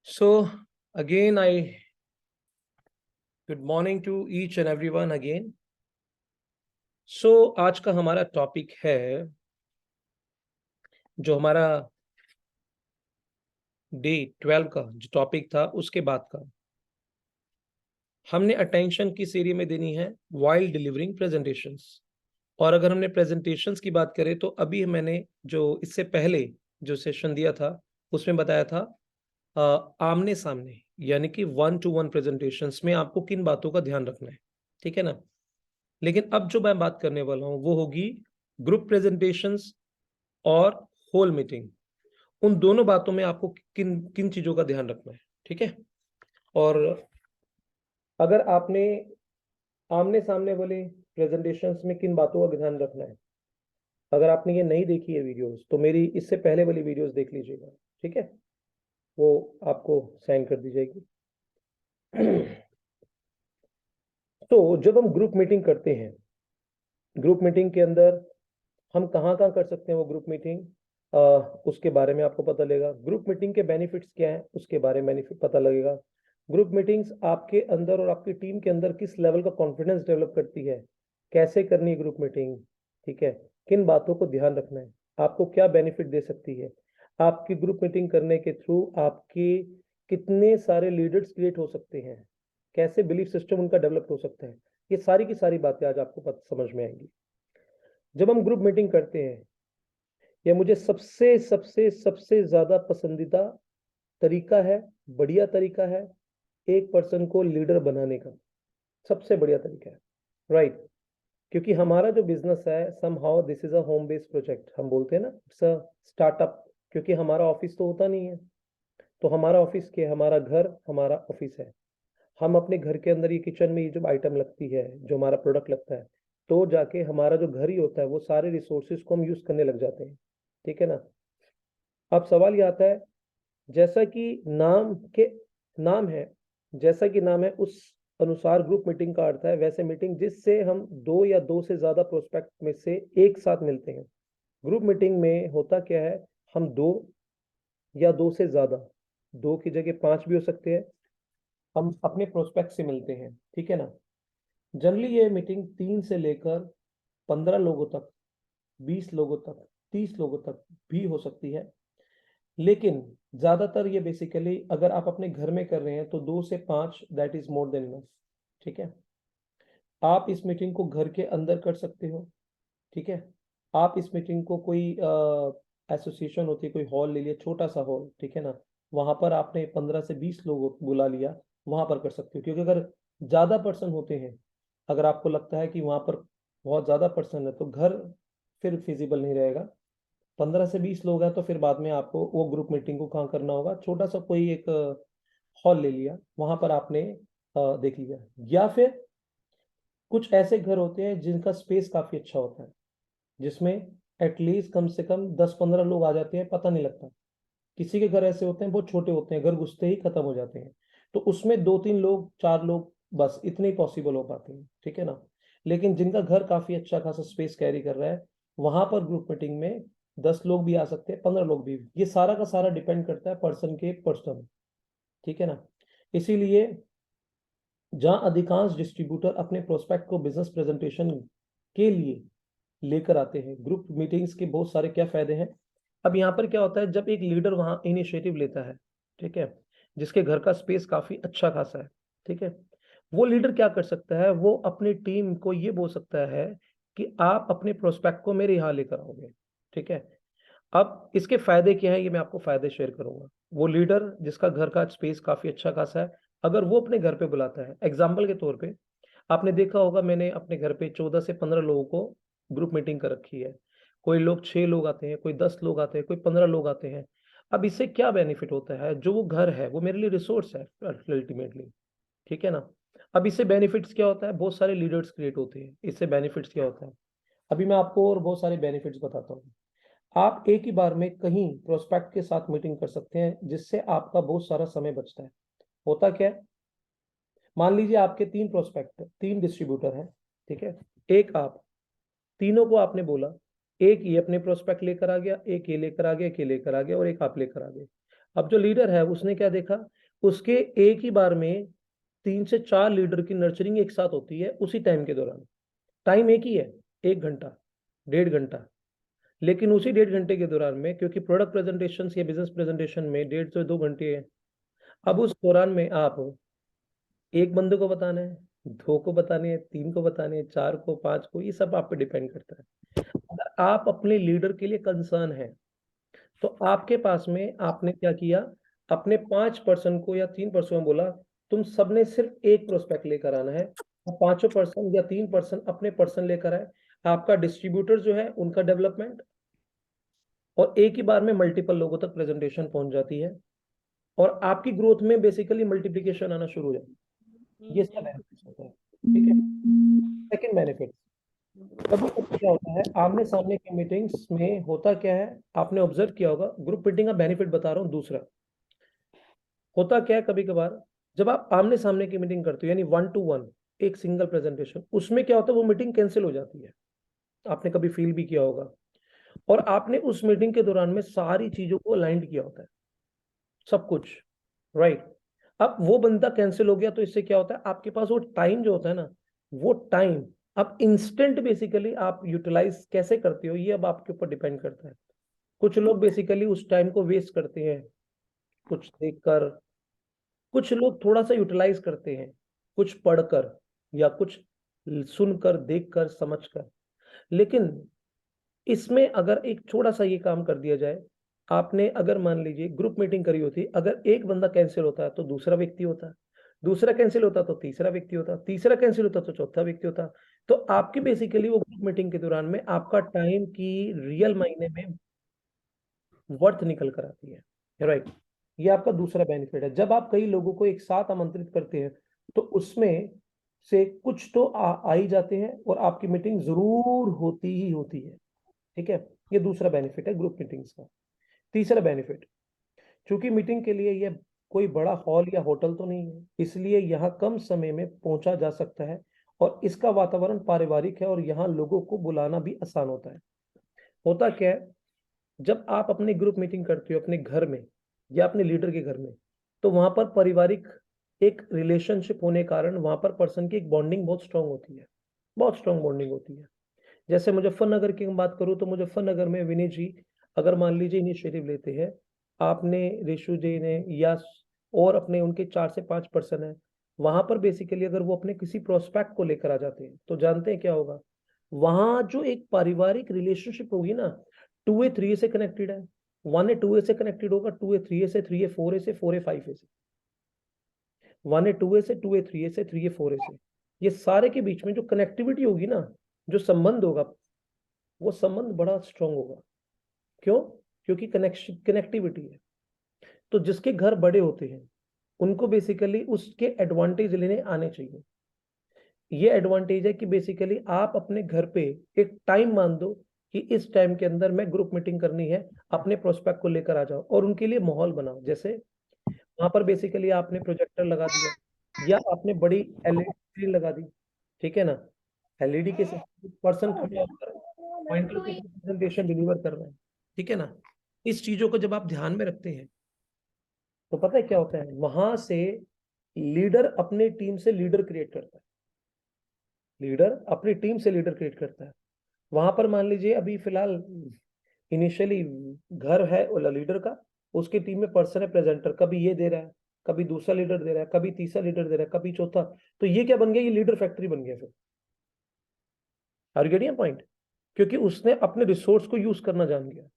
So again, good morning to each and everyone again. So आज का हमारा topic है जो हमारा डे 12 का जो टॉपिक था उसके बाद का हमने अटेंशन किस एरिया में देनी है वाइल डिलीवरिंग प्रेजेंटेशंस। और अगर हमने प्रेजेंटेशंस की बात करें तो अभी मैंने जो इससे पहले जो सेशन दिया था उसमें बताया था आमने सामने यानी कि 1-to-1 प्रेजेंटेशंस में आपको किन बातों का ध्यान रखना है, ठीक है ना। लेकिन अब जो मैं बात करने वाला हूं वो होगी ग्रुप प्रेजेंटेशंस और होल मीटिंग। उन दोनों बातों में आपको किन किन चीजों का ध्यान रखना है, ठीक है। और अगर आपने आमने सामने वाले प्रेजेंटेशंस में किन बातों का ध्यान रखना है, अगर आपने ये नहीं देखी है वीडियोस तो मेरी इससे पहले वाली वीडियोस देख लीजिएगा, ठीक है। वो आपको सेंड कर दी जाएगी। तो जब हम ग्रुप मीटिंग करते हैं, ग्रुप मीटिंग के अंदर हम कहाँ कहाँ कर सकते हैं वो ग्रुप मीटिंग, उसके बारे में आपको पता लगेगा। ग्रुप मीटिंग के बेनिफिट्स क्या हैं उसके बारे में पता लगेगा। ग्रुप मीटिंग्स आपके अंदर और आपकी टीम के अंदर किस लेवल का कॉन्फिडेंस डेवलप करती है, कैसे करनी है ग्रुप मीटिंग, ठीक है, किन बातों को ध्यान रखना है, आपको क्या बेनिफिट दे सकती है, आपकी ग्रुप मीटिंग करने के थ्रू आपके कितने सारे लीडर्स क्रिएट हो सकते हैं, कैसे बिलीफ सिस्टम उनका डेवलप हो सकता है। ये सारी की सारी बातें आज आपको समझ में आएंगी। जब हम ग्रुप मीटिंग करते हैं, यह मुझे सबसे सबसे सबसे ज्यादा पसंदीदा तरीका है, बढ़िया तरीका है एक पर्सन को लीडर बनाने का। सबसे बढ़िया तरीका है, राइट। क्योंकि हमारा जो बिजनेस है somehow this is a home based project, हम बोलते हैं ना इट्स अ स्टार्टअप। क्योंकि हमारा ऑफिस तो होता नहीं है, तो हमारा ऑफिस क्या है, हमारा घर हमारा ऑफिस है। हम अपने घर के अंदर ये किचन में ये जो आइटम लगती है, जो हमारा प्रोडक्ट लगता है, तो जाके हमारा जो घर ही होता है वो सारे रिसोर्सेज को हम यूज करने लग जाते हैं, ठीक है ना। अब सवाल ये आता है, जैसा कि नाम है, जैसा कि नाम है उस अनुसार ग्रुप मीटिंग का अर्थ है वैसे मीटिंग जिससे हम दो या दो से ज्यादा प्रोस्पेक्ट में से एक साथ मिलते हैं। ग्रुप मीटिंग में होता क्या है, हम दो या दो से ज्यादा, दो की जगह पांच भी हो सकते हैं, हम अपने प्रोस्पेक्ट से मिलते हैं, ठीक है ना। जनरली ये मीटिंग 3 से लेकर 15 लोगों तक, 20 लोगों तक, 30 लोगों तक भी हो सकती है। लेकिन ज्यादातर ये बेसिकली अगर आप अपने घर में कर रहे हैं तो 2 से 5 that is more than enough, ठीक है। आप इस मीटिंग को घर के अंदर कर सकते हो, ठीक है। आप इस मीटिंग को कोई एसोसिएशन होती है, कोई हॉल ले लिया, छोटा सा हॉल, ठीक है ना, वहां पर आपने 15 से 20 लोग बुला लिया, वहां पर कर सकते हो। क्योंकि अगर ज्यादा पर्सन होते हैं, अगर आपको लगता है कि वहां पर बहुत ज्यादा पर्सन है तो घर फिर फिजिबल नहीं रहेगा। 15 से 20 लोग हैं तो फिर बाद में आपको वो ग्रुप मीटिंग को कहाँ करना होगा, छोटा सा कोई एक हॉल ले लिया, वहां पर आपने देख लिया। या फिर कुछ ऐसे घर होते हैं जिनका स्पेस काफी अच्छा होता है, जिसमें एटलीस्ट कम से कम 10-15 लोग आ जाते हैं, पता नहीं लगता। किसी के घर ऐसे होते हैं बहुत छोटे होते हैं, घर घुसते ही खत्म हो जाते हैं, तो उसमें 2-3 लोग 4 लोग बस इतने ही पॉसिबल हो पाते हैं, ठीक है ना। लेकिन जिनका घर काफी अच्छा खासा स्पेस कैरी कर रहा है, वहां पर ग्रुप मीटिंग में 10 लोग भी आ सकते हैं, 15 लोग भी। ये सारा का सारा डिपेंड करता है पर्सन के पर्सन, ठीक है ना। इसीलिए जहां अधिकांश डिस्ट्रीब्यूटर अपने प्रोस्पेक्ट को बिजनेस प्रेजेंटेशन के लिए लेकर आते हैं, ग्रुप मीटिंग्स के बहुत सारे क्या फायदे हैं। अब यहाँ पर क्या होता है, जब एक लीडर वहां इनिशिएटिव लेता है, ठीक है, जिसके घर का स्पेस काफी अच्छा खासा है, ठीक है, वो लीडर क्या कर सकता है, वो अपनी टीम को ये बोल सकता है कि आप अपने प्रोस्पेक्ट को मेरे यहाँ लेकर आओगे, ठीक है। अब इसके फायदे क्या है ये मैं आपको फायदे शेयर करूंगा। वो लीडर जिसका घर का स्पेस काफी अच्छा खासा है, अगर वो अपने घर पे बुलाता है, एग्जाम्पल के तौर पे आपने देखा होगा मैंने अपने घर पे 14 से 15 लोगों को ग्रुप मीटिंग कर रखी है। कोई लोग 6 लोग आते हैं, कोई 10 लोग आते हैं, कोई 15 लोग आते हैं। अब इससे क्या बेनिफिट होता है, जो वो घर है वो मेरे लिए रिसोर्स है अल्टीमेटली, ठीक है ना। अब इससे बेनिफिट्स क्या होता है, बहुत सारे लीडर्स क्रिएट होते हैं। इससे बेनिफिट्स क्या होता है, अभी मैं आपको और बहुत सारे बेनिफिट्स बताता हूँ। आप एक ही बार में कहीं प्रोस्पेक्ट के साथ मीटिंग कर सकते हैं, जिससे आपका बहुत सारा समय बचता है। होता क्या है, मान लीजिए आपके 3 प्रोस्पेक्ट, 3 डिस्ट्रीब्यूटर हैं, ठीक है। एक आप, तीनों को आपने बोला, एक ये अपने प्रोस्पेक्ट लेकर आ गया, एक ये लेकर आ गया, एक ये लेकर आ गया और एक आप लेकर आ गए। अब जो लीडर है उसने क्या देखा, उसके एक ही बार में 3 से 4 लीडर की नर्चरिंग एक साथ होती है उसी टाइम के दौरान। टाइम एक ही है, 1 घंटा, 1.5 घंटा, लेकिन उसी 1.5 घंटे के दौरान में, क्योंकि प्रोडक्ट प्रेजेंटेशन या बिजनेस प्रेजेंटेशन में 1.5 से 2 घंटे है, अब उस दौरान में आप एक बंदे को बताना है, 2 को बताने हैं, 3 को बताने हैं, 4 को, 5 को, ये सब आप पे डिपेंड करता है। अगर आप अपने लीडर के लिए कंसर्न है तो आपके पास में आपने क्या किया, अपने 5 पर्सन को या 3 पर्सन को बोला तुम सबने सिर्फ एक प्रोस्पेक्ट लेकर आना है, और 5 पर्सन या 3 पर्सन अपने पर्सन लेकर आए। आपका डिस्ट्रीब्यूटर जो है उनका डेवलपमेंट, और एक ही बार में मल्टीपल लोगों तक प्रेजेंटेशन पहुंच जाती है, और आपकी ग्रोथ में बेसिकली मल्टीप्लिकेशन आना शुरू हो जाती है। ये सब बेनिफिट्स होता है। ठीक है। सेकंड बेनिफिट, कभी कभी क्या होता है आमने सामने की मीटिंग्स में होता क्या है, आपने ऑब्जर्व किया होगा, ग्रुप मीटिंग का बेनिफिट बता रहा हूँ दूसरा। होता क्या है कभी कभार, जब आप आमने सामने की मीटिंग करते हो यानी 1 to 1, एक सिंगल प्रेजेंटेशन, उसमें क्या होता है वो मीटिंग कैंसिल हो जाती है। आपने कभी फील भी किया होगा, और आपने उस मीटिंग के दौरान में सारी चीजों को अलाइंड किया होता है, सब कुछ, राइट। अब वो बंदा कैंसिल हो गया तो इससे क्या होता है, आपके पास वो टाइम जो होता है ना, वो टाइम अब इंस्टेंट बेसिकली आप यूटिलाइज कैसे करते हो, ये अब आपके ऊपर डिपेंड करता है। कुछ लोग बेसिकली उस टाइम को वेस्ट करते हैं कुछ देखकर, कुछ लोग थोड़ा सा यूटिलाइज करते हैं कुछ पढ़कर, या कुछ सुनकर, देखकर, समझकर। लेकिन इसमें अगर एक थोड़ा सा ये काम कर दिया जाए, आपने अगर मान लीजिए ग्रुप मीटिंग करी होती, अगर एक बंदा कैंसिल होता है तो दूसरा व्यक्ति होता, दूसरा कैंसिल होता तो तीसरा व्यक्ति होता, तीसरा कैंसिल होता तो चौथा व्यक्ति होता। तो आपकी बेसिकली वो ग्रुप मीटिंग के दौरान में आपका टाइम की रियल मायने में वर्थ निकल कर आती है, राइट। ये आपका दूसरा बेनिफिट है। जब आप कई लोगों को एक साथ आमंत्रित करते हैं तो उसमें से कुछ तो आ ही जाते हैं, और आपकी मीटिंग जरूर होती ही होती है। ठीक है। ये दूसरा बेनिफिट है ग्रुप मीटिंग्स का। तीसरा बेनिफिट, चूंकि मीटिंग के लिए ये कोई बड़ा हॉल या होटल तो नहीं है, इसलिए यहाँ कम समय में पहुंचा जा सकता है, और इसका वातावरण पारिवारिक है, और यहाँ लोगों को बुलाना भी आसान होता है। होता क्या है, जब आप अपनी ग्रुप मीटिंग करते हो अपने घर में या अपने लीडर के घर में, तो वहां पर पारिवारिक एक रिलेशनशिप होने के कारण वहां पर पर्सन की एक बॉन्डिंग बहुत स्ट्रांग होती है, बहुत स्ट्रांग बॉन्डिंग होती है। जैसे मुजफ्फरनगर की हम बात करूँ तो मुजफ्फरनगर में विनीत जी अगर मान लीजिए इनिशिएटिव लेते हैं, आपने, रेशु जी ने, या और अपने उनके 4 से 5 पर्सन है, वहां पर बेसिकली अगर वो अपने किसी प्रोस्पेक्ट को लेकर आ जाते हैं तो जानते हैं क्या होगा, वहां जो एक पारिवारिक रिलेशनशिप होगी ना, 2A 3A से कनेक्टेड है, 1A 2A से कनेक्टेड होगा, 2A 3A से, 3A 4A से, 4A 5A से, 1A 2A से, 2A 3A से, 3A 4A से। ये सारे के बीच में जो कनेक्टिविटी होगी ना, जो संबंध होगा, वो संबंध बड़ा स्ट्रांग होगा। क्यों? क्योंकि कनेक्शन, कनेक्टिविटी है। तो जिसके घर बड़े होते हैं उनको बेसिकली उसके एडवांटेज लेने आने चाहिए। ये एडवांटेज है कि बेसिकली आप अपने घर पे एक टाइम मान दो कि इस टाइम के अंदर मैं ग्रुप मीटिंग करनी है, अपने प्रोस्पेक्ट को लेकर आ जाओ, और उनके लिए माहौल बनाओ। जैसे वहां पर बेसिकली आपने प्रोजेक्टर लगा दिया, या आपने बड़ी एलईडी स्क्रीन लगा दी, ठीक है ना, एलईडी के पर्सन खड़े होकर पॉइंटर के प्रेजेंटेशन डिलीवर कर रहे हैं, ठीक है ना। इस चीजों को जब आप ध्यान में रखते हैं तो पता है क्या होता है, वहां से लीडर अपनी टीम से लीडर क्रिएट करता है, लीडर अपनी टीम से लीडर क्रिएट करता है। वहां पर मान लीजिए अभी फिलहाल इनिशियली घर है ओला लीडर का, उसकी टीम में पर्सन है प्रेजेंटर, कभी ये दे रहा है, कभी दूसरा लीडर दे रहा है, कभी तीसरा लीडर दे रहा है, कभी चौथा। तो ये क्या बन गया, ये लीडर फैक्ट्री बन गया फिर। Are you getting point? क्योंकि उसने अपने रिसोर्स को यूज करना जान गया।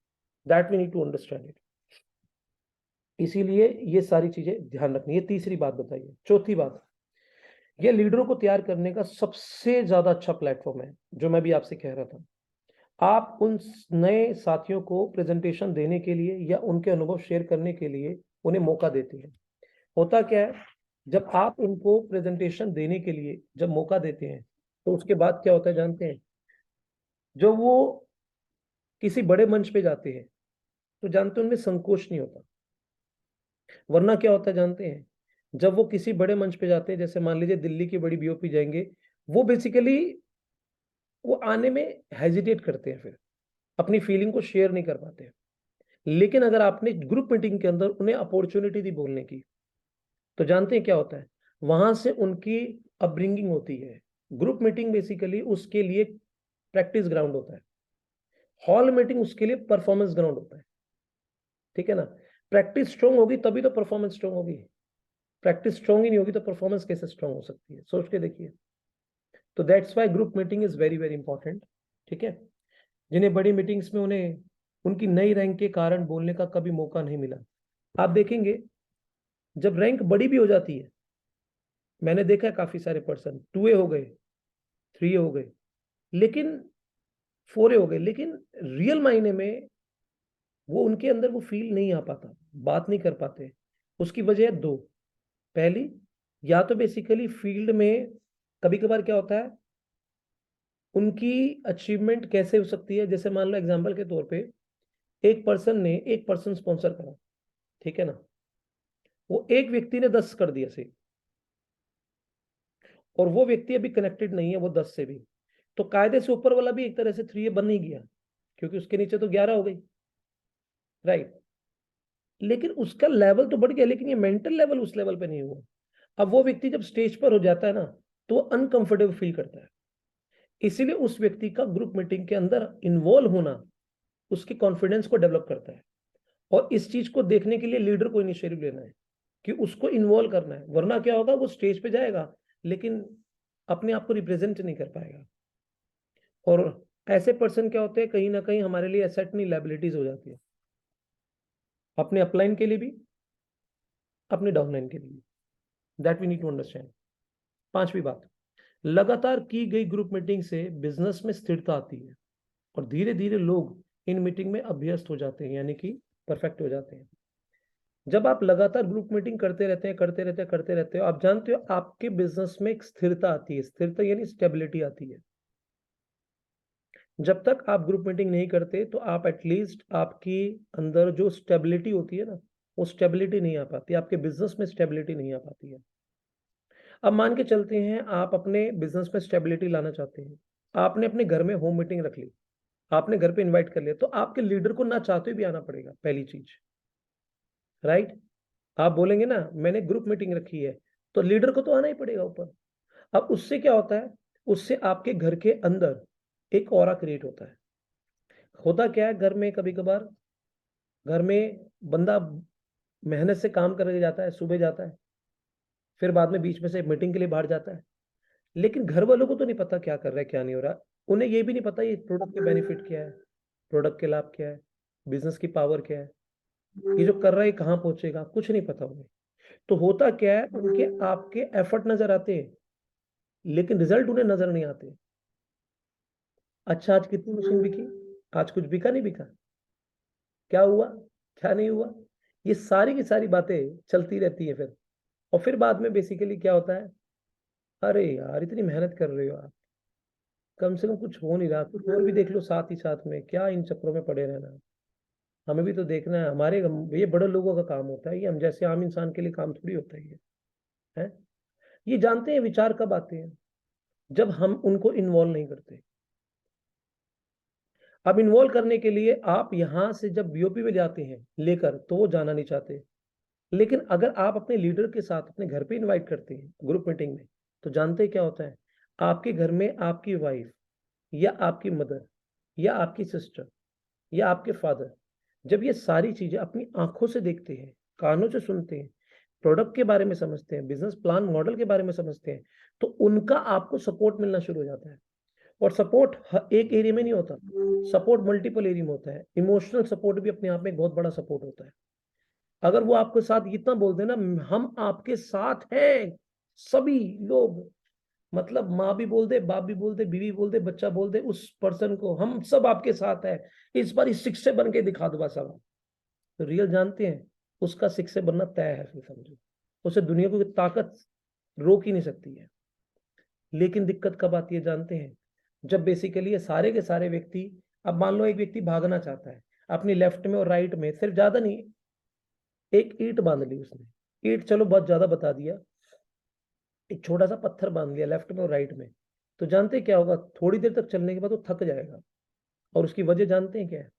That we need to understand it. इसीलिए ये सारी चीजें ध्यान रखनी है। तीसरी बात बताइए, चौथी बात, ये लीडरों को तैयार करने का सबसे ज्यादा अच्छा प्लेटफॉर्म है, जो मैं भी आपसे कह रहा था। आप उन नए साथियों को प्रेजेंटेशन देने के लिए या उनके अनुभव शेयर करने के लिए उन्हें मौका देते हैं। होता क्या है, जब आप उनको प्रेजेंटेशन देने के लिए जब मौका देते हैं तो उसके बाद क्या होता है जानते हैं, जो वो किसी बड़े मंच पे जाते हैं तो जानते हैं उनमें संकोच नहीं होता। वरना क्या होता है जानते हैं, जब वो किसी बड़े मंच पे जाते हैं, जैसे मान लीजिए दिल्ली की बड़ी बीओपी जाएंगे, वो बेसिकली वो आने में हेजिटेट करते हैं, फिर अपनी फीलिंग को शेयर नहीं कर पाते हैं। लेकिन अगर आपने ग्रुप मीटिंग के अंदर उन्हें अपॉर्चुनिटी दी बोलने की, तो जानते हैं क्या होता है, वहां से उनकी अपब्रिंगिंग होती है। ग्रुप मीटिंग बेसिकली उसके लिए प्रैक्टिस ग्राउंड होता है, हॉल मीटिंग उसके लिए परफॉर्मेंस ग्राउंड होता है, ठीक है ना। प्रैक्टिस स्ट्रांग होगी तभी तो परफॉर्मेंस स्ट्रांग होगी, प्रैक्टिस स्ट्रांग ही नहीं होगी तो परफॉर्मेंस कैसे स्ट्रांग हो सकती है, सोच के देखिए। तो that's why group meeting is very very important, ठीक है। जिन्हें बड़ी मीटिंग्स में उन्हें उनकी नई रैंक के कारण बोलने का कभी मौका नहीं मिला, आप देखेंगे जब रैंक बड़ी भी हो जाती है, मैंने देखा है काफी सारे पर्सन 2A हो गए, 3A हो गए, लेकिन 4A हो गए, लेकिन रियल मायने में वो उनके अंदर वो फील नहीं आ पाता, बात नहीं कर पाते। उसकी वजह है दो। पहली, या तो बेसिकली फील्ड में कभी कभार क्या होता है, उनकी अचीवमेंट कैसे हो सकती है, जैसे मान लो एग्जांपल के तौर पे एक पर्सन ने एक पर्सन स्पॉन्सर करा, ठीक है ना, वो एक व्यक्ति ने 10 कर दिया से, और वो व्यक्ति अभी कनेक्टेड नहीं है वो 10 से भी, तो कायदे से ऊपर वाला भी एक तरह से 3A बन नहीं गया, क्योंकि उसके नीचे तो 11 हो गई, राइट। लेकिन उसका लेवल तो बढ़ गया, लेकिन ये मेंटल लेवल उस लेवल पे नहीं हुआ। अब वो व्यक्ति जब स्टेज पर हो जाता है ना, तो अनकंफर्टेबल फील करता है, इसीलिए उस व्यक्ति का ग्रुप मीटिंग के अंदर इन्वॉल्व होना उसके कॉन्फिडेंस को डेवलप करता है। और इस चीज को देखने के लिए लीडर को इनिशिएटिव लेना है कि उसको इन्वॉल्व करना है, वरना क्या होगा, वो स्टेज पे जाएगा लेकिन अपने आप को रिप्रेजेंट नहीं कर पाएगा। और ऐसे पर्सन क्या होते हैं, कहीं ना कहीं हमारे लिए एसेट नहीं लायबिलिटीज हो जाती है, अपने अपलाइन के लिए भी, अपने डाउनलाइन के लिए भी। That we need to understand. पांचवी बात, लगातार की गई ग्रुप मीटिंग से बिजनेस में स्थिरता आती है और धीरे धीरे लोग इन मीटिंग में अभ्यस्त हो जाते हैं, यानी कि परफेक्ट हो जाते हैं। जब आप लगातार ग्रुप मीटिंग करते रहते हो, आप जानते हो आपके बिजनेस में एक स्थिरता आती है, स्थिरता यानी स्टेबिलिटी आती है। जब तक आप ग्रुप मीटिंग नहीं करते तो आप एटलीस्ट आपकी अंदर जो स्टेबिलिटी होती है ना, वो स्टेबिलिटी नहीं आ पाती, आपके बिजनेस में स्टेबिलिटी नहीं आ पाती है। अब मान के चलते हैं आप अपने बिजनेस में स्टेबिलिटी लाना चाहते हैं, आपने अपने घर में होम मीटिंग रख ली, आपने घर पे इनवाइट कर लिया, तो आपके लीडर को ना चाहते भी आना पड़ेगा, पहली चीज, राइट। आप बोलेंगे ना मैंने ग्रुप मीटिंग रखी है, तो लीडर को तो आना ही पड़ेगा ऊपर। अब उससे क्या होता है, उससे आपके घर के अंदर एक ऑरा क्रिएट होता है। होता क्या है, घर में कभी कभार घर में बंदा मेहनत से काम करके जाता है, सुबह जाता है, फिर बाद में बीच में से मीटिंग के लिए बाहर जाता है, लेकिन घर वालों को तो नहीं पता क्या कर रहा है क्या नहीं हो रहा। उन्हें ये भी नहीं पता ये प्रोडक्ट के बेनिफिट क्या है, प्रोडक्ट के लाभ क्या है, बिजनेस की पावर क्या है, ये जो कर रहा है कहाँ पहुंचेगा, कुछ नहीं पता उन्हें। तो होता क्या है, उनके आपके एफर्ट नजर आते हैं लेकिन रिजल्ट उन्हें नजर नहीं आते। अच्छा आज कितनी मशीन बिकी, आज कुछ बिका नहीं बिका, क्या हुआ क्या नहीं हुआ, ये सारी की सारी बातें चलती रहती है फिर। और फिर बाद में बेसिकली क्या होता है, अरे यार इतनी मेहनत कर रहे हो आप, कम से कम कुछ हो नहीं रहा, कुछ और भी देख लो साथ ही साथ में, क्या इन चक्करों में पड़े रहना है? हमें भी तो देखना है, ये बड़े लोगों का काम होता है, ये हम जैसे आम इंसान के लिए काम थोड़ी होता है ये, है। ये जानते हैं विचार कब आते हैं, जब हम उनको इन्वॉल्व नहीं करते। अब इन्वॉल्व करने के लिए आप यहां से जब बीओपी में जाते हैं लेकर, तो वो जाना नहीं चाहते। लेकिन अगर आप अपने लीडर के साथ अपने घर पे इनवाइट करते हैं ग्रुप मीटिंग में, तो जानते हैं क्या होता है, आपके घर में आपकी वाइफ या आपकी मदर या आपकी सिस्टर या आपके फादर जब ये सारी चीजें अपनी आंखों से देखते हैं, कानों से सुनते हैं, प्रोडक्ट के बारे में समझते हैं, बिजनेस प्लान मॉडल के बारे में समझते हैं, तो उनका आपको सपोर्ट मिलना शुरू हो जाता है। और सपोर्ट एक एरिया में नहीं होता, सपोर्ट मल्टीपल एरिया में होता है। इमोशनल सपोर्ट भी अपने आप में एक बहुत बड़ा सपोर्ट होता है। अगर वो आपके साथ इतना बोल देना, हम आपके साथ हैं, सभी लोग, मतलब माँ भी बोल दे, बाप भी बोल दे, बीवी बोल दे, बच्चा बोल दे, उस पर्सन को हम सब आपके साथ है, इस बार इस शिक्षक बन के दिखा दो बस। अब तो रियल जानते हैं, उसका शिक्षक बनना तय है, फिर समझो उसे दुनिया को ताकत रोक ही नहीं सकती है। लेकिन दिक्कत कब आती है जानते हैं, जब बेसिकली ये सारे के सारे व्यक्ति, अब मान लो एक व्यक्ति भागना चाहता है, अपनी लेफ्ट में और राइट में सिर्फ, ज्यादा नहीं, एक ईंट बांध ली उसने, ईंट चलो बहुत ज्यादा बता दिया, एक छोटा सा पत्थर बांध लिया लेफ्ट में और राइट में, तो जानते हैं क्या होगा, थोड़ी देर तक चलने के बाद वो थक जाएगा। और उसकी वजह जानते हैं क्या है,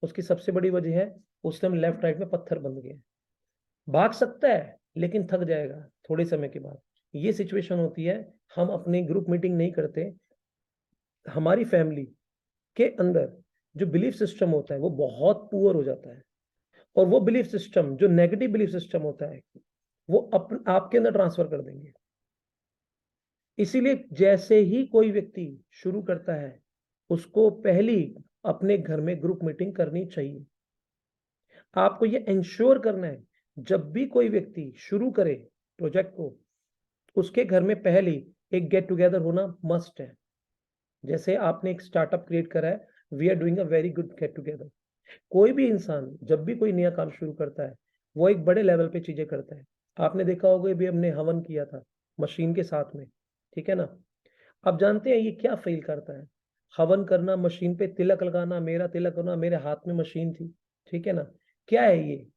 उसकी सबसे बड़ी वजह है उस टाइम लेफ्ट राइट में पत्थर बंध गए, भाग सकता है लेकिन थक जाएगा थोड़े समय के बाद। ये सिचुएशन होती है, हम अपनी ग्रुप मीटिंग नहीं करते, हमारी फैमिली के अंदर जो बिलीफ सिस्टम होता है वो बहुत पुअर हो जाता है, और वो बिलीफ सिस्टम जो नेगेटिव बिलीफ सिस्टम होता है वो आपके अंदर ट्रांसफर कर देंगे। इसीलिए जैसे ही कोई व्यक्ति शुरू करता है उसको पहली अपने घर में ग्रुप मीटिंग करनी चाहिए। आपको ये इंश्योर करना है जब भी कोई व्यक्ति शुरू करे प्रोजेक्ट को, उसके घर में पहली एक गेट टुगेदर होना मस्ट है। जैसे आपने एक स्टार्टअप क्रिएट करा है, we are doing a very good get together. कोई भी इंसान जब भी कोई नया काम शुरू करता है वो एक बड़े लेवल पे चीजें करता है। आपने देखा होगा भी हमने हवन किया था मशीन के साथ में, ठीक है ना। अब जानते हैं ये क्या फील करता है, हवन करना, मशीन पे तिलक लगाना, मेरा तिलक होना, मेरे हाथ में मशीन थी, ठीक है ना। क्या है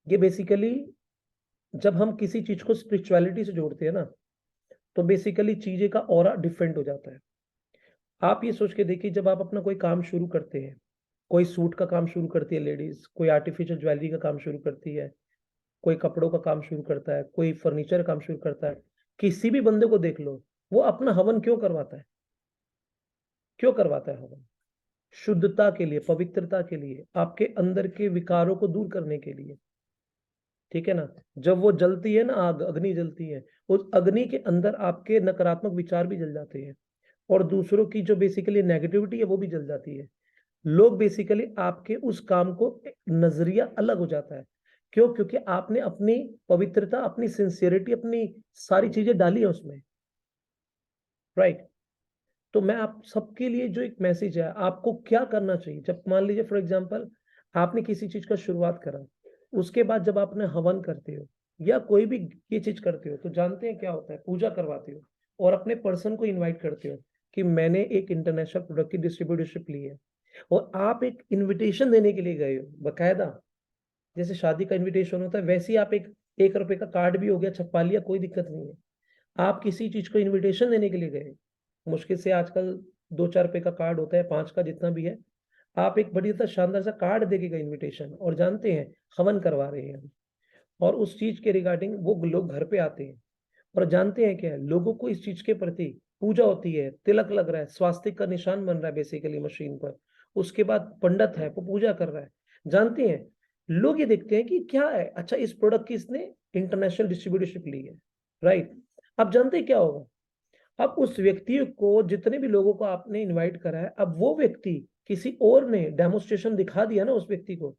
ये बेसिकली जब हम किसी चीज को स्पिरिचुअलिटी से जोड़ते हैं ना, तो बेसिकली चीजें का ऑरा डिफरेंट हो जाता है। आप ये सोच के देखिए, जब आप अपना कोई काम शुरू करते हैं, कोई सूट का काम शुरू करती है लेडीज, कोई आर्टिफिशियल ज्वेलरी का काम शुरू करती है, कोई कपड़ों का काम शुरू करता है, कोई फर्नीचर का काम शुरू करता है, किसी भी बंदे को देख लो, वो अपना हवन क्यों करवाता है? क्यों करवाता है हवन? शुद्धता के लिए, पवित्रता के लिए, आपके अंदर के विकारों को दूर करने के लिए, ठीक है ना। जब वो जलती है ना, आग, अग्नि जलती है, उस अग्नि के अंदर आपके नकारात्मक विचार भी जल जाते हैं, और दूसरों की जो बेसिकली नेगेटिविटी है वो भी जल जाती है। लोग बेसिकली आपके उस काम को, नजरिया अलग हो जाता है। क्यों? क्योंकि आपने अपनी पवित्रता, अपनी सिंसियरिटी, अपनी सारी चीजें डाली है उसमें, राइट। तो मैं आप सबके लिए जो एक मैसेज है, आपको क्या करना चाहिए जब मान लीजिए फॉर एग्जांपल आपने किसी चीज का शुरुआत करा, उसके बाद जब आपने हवन करते हो या कोई भी ये चीज करते हो, तो जानते हैं क्या होता है, पूजा करवाते हो और अपने पर्सन को इनवाइट करते हो कि मैंने एक इंटरनेशनल प्रोडक्ट की डिस्ट्रीब्यूटरशिप ली है, और आप एक इन्विटेशन देने के लिए गए हो बकायदा, जैसे शादी का इन्विटेशन होता है वैसे ही आप एक रुपए का कार्ड भी हो गया, छपवा लिया, कोई दिक्कत नहीं है। आप किसी चीज को इन्विटेशन देने के लिए गए, मुश्किल से आजकल 2-4 रुपए का कार्ड होता है, 5 का जितना भी है, आप एक बड़ी सा शानदार सा कार्ड देके गए इन्विटेशन, और जानते हैं हवन करवा रहे हैं हम, और उस चीज के रिगार्डिंग वो लोग घर पे आते हैं, और जानते हैं क्या है, लोगों को इस चीज के प्रति पूजा होती है, तिलक लग रहा है, स्वास्तिक का निशान बन रहा है बेसिकली मशीन पर, उसके बाद पंडित है वो पूजा कर रहा है। जानते हैं लोग ये देखते हैं कि क्या है, अच्छा इस प्रोडक्ट की इसने इंटरनेशनल डिस्ट्रीब्यूटरशिप ली है, राइट। अब जानते हैं क्या होगा, अब उस व्यक्ति को, जितने भी लोगों को आपने इनवाइट करा है, अब वो व्यक्ति किसी और ने डेमोस्ट्रेशन दिखा दिया ना उस व्यक्ति को,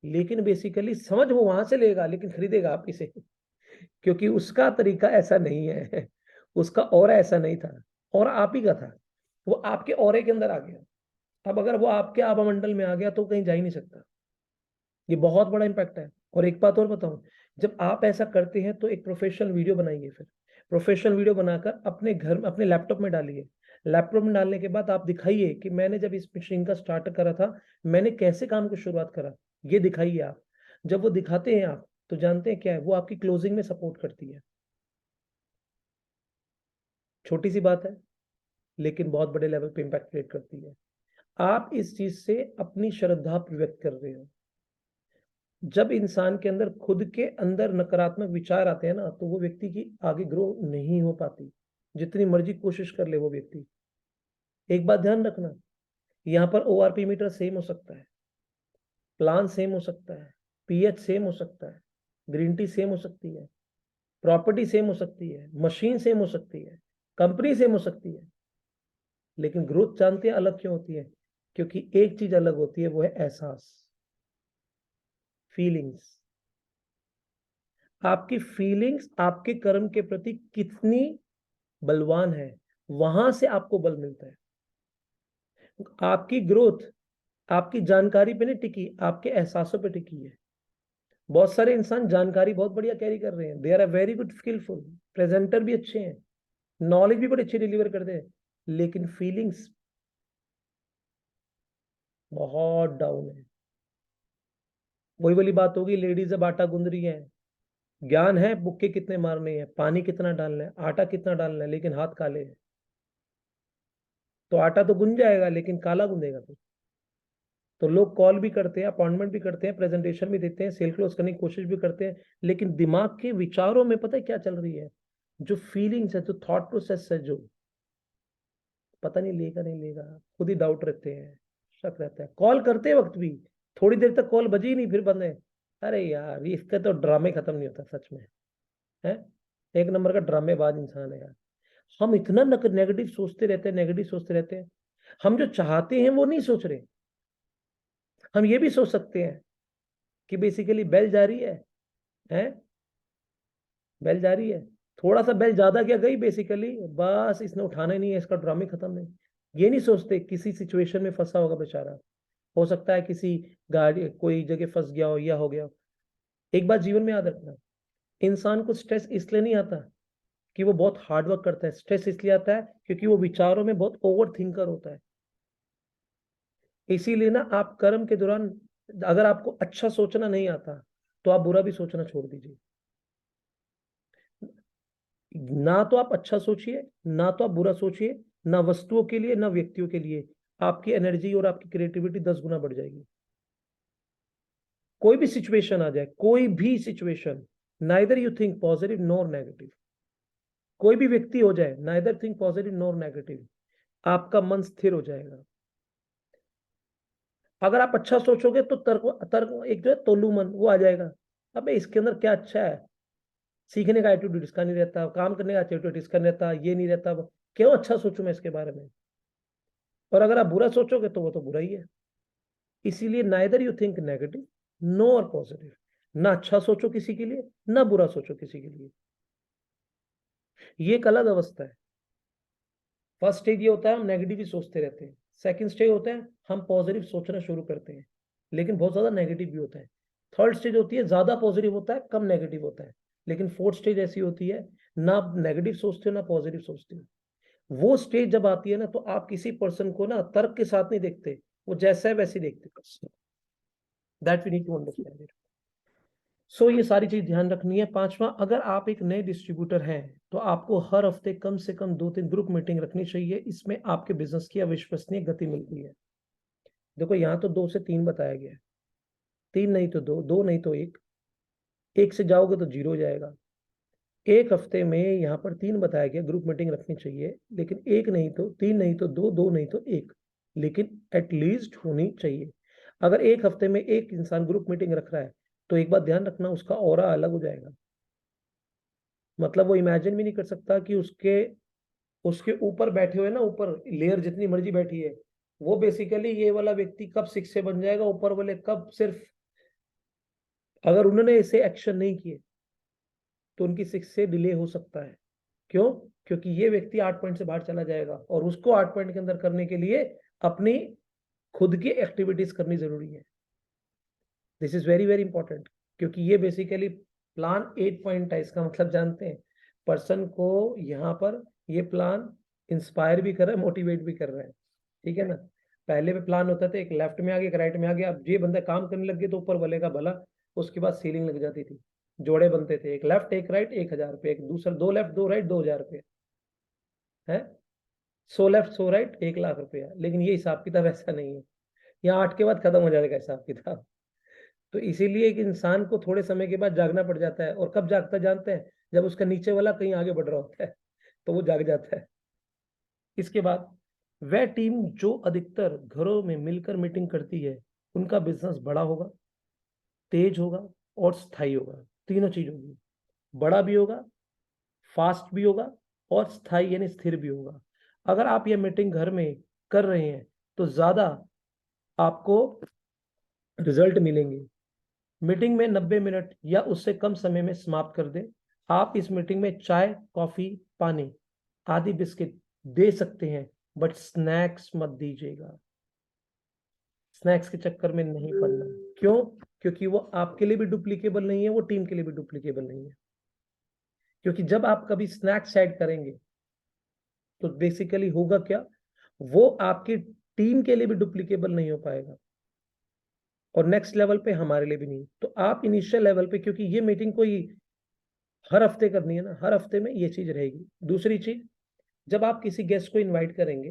लेकिन बेसिकली समझ वो वहां से लेगा लेकिन खरीदेगा आप इसे, क्योंकि उसका तरीका ऐसा नहीं है, उसका ऑरा ऐसा नहीं था, और आप ही का था, वो आपके ऑरे के अंदर आ गया। अब अगर वो आपके आभा मंडल में आ गया तो कहीं जा ही नहीं सकता। ये बहुत बड़ा इंपैक्ट है। और एक बात और बताऊं, जब आप ऐसा करते हैं तो एक प्रोफेशनल वीडियो बनाइए, फिर प्रोफेशनल वीडियो बनाकर अपने घर में, अपने लैपटॉप में डालिए। लैपटॉप में डालने के बाद आप दिखाइए कि मैंने जब इस मशीन का स्टार्ट करा था, मैंने कैसे काम को शुरुआत करा, ये दिखाइए आप। जब वो दिखाते हैं आप, तो जानते हैं क्या है, वो आपकी क्लोजिंग में सपोर्ट करती है। छोटी सी बात है लेकिन बहुत बड़े लेवल पे इम्पैक्ट क्रिएट करती है। आप इस चीज से अपनी श्रद्धा व्यक्त कर रहे हो। जब इंसान के अंदर, खुद के अंदर नकारात्मक विचार आते हैं ना, तो वो व्यक्ति की आगे ग्रो नहीं हो पाती, जितनी मर्जी कोशिश कर ले वो व्यक्ति। एक बात ध्यान रखना, यहाँ पर ओआरपी मीटर सेम हो सकता है, प्लान सेम हो सकता है, पीएच सेम हो सकता है, ग्रीन टी सेम हो सकती है, प्रॉपर्टी सेम हो सकती है, मशीन सेम हो सकती है, कंपनी सेम हो सकती है, लेकिन ग्रोथ जानते हैं अलग क्यों होती है? क्योंकि एक चीज अलग होती है, वो है एहसास, फीलिंग्स। आपकी फीलिंग्स आपके कर्म के प्रति कितनी बलवान है, वहां से आपको बल मिलता है। आपकी ग्रोथ आपकी जानकारी पे नहीं टिकी, आपके एहसासों पे टिकी है। बहुत सारे इंसान जानकारी बहुत बढ़िया कैरी कर रहे हैं, they are a very good skilful, presenter भी अच्छे हैं, नॉलेज भी बड़ी अच्छी डिलीवर करते हैं, लेकिन फीलिंग्स बहुत डाउन है। वही वाली बात होगी, लेडीज अब आटा गूंद रही है, ज्ञान है बुक्के कितने मारने हैं, पानी कितना डालना है, आटा कितना डालना है, लेकिन हाथ काले हैं। तो आटा तो गुंज जाएगा लेकिन काला गुंदेगा फिर। तो लोग कॉल भी करते हैं, अपॉइंटमेंट भी करते हैं, प्रेजेंटेशन भी देते हैं, सेल क्लोज करने की कोशिश भी करते हैं, लेकिन दिमाग के विचारों में पता है क्या चल रही है? जो फीलिंग्स है, जो थॉट प्रोसेस है, जो पता नहीं लेगा नहीं लेगा, खुद ही डाउट रहते हैं, शक रहता है। कॉल करते वक्त भी थोड़ी देर तक कॉल बजी नहीं, फिर बंद है। अरे यार, इसका तो ड्रामे खत्म नहीं होता सच में, है एक नंबर का ड्रामेबाज इंसान है यार। हम इतना नेगेटिव सोचते रहते हैं, नेगेटिव सोचते रहते हैं। हम जो चाहते हैं वो नहीं सोच रहे। हम ये भी सोच सकते हैं कि बेसिकली बेल जा रही है बेल जा रही है, थोड़ा सा बेल ज्यादा क्या गई बेसिकली, बस इसने उठाना ही नहीं है, इसका ड्रामे खत्म नहीं। ये नहीं सोचते किसी सिचुएशन में फंसा होगा बेचारा, हो सकता है किसी गाड़ी कोई जगह फंस गया हो या हो गया हो। एक बात जीवन में याद रखना, इंसान को स्ट्रेस इसलिए नहीं आता कि वो बहुत हार्ड वर्क करता है, स्ट्रेस इसलिए आता है क्योंकि वो विचारों में बहुत ओवर थिंकर होता है। इसीलिए ना आप कर्म के दौरान अगर आपको अच्छा सोचना नहीं आता तो आप बुरा भी सोचना छोड़ दीजिए। ना तो आप अच्छा सोचिए, ना तो आप बुरा सोचिए, ना वस्तुओं के लिए ना व्यक्तियों के लिए। आपकी एनर्जी और आपकी क्रिएटिविटी 10 गुना बढ़ जाएगी। कोई भी सिचुएशन आ जाए, कोई भी situation, neither you think positive nor negative. कोई भी व्यक्ति हो जाए, neither think positive nor negative, आपका मन स्थिर हो जाएगा। अगर आप अच्छा सोचोगे तो तर्क तर्क एक जो है तोलू मन वो आ जाएगा। अबे इसके अंदर क्या अच्छा है, सीखने का एटीट्यूड इसका नहीं रहता, काम करने का एटीट्यूड इसका नहीं रहता, ये नहीं रहता, क्यों अच्छा सोचूं मैं इसके बारे में। और अगर आप बुरा सोचोगे तो वो तो बुरा ही है। इसीलिए neither you think negative nor positive, ना अच्छा सोचो किसी के लिए, ना बुरा सोचो किसी के लिए। ये एक अलग अवस्था है। फर्स्ट स्टेज ये होता है हम नेगेटिव ही सोचते रहते हैं। सेकंड स्टेज होता है हम पॉजिटिव सोचना शुरू करते हैं, लेकिन बहुत ज्यादा नेगेटिव भी होता है। थर्ड स्टेज होती है ज्यादा पॉजिटिव होता है, कम नेगेटिव होता है। लेकिन फोर्थ स्टेज ऐसी होती है ना नेगेटिव सोचते हो ना पॉजिटिव सोचते हो। वो स्टेज जब आती है ना तो आप किसी पर्सन को ना तर्क के साथ नहीं देखते, वो जैसा है वैसे ही देखते। That we need to understand it. So ये सारी चीज ध्यान रखनी है। पांचवा, अगर आप एक नए डिस्ट्रीब्यूटर हैं तो आपको हर हफ्ते कम से कम 2-3 ग्रुप मीटिंग रखनी चाहिए। इसमें आपके बिजनेस की अविश्वसनीय गति मिलती है। देखो यहाँ तो 2 से 3 बताया गया है, 3 नहीं तो 2, 2 नहीं तो 1, 1 से जाओगे तो 0 हो जाएगा। एक हफ्ते में यहाँ पर 3 बताया गया ग्रुप मीटिंग रखनी चाहिए, लेकिन 1 नहीं तो 3 नहीं तो 2, 2 नहीं तो 1, लेकिन एटलीस्ट होनी चाहिए। अगर एक हफ्ते में एक इंसान ग्रुप मीटिंग रख रहा है तो एक बात ध्यान रखना, उसका ऑरा अलग हो जाएगा। मतलब वो इमेजिन भी नहीं कर सकता कि उसके उसके ऊपर बैठे हुए ना, ऊपर लेयर जितनी मर्जी बैठी है, वो बेसिकली ये वाला व्यक्ति कब 6 से बन जाएगा, ऊपर वाले कब सिर्फ, अगर उन्होंने ऐसे एक्शन नहीं किए तो उनकी 6 से डिले हो सकता है। क्यों? क्योंकि ये व्यक्ति 8 पॉइंट से बाहर चला जाएगा और उसको 8 पॉइंट के अंदर करने के लिए अपनी खुद की एक्टिविटीज करनी जरूरी है। This is very very important, क्योंकि ये बेसिकली प्लान 8 पॉइंट है। इसका मतलब जानते हैं, पर्सन को यहाँ पर ये प्लान इंस्पायर भी कर रहा है, मोटिवेट भी कर रहा है। ठीक है ना? पहले में प्लान होता था एक लेफ्ट में आ गया एक राइट में आ गया, अब ये बंदा काम करने लग गया तो ऊपर वाले का भला, उसके बाद सीलिंग लग जाती थी, जोड़े बनते थे, एक लेफ्ट एक राइट 1,000 रुपये, एक दूसरा 2 लेफ्ट 2 राइट 2,000 रुपये है, 100 लेफ्ट 100 राइट 1,00,000 रुपया। लेकिन ये हिसाब किताब ऐसा नहीं है, यहाँ 8 के बाद खत्म हो जाएगा हिसाब किताब। तो इसीलिए एक इंसान को थोड़े समय के बाद जागना पड़ जाता है, और कब जागता जानते हैं? जब उसका नीचे वाला कहीं आगे बढ़ रहा होता है तो वो जाग जाता है। इसके बाद वह टीम जो अधिकतर घरों में मिलकर मीटिंग करती है उनका बिजनेस बड़ा होगा, तेज होगा और स्थायी होगा। तीनों चीज होगी, बड़ा भी होगा, फास्ट भी होगा और स्थायी यानी स्थिर भी होगा। अगर आप ये मीटिंग घर में कर रहे हैं तो ज्यादा आपको रिजल्ट मिलेंगे। मीटिंग में 90 मिनट या उससे कम समय में समाप्त कर दें। आप इस मीटिंग में चाय कॉफी पानी आदि बिस्किट दे सकते हैं, बट स्नैक्स मत दीजिएगा। स्नैक्स के चक्कर में नहीं पड़ना। क्यों? क्योंकि वो आपके लिए भी डुप्लीकेबल नहीं है, वो टीम के लिए भी डुप्लीकेबल नहीं है। क्योंकि जब आप कभी स्नैक्स ऐड करेंगे तो बेसिकली होगा क्या, वो आपकी टीम के लिए भी डुप्लीकेबल नहीं हो पाएगा और नेक्स्ट लेवल पे हमारे लिए भी नहीं। तो आप इनिशियल लेवल पे, क्योंकि ये मीटिंग कोई हर हफ्ते करनी है ना, हर हफ्ते में ये चीज रहेगी। दूसरी चीज, जब आप किसी गेस्ट को इनवाइट करेंगे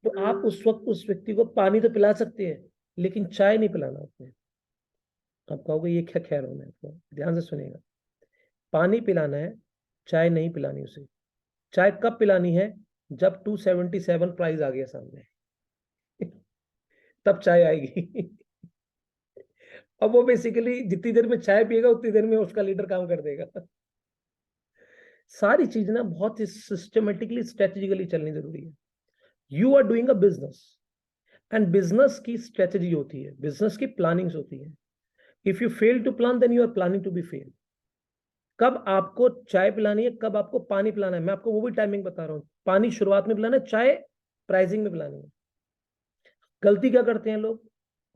तो आप उस वक्त उस व्यक्ति को पानी तो पिला सकते हैं, लेकिन चाय नहीं पिलाना उसने। आप कहोगे ये क्या कह रहा हूं मैं आपको, ध्यान से सुनिएगा। पानी पिलाना है, चाय नहीं पिलानी उसे। चाय कब पिलानी है? जब 277 प्राइस आ गया सामने तब चाय आएगी अब वो बेसिकली जितनी देर में चाय पिएगा उतनी देर में उसका लीडर काम कर देगा सारी चीज ना बहुत ही सिस्टमेटिकली स्ट्रेटेजिकली चलनी जरूरी है। You are doing a business, and business की स्ट्रेटेजी होती है, बिजनेस की प्लानिंग्स होती है। If you fail to plan then you are planning to be fail. कब आपको चाय पिलानी है, कब आपको पानी पिलाना है, मैं आपको वो भी टाइमिंग बता रहा हूं। पानी शुरुआत में पिलाना है, चाय प्राइसिंग में पिलानी है। गलती क्या करते हैं लोग,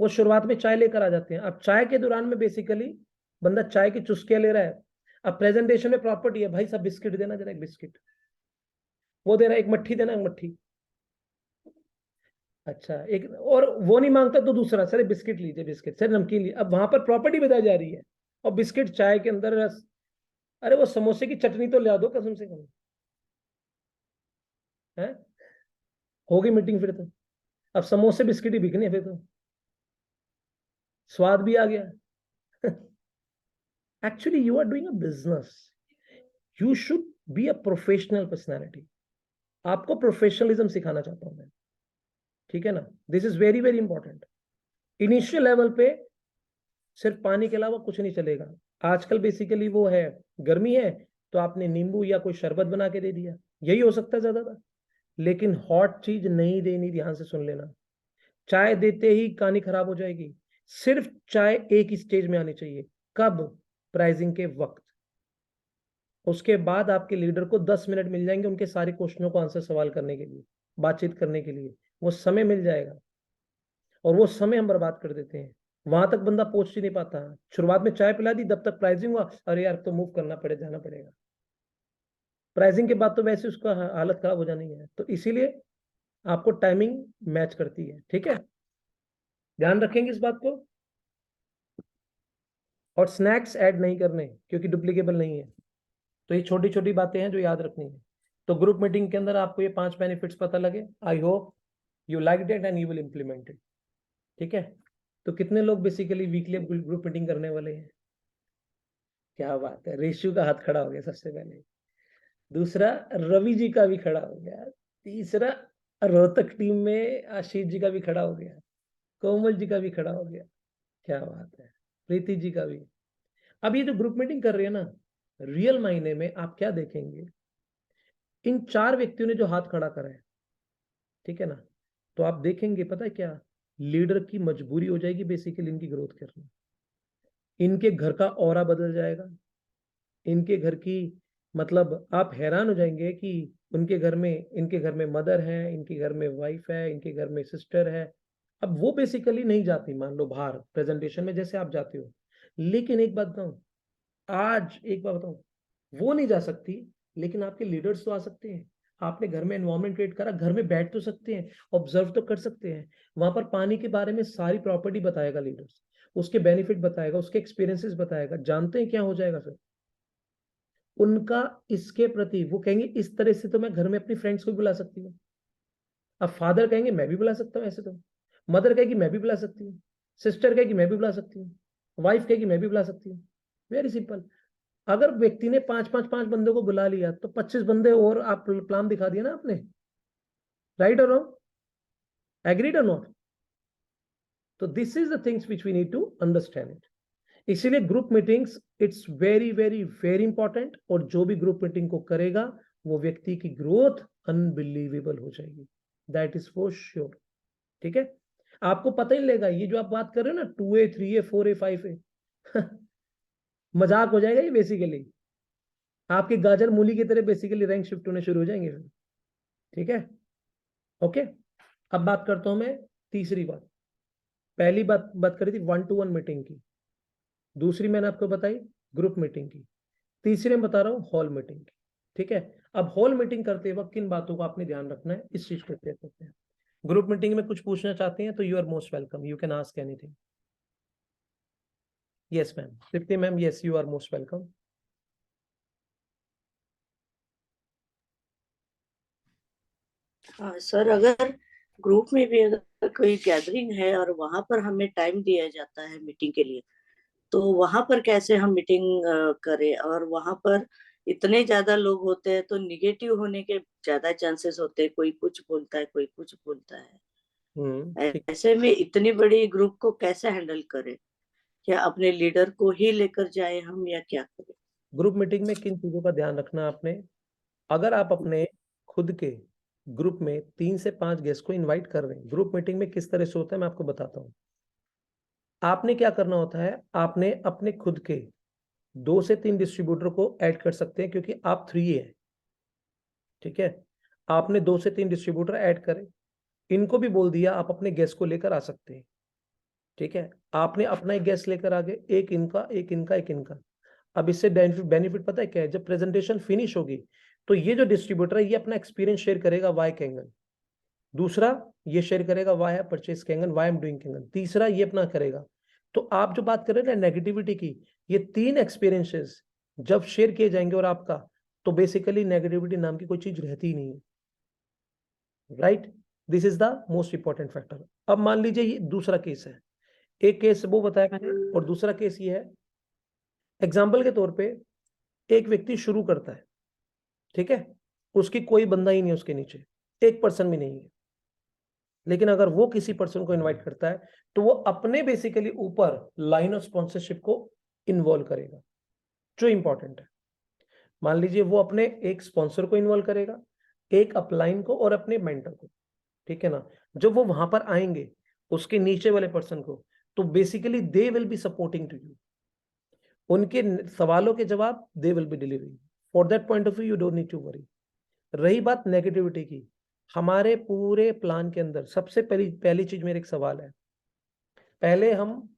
वो शुरुआत में चाय लेकर आ जाते हैं। अब चाय के दौरान में बेसिकली बंदा चाय की चुस्कियां ले रहा है। अब प्रेजेंटेशन में प्रॉपर्टी है, भाई साहब बिस्किट देना जरा, एक बिस्किट। वो दे रहा है, एक मट्ठी देना, एक मट्ठी। अच्छा एक और वो नहीं मांगता तो दूसरा, सर बिस्किट लीजिए, बिस्किट सर, नमकीन लीजिए। अब वहां पर प्रॉपर्टी बताई जा रही है और बिस्किट चाय के अंदर रस। अरे वो समोसे की चटनी तो ला दो कसम से कम है। होगी मीटिंग फिर तो। अब समोसे बिस्किट ही बिकने फिर तो, स्वाद भी आ गया actually you are doing a business, you should be a professional personality. आपको प्रोफेशनलिज्म सिखाना चाहता हूं मैं, ठीक है ना। This is very very important. Initial level पे सिर्फ पानी के अलावा कुछ नहीं चलेगा। आजकल बेसिकली वो है, गर्मी है तो आपने नींबू या कोई शरबत बना के दे दिया, यही हो सकता है ज्यादातर। लेकिन हॉट चीज नहीं देनी, ध्यान से सुन लेना। चाय देते ही कहानी खराब हो जाएगी। सिर्फ चाय एक ही स्टेज में आनी चाहिए, कब? प्राइसिंग के वक्त। उसके बाद आपके लीडर को 10 मिनट मिल जाएंगे उनके सारे क्वेश्चनों को आंसर सवाल करने के लिए, बातचीत करने के लिए। वो समय मिल जाएगा और वो समय हम बर्बाद कर देते हैं। वहां तक बंदा पहुंच ही नहीं पाता। शुरुआत में चाय पिला दी, जब तक प्राइसिंग हुआ, अरे यार तो मूव करना पड़े, जाना पड़ेगा। प्राइसिंग के बाद तो वैसे उसका हालत खराब हो जानी है। तो इसीलिए आपको टाइमिंग मैच करती है, ठीक है। ध्यान रखेंगे इस बात को। और स्नैक्स ऐड नहीं करने क्योंकि डुप्लीकेबल नहीं है। तो ये छोटी छोटी बातें हैं जो याद रखनी है। तो ग्रुप मीटिंग के अंदर आपको ये 5 बेनिफिट्स पता लगे। I hope you like it and you will implement it, ठीक है। तो कितने लोग बेसिकली वीकली ग्रुप मीटिंग करने वाले हैं? क्या बात है, रेशु का हाथ खड़ा हो गया सबसे पहले। दूसरा रवि जी का भी खड़ा हो गया। तीसरा रोहतक टीम में आशीष जी का भी खड़ा हो गया। कोमल जी का भी खड़ा हो गया। क्या बात है, प्रीति जी का भी। अब ये जो ग्रुप मीटिंग कर रही है ना, रियल मायने में आप क्या देखेंगे, इन 4 व्यक्तियों ने जो हाथ खड़ा करा है, ठीक है ना, तो आप देखेंगे पता है क्या, लीडर की मजबूरी हो जाएगी बेसिकली इनकी ग्रोथ करना। इनके घर का ऑरा बदल जाएगा। इनके घर की, मतलब आप हैरान हो जाएंगे कि उनके घर में, इनके घर में मदर है, इनके घर में वाइफ है, इनके घर में सिस्टर है। अब वो बेसिकली नहीं जाती मान लो बाहर प्रेजेंटेशन में जैसे आप जाते हो, लेकिन एक बात बताऊं, आज एक बात बताऊं, वो नहीं जा सकती, लेकिन आपके लीडर्स तो आ सकते हैं। आपने घर में एनवायरनमेंट क्रिएट करा, घर में बैठ तो सकते हैं, ऑब्जर्व तो कर सकते हैं। वहां पर पानी के बारे में सारी प्रॉपर्टी बताएगा लीडर्स, उसके बेनिफिट बताएगा, उसके एक्सपीरियंसेस बताएगा। जानते हैं क्या हो जाएगा फिर उनका इसके प्रति, वो कहेंगे इस तरह से तो मैं घर में अपनी फ्रेंड्स को भी बुला सकती हूँ। अब फादर कहेंगे मैं भी बुला सकता हूँ ऐसे तो, मदर कहेगी मैं भी बुला सकती हूँ, सिस्टर कहेगी मैं भी बुला सकती हूँ, वाइफ कहेगी मैं भी बुला सकती हूँ। Very simple. अगर व्यक्ति ने 5 बंदों को बुला लिया तो 25 बंदे और आप प्लान दिखा दिया ना आपने। राइट और रॉन्ग, एग्रीड और नॉट? तो this is the things which we need to understand it. इसीलिए group meetings it's very very very important. और जो भी ग्रुप मीटिंग को करेगा वो व्यक्ति की ग्रोथ अनबिलीवेबल हो जाएगी, दैट इज फॉर श्योर, ठीक है। आपको पता ही लगेगा, ये जो आप बात कर रहे हो ना 2A 3A 4A 5A मजाक हो जाएगा ये बेसिकली। आपके गाजर मूली की तरह बेसिकली रैंक शिफ्ट होने शुरू हो जाएंगे फिर, ठीक है। ओके, अब बात करता हूं मैं तीसरी बात। पहली बात करी थी 1-to-1 मीटिंग की, दूसरी मैंने आपको बताई ग्रुप मीटिंग की, तीसरे में बता रहा हूँ हॉल मीटिंग की, ठीक है। अब हॉल मीटिंग करते वक्त किन बातों का आपने ध्यान रखना है, इस चीज को क्लियर करते हैं। ग्रुप मीटिंग में कुछ पूछना चाहते हैं तो you are most welcome, you can ask anything. Yes ma'am, Tripti ma'am, yes you are most welcome. Sir अगर ग्रुप में भी अगर कोई गैदरिंग है और वहां पर हमें टाइम दिया जाता है मीटिंग के लिए, तो वहां पर कैसे हम मीटिंग करें? और वहां पर इतने ज्यादा लोग होते हैं तो निगेटिव होने के ज्यादा चांसेस होते हैं, कोई कुछ बोलता है, कोई कुछ बोलता है। ठीक। ऐसे में इतनी बड़ी ग्रुप को कैसे हैंडल करें? क्या अपने लीडर को ही लेकर जाए हम, या क्या करें? ग्रुप मीटिंग में किन चीजों का ध्यान रखना आपने? अगर आप अपने खुद के ग्रुप में 3 से 5 गेस्ट को इनवाइट कर रहे हैं, ग्रुप मीटिंग में किस तरह से होता है मैं आपको बताता हूँ। आपने क्या करना होता है, आपने अपने खुद के 2 से 3 डिस्ट्रीब्यूटर को ऐड कर सकते हैं, क्योंकि आप 3 है। ठीक है, आपने 2 से 3 डिस्ट्रीब्यूटर ऐड करे, इनको भी बोल दिया आप अपने गेस्ट को लेकर आ सकते हैं। ठीक है, आपने अपना एक गेस्ट लेकर आ गए, एक इनका, एक इनका, एक इनका। अब इससे बेनिफिट पता है क्या है? जब प्रेजेंटेशन फिनिश होगी तो ये जो डिस्ट्रीब्यूटर है ये अपना एक्सपीरियंस शेयर करेगा, वाई कैंगन। दूसरा ये शेयर करेगा, why I purchase Kangen, why am doing Kangen. तीसरा ये अपना करेगा। तो आप जो बात कर रहे हैं ना नेगेटिविटी की, ये 3 एक्सपीरियंसेस जब शेयर किए जाएंगे और आपका, तो बेसिकली नेगेटिविटी नाम की कोई चीज रहती ही नहीं है। Right, this is the most important factor. अब मान लीजिए ये दूसरा केस है, एक केस वो बताया मैंने और दूसरा केस ये है। एग्जाम्पल के तौर पे एक व्यक्ति शुरू करता है, ठीक है, उसकी कोई बंदा ही नहीं, उसके नीचे एक पर्सन भी नहीं है, लेकिन अगर वो किसी पर्सन को इनवाइट करता है तो वो अपने बेसिकली ऊपर लाइन ऑफ स्पॉन्सरशिप को इन्वॉल्व करेगा, जो इंपॉर्टेंट है। मान लीजिए वो अपने एक स्पॉन्सर को इन्वॉल्व करेगा, एक अपलाइन को और अपने मेंटर को। ठीक है ना, जब वो वहां पर आएंगे उसके नीचे वाले पर्सन को, तो basically they will be supporting to you. उनके सवालों के जवाब they will be delivering. For that point of view you don't need to worry. रही बात नेगेटिविटी की, हमारे पूरे प्लान के अंदर सबसे पहली पहली चीज, मेरे एक सवाल है, पहले हम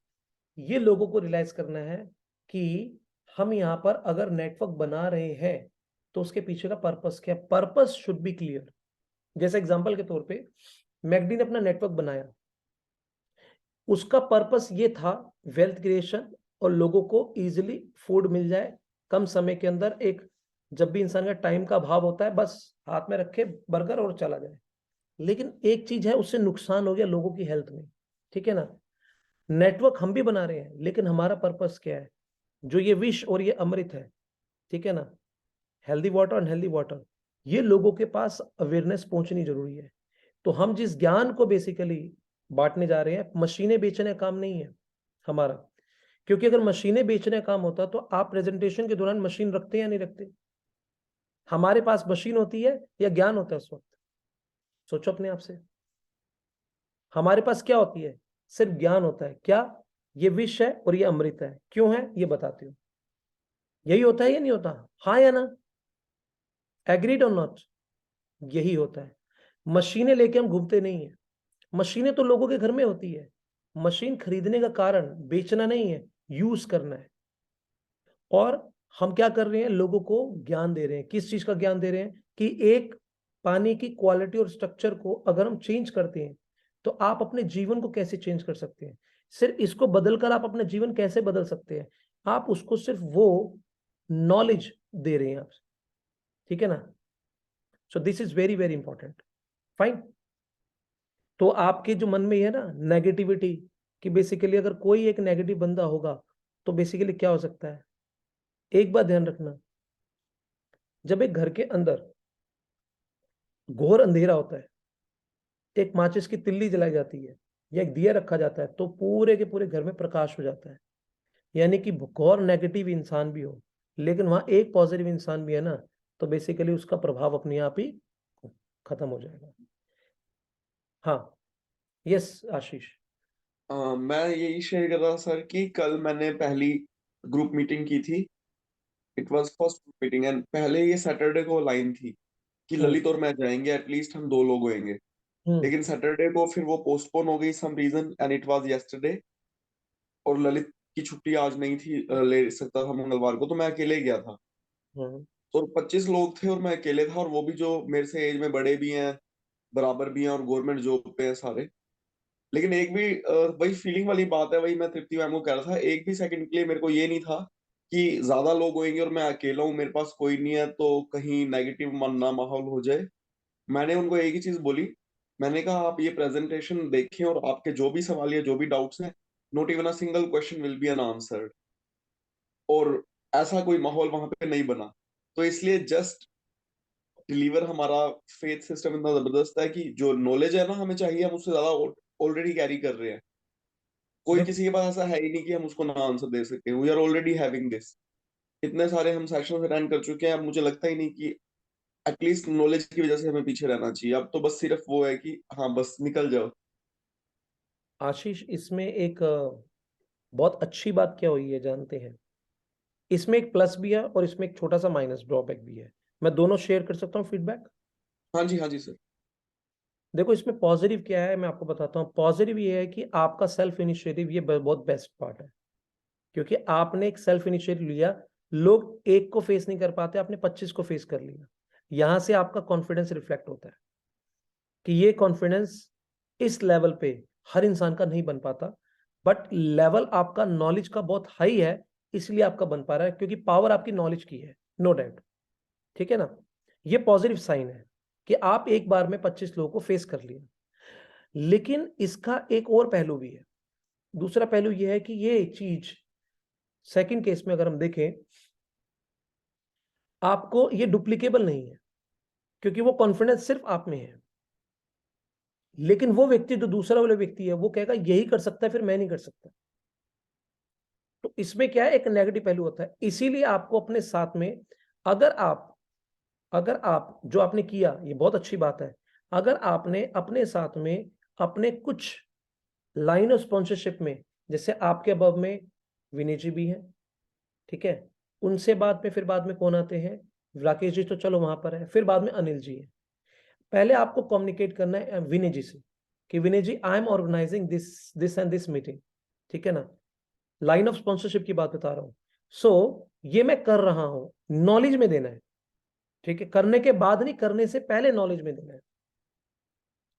ये लोगों को रियलाइज करना है कि हम यहाँ पर अगर नेटवर्क बना रहे हैं तो उसके पीछे का पर्पस क्या है। Purpose should be clear. जैसे एग्जांपल के तौर पे मैकडी ने अपना नेटवर्क बनाया, उसका पर्पस ये था वेल्थ क्रिएशन, और लोगों को इजीली फूड मिल जाए कम समय के अंदर। एक, जब भी इंसान का टाइम का अभाव होता है, बस हाथ में रखे बर्गर और चला जाए। लेकिन एक चीज है, उससे नुकसान हो गया लोगों की हेल्थ में। ठीक है ना, नेटवर्क हम भी बना रहे हैं, लेकिन हमारा पर्पस क्या है? जो ये विष और ये अमृत है, ठीक है ना, हेल्दी वाटर, अनहेल्दी वाटर, ये लोगों के पास अवेयरनेस पहुंचनी जरूरी है। तो हम जिस ज्ञान को बेसिकली बांटने जा रहे हैं, मशीनें बेचने का काम नहीं है हमारा। क्योंकि अगर मशीनें बेचने का काम होता तो आप प्रेजेंटेशन के दौरान मशीन रखते या नहीं रखते? हमारे पास मशीन होती है या ज्ञान होता है उस वक्त? सोचो अपने आप से। हमारे पास क्या होती है? सिर्फ ज्ञान होता है। क्या? ये विष है और ये अमृत है। क्यों है ये बताती हूँ। यही होता है या नहीं होता? हाँ या ना? एग्रीड और नॉट? यही होता है। मशीनें लेके हम घूमते नहीं है। मशीनें तो लोगों के घर में होती है। मशीन खरीदने का कारण बेचना नहीं है, यूज करना है। और हम क्या कर रहे हैं? लोगों को ज्ञान दे रहे हैं। किस चीज का ज्ञान दे रहे हैं? कि एक पानी की क्वालिटी और स्ट्रक्चर को अगर हम चेंज करते हैं तो आप अपने जीवन को कैसे चेंज कर सकते हैं। सिर्फ इसको बदलकर आप अपना जीवन कैसे बदल सकते हैं? आप उसको सिर्फ वो नॉलेज दे रहे हैं आप। ठीक है ना? So this is very very important. Fine. तो आपके जो मन में है ना नेगेटिविटी, कि बेसिकली अगर कोई एक नेगेटिव बंदा होगा तो बेसिकली क्या हो सकता है, एक बात ध्यान रखना। जब एक घर के अंदर घोर अंधेरा होता है, एक माचिस की तिल्ली जलाई जाती है या एक दिया रखा जाता है, तो पूरे के पूरे घर में प्रकाश हो जाता है। यानी कि घोर नेगेटिव इंसान भी हो, लेकिन वहां एक पॉजिटिव इंसान भी है ना, तो बेसिकली उसका प्रभाव अपने आप ही खत्म हो जाएगा। हाँ। यस आशीष। मैं यही शेयर कर रहा था सर कि कल मैंने पहली ग्रुप मीटिंग की थी। It was first meeting and पहले ये सैटरडे को लाइन थी कि हम्म। ललित और मैं जाएंगे, एटलीस्ट हम 2 लोग होंगे। हम्म। लेकिन सैटरडे को फिर वो पोस्टपोन हो गई some reason and it was yesterday. और ललित की छुट्टी आज नहीं थी, ले सकता था मंगलवार को, तो मैं अकेले गया था। हम्म। तो 25 लोग थे और मैं अकेले था, और वो भी जो मेरे से एज में बड़े भी हैं, बराबर भी हैं और गवर्नमेंट जॉब पे हैं सारे। लेकिन एक भी वही फीलिंग वाली बात है, वही मैं तृप्ति मैम को कह रहा था, एक भी सेकंड के लिए मेरे को ये नहीं था कि ज्यादा लोग होंगे और मैं अकेला हूँ, मेरे पास कोई नहीं है, तो कहीं नेगेटिव मन ना माहौल हो जाए। मैंने उनको एक ही चीज बोली मैंने कहा आप ये प्रेजेंटेशन देखें और आपके जो भी सवाल या जो भी डाउट्स हैं, not even a single question will be unanswered. और ऐसा कोई माहौल वहां पे नहीं बना। तो इसलिए जस्ट डिलीवर हमारा फेथ सिस्टम इतना जबरदस्त है कि जो नॉलेज है ना हमें चाहिए, हम उससे ज्यादा ऑलरेडी कैरी कर रहे हैं। कोई देखो किसी के पास ऐसा है ही नहीं कि हम उसको ना आंसर दे सके। We are already having this. इतने सारे हम सेशंस अटेंड कर चुके हैं, अब मुझे लगता ही नहीं कि एटलीस्ट नॉलेज की वजह से हमें पीछे रहना चाहिए। अब तो बस सिर्फ वो है कि हाँ बस निकल जाओ। आशीष, इसमें एक बहुत अच्छी बात क्या हुई है जानते हैं? इसमें एक प्लस भी है और इसमें एक छोटा सा माइनस ड्रॉबैक भी है। मैं दोनों शेयर कर सकता हूँ फीडबैक। हाँ जी सर। देखो इसमें पॉजिटिव क्या है मैं आपको बताता हूँ। पॉजिटिव ये है कि आपका सेल्फ इनिशिएटिव ये बहुत बेस्ट पार्ट है, क्योंकि आपने एक सेल्फ इनिशिएटिव लिया। लोग एक को फेस नहीं कर पाते, आपने 25 को फेस कर लिया। यहां से आपका कॉन्फिडेंस रिफ्लेक्ट होता है कि ये कॉन्फिडेंस इस लेवल पे हर इंसान का नहीं बन पाता, बट लेवल आपका नॉलेज का बहुत हाई है, इसलिए आपका बन पा रहा है, क्योंकि पावर आपकी नॉलेज की है, नो डाउट। ठीक है ना? ये पॉजिटिव साइन है कि आप एक बार में 25 लोगों को फेस कर लिया। लेकिन इसका एक और पहलू भी है। दूसरा पहलू यह है कि ये चीज सेकंड केस में अगर हम देखें, आपको ये डुप्लीकेबल नहीं है, क्योंकि वो कॉन्फिडेंस सिर्फ आप में है। लेकिन वो व्यक्ति जो दूसरा वाला व्यक्ति है वो कहेगा यही कर सकता है, फिर मैं नहीं कर सकता। तो इसमें क्या है, एक नेगेटिव पहलू होता है। इसीलिए आपको अपने साथ में, अगर आप जो आपने किया ये बहुत अच्छी बात है, अगर आपने अपने साथ में अपने कुछ लाइन ऑफ स्पॉन्सरशिप में, जैसे आपके अबव में विनय जी भी है, ठीक है, उनसे बाद में कौन आते हैं? राकेश जी तो चलो वहां पर है, फिर बाद में अनिल जी है। पहले आपको कम्युनिकेट करना है विनय जी से कि Vinay ji I am organising this and this meeting. ठीक है ना? लाइन ऑफ स्पॉन्सरशिप की बात बता रहा हूं। सो ये मैं कर रहा हूं, नॉलेज में देना है। ठीक है? करने के बाद नहीं, करने से पहले नॉलेज में देना है।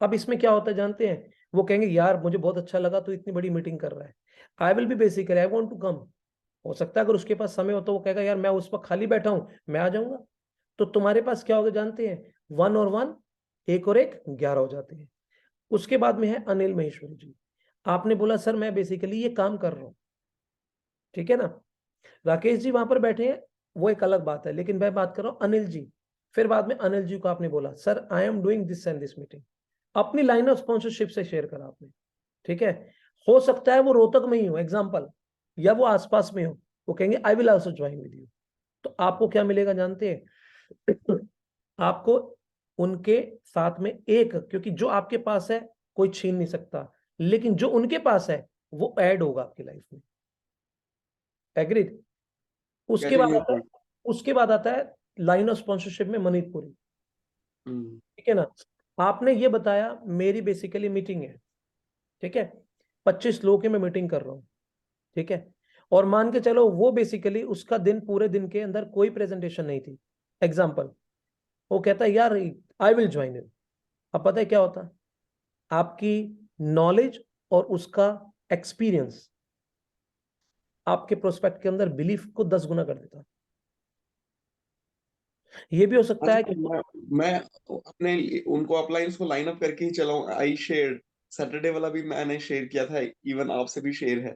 अब इसमें क्या होता है जानते हैं? वो कहेंगे यार मुझे बहुत अच्छा लगा तो इतनी बड़ी मीटिंग कर रहा है, I will be basically I want to come. हो सकता है अगर उसके पास समय हो तो वो कहेगा यार मैं उस वक्त खाली बैठा हूं, मैं आ जाऊंगा। तो तुम्हारे पास क्या होगा जानते हैं? 1 और 1, 1 और 1 11 हो जाते हैं। उसके बाद में है अनिल महेश्वरी जी। आपने बोला सर मैं बेसिकली ये काम कर रहा हूं, ठीक है ना? राकेश जी वहां पर बैठे हैं, वो एक अलग बात है, लेकिन मैं बात कर रहा हूं अनिल जी। फिर बाद में अनिल जी को आपने बोला sir I am doing this and this meeting. अपनी लाइन ऑफ स्पॉन्सरशिप से शेयर करा आपने। ठीक है? हो सकता है वो रोहतक में ही हो एग्जाम्पल, या वो आसपास में हो, वो कहेंगे I will also join with you. तो आपको क्या मिलेगा जानते हैं? आपको उनके साथ में एक, क्योंकि जो आपके पास है कोई छीन नहीं सकता, लेकिन जो उनके पास है वो ऐड होगा आपकी लाइफ में। एग्रीड? उसके गेटिंग बाद योर आता है पॉइंट। उसके बाद आता है लाइन ऑफ स्पॉन्सरशिप में मनीतपुरी। ठीक है ना? आपने ये बताया मेरी बेसिकली मीटिंग है, ठीक है, 25 लोगों की मैं मीटिंग कर रहा हूं, ठीक है, और मान के चलो वो बेसिकली उसका दिन, पूरे दिन के अंदर कोई प्रेजेंटेशन नहीं थी एग्जाम्पल। वो कहता है यार आई विल ज्वाइन यू। अब पता है क्या होता? आपकी नॉलेज और उसका एक्सपीरियंस आपके प्रोस्पेक्ट के अंदर बिलीफ को 10 गुना कर देता। ये भी हो सकता अच्छा है तो कि मैं अपने उनको अपलाइंस को लाइन अप करके ही चलाऊं। आई शेयर सैटरडे वाला भी मैंने शेयर किया था, इवन आपसे भी शेयर है।